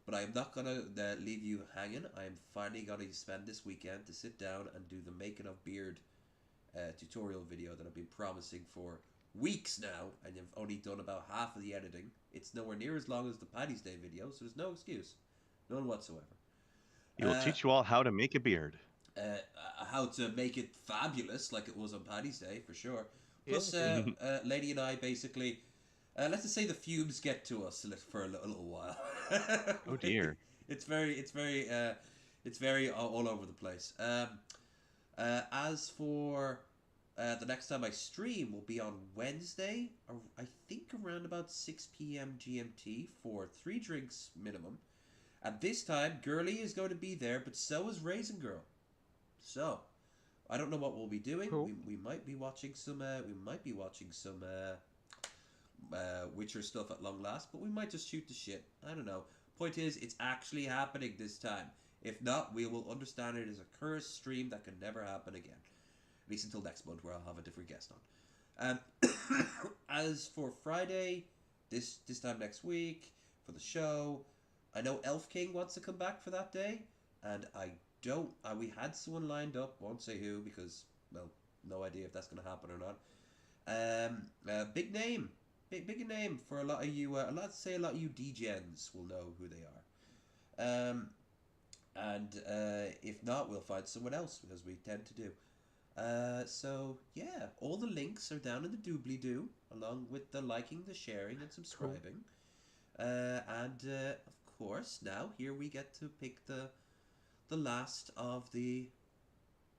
But I am not going to leave you hanging. I am finally going to spend this weekend to sit down and do the Making of Beard tutorial video that I've been promising for weeks now. And I've only done about half of the editing. It's nowhere near as long as the Paddy's Day video, so there's no excuse. None whatsoever. He will teach you all how to make a beard. How to make it fabulous, like it was on Paddy's Day, for sure. Plus, Lady and I basically, let's just say the fumes get to us for a little while. Oh dear. It's very all over the place. As for the next time I stream will be on Wednesday, or I think around about 6 p.m. GMT for 3 drinks minimum. At this time, Girly is going to be there, but so is Raisin Girl. So, I don't know what we'll be doing. Cool. We might be watching some. Witcher stuff at long last, but we might just shoot the shit. I don't know. Point is, it's actually happening this time. If not, we will understand it as a cursed stream that can never happen again. At least until next month, where I'll have a different guest on. As for Friday, this time next week for the show, I know Elf King wants to come back for that day, and I don't. We had someone lined up. Won't say who because, well, no idea if that's going to happen or not. Big name for a lot of you. A lot of you DJs will know who they are. And if not, we'll find someone else, as we tend to do. So yeah, all the links are down in the doobly-doo, along with the liking, the sharing, and subscribing. And of course, now here we get to pick the last of the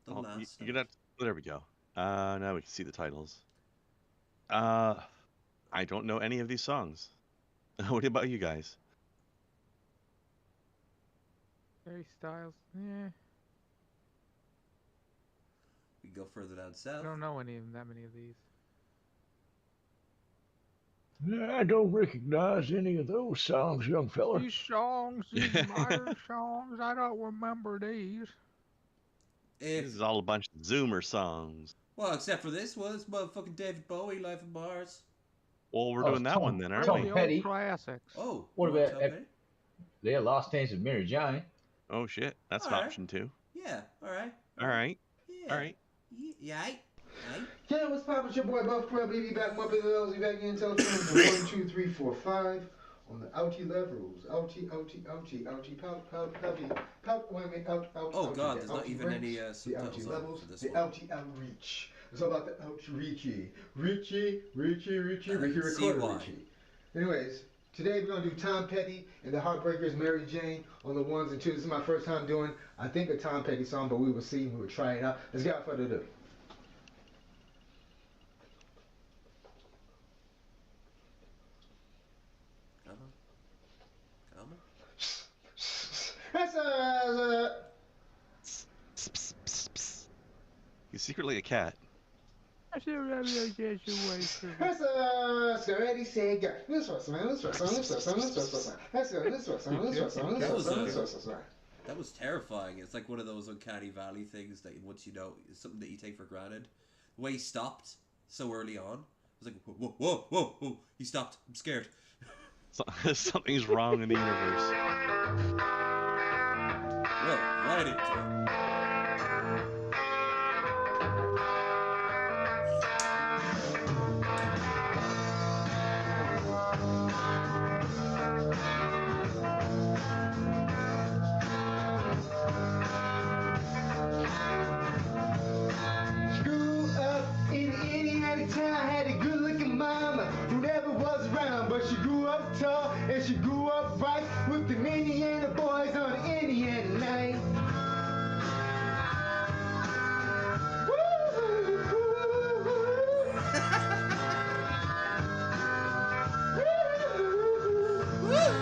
last. There we go. Now we can see the titles. I don't know any of these songs. What about you guys? Harry Styles, yeah. We go further down south. I don't know that many of these. I don't recognize any of those songs, young fella. These modern songs, I don't remember these. This is all a bunch of Zoomer songs. Well, except for this one, it's motherfucking David Bowie, Life on Mars. Well, we're doing that one then, aren't we? Tom Petty. Classics. Oh, what about their Last Dance of Mary Jane? Oh shit, that's an option too. Yeah, Yeah. All right. All right. Yeah. All right. Yeah. Yeah, what's poppin'? It's your boy Buff Club, BB back, Muppet L's, back again, telephone 1, 2, 3, 4, 5 on the ouchie levels. Ouchie, pout, wait a minute, out, Oh ouchie, God, the there's not ouchie even ranks, any the subtitles ouchie on levels, for this the one. ouchie outreach. It's all about the outreachy. Richie, recorder CY. Richie. Anyways, today we're gonna do Tom Petty and the Heartbreakers, Mary Jane on the ones and twos. This is my first time doing, I think, a Tom Petty song, but we will see. We will try it out. Let's get without further ado. Come on. He's secretly a cat. That's already said, yeah. That was terrifying. It's like one of those uncanny valley things that once you know, it's something that you take for granted. The way he stopped so early on, I was like, whoa, whoa, whoa, whoa. He stopped. I'm scared. Something's wrong in the universe. Well, right into it. Grew up in Indiana town, had a good looking mama who never was around, but she grew up tall and she grew up right with the Indiana boys on the Indiana night.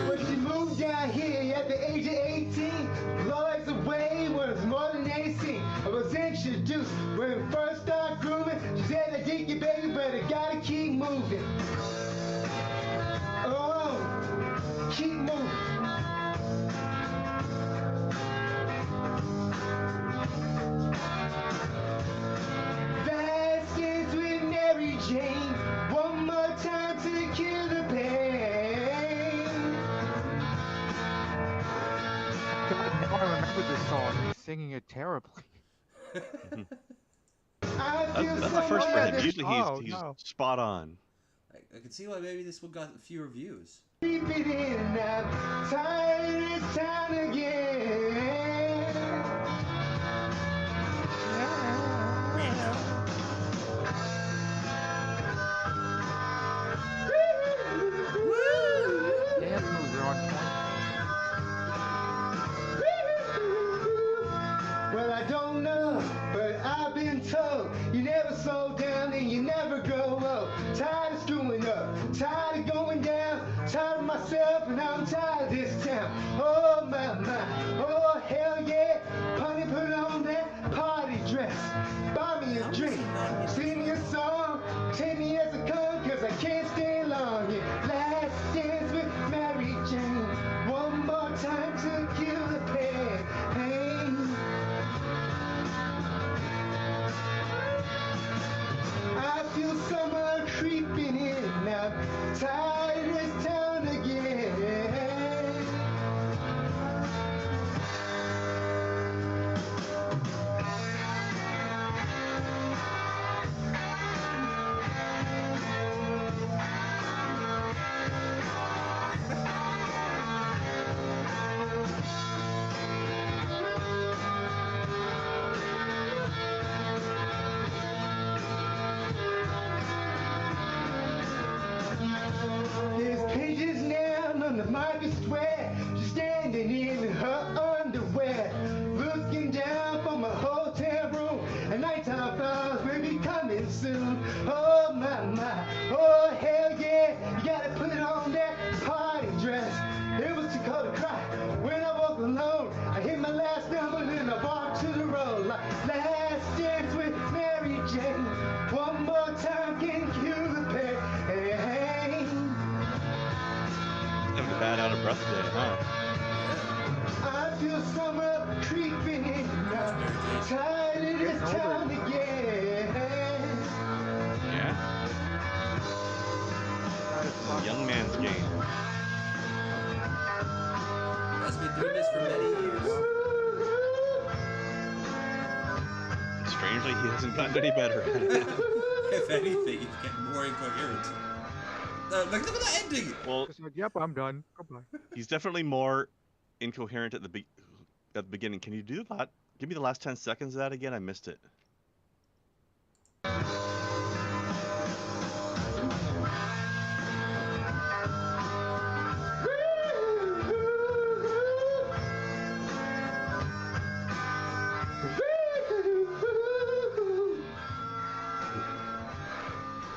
When she moved down here at the age of 18, Lloyd's away was more than 18. I was introduced when we first started grooving. She said, I dig you, baby, but I gotta keep moving. Oh, keep moving. Fast dance with Mary Jane. One more time to kill the pain. God, now I remember this song. He's singing it terribly. That's the first for him. Usually he's no. spot on. I can see why maybe this one got fewer views. Keep it in and out. Tired this time again. Dance moves are on point. Well, I don't know, but I've been told you never slow down and you never grow old. Tired of screwing up, tired of going down, tired of myself and I'm tired of this town. Oh my, oh hell yeah, honey, put on that party dress, buy me a drink, sing me a song, take me as I come, cause I can't stay long. Yeah. Last dance with Mary Jane, one more time to kill the pain. I feel summer creeping in now, tired of this town again. There's pages nailed on the market square. She's standing in her underwear, looking down from a hotel room. And nighttime flowers will be coming soon. Oh my, oh hell yeah, you gotta put on that party dress. It was too cold to cry when I walked alone. I hit my last number and I walked to the road. Last dance with Mary Jane. One more time can cure the pain. Having a bad out of breath day, huh? I feel summer creeping in now. Tired of this town again. Yeah. It's a young man's game. Has been doing this for many years. Strangely, he hasn't gotten any better. If anything, he's getting more incoherent. Look at that ending! Well, Just like, yep, I'm done. Goodbye. he's definitely more incoherent at the beginning. Can you do that? Give me the last 10 seconds of that again. I missed it.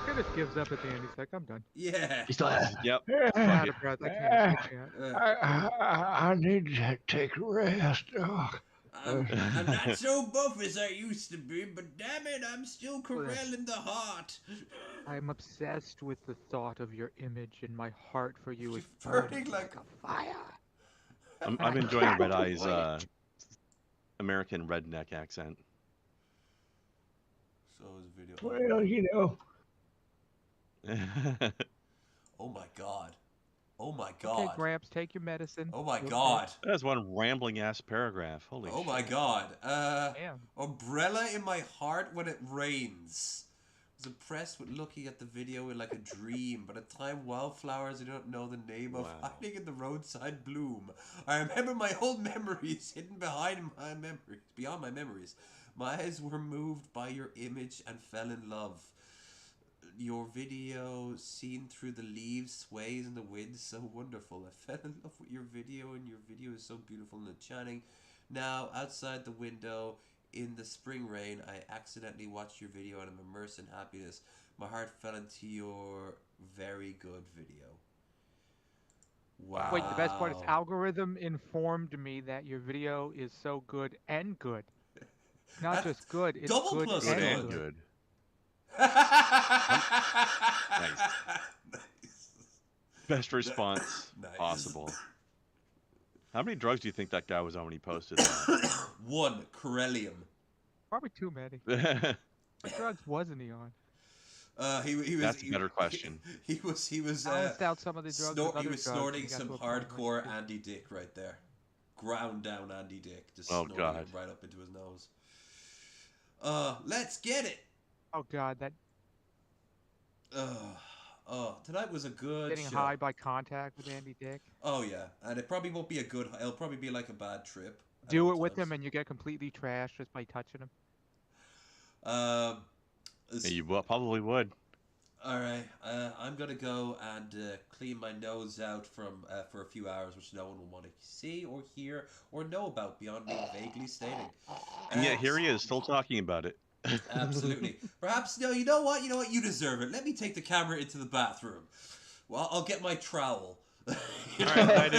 He just gives up at the end. He's like, I'm done. Yeah. He's like, Yep. I'm out of breath. I can't. I need to take a rest. Oh. I'm not so buff as I used to be, but damn it, I'm still Corel in the heart. I'm obsessed with the thought of your image, and my heart for you is burning like a fire. I'm enjoying Red Eye's American redneck accent. So his video. Well, you know. Oh my god. Oh my god. Okay, Gramps, take your medicine. Oh my You're god. okay. That is one rambling ass paragraph. Holy Oh shit. my god. Damn. Umbrella in my heart when it rains. I was impressed with looking at the video in like a dream, but at time wildflowers I don't know the name of, hiding in the roadside bloom. I remember my old memories hidden behind my memories, beyond my memories. My eyes were moved by your image and fell in love. Your video seen through the leaves sways in the wind, so wonderful. I fell in love with your video, and your video is so beautiful and enchanting. Now, outside the window, in the spring rain, I accidentally watched your video and I'm immersed in happiness. My heart fell into your very good video. Wow. Wait, the best part is algorithm informed me that your video is so good and good. Not just good, it's double good plus and good. good. Nice. Best response possible. How many drugs do you think that guy was on when he posted that? 1 Corellium. Probably too many. What drugs wasn't he on? He was. That's a better question. He was. Balanced out some of the drugs with he other was drugs, snorting and he got some to a point where hardcore Andy Dick right there. Ground down Andy Dick, just Oh, snorting God. it right up into his nose. Let's get it. Oh god, that Tonight was a good getting show. high by contact with Andy Dick. Oh yeah, and it probably won't be a good. It'll probably be like a bad trip. at Do all it with times. him and you get completely trashed just by touching him. Yeah, you probably would. All right, I'm gonna go and clean my nose out from for a few hours, which no one will want to see or hear or know about beyond me vaguely stating. And yet here he is, still talking about it. Absolutely. Perhaps no. You know what? You deserve it. Let me take the camera into the bathroom. Well, I'll get my trowel. All right,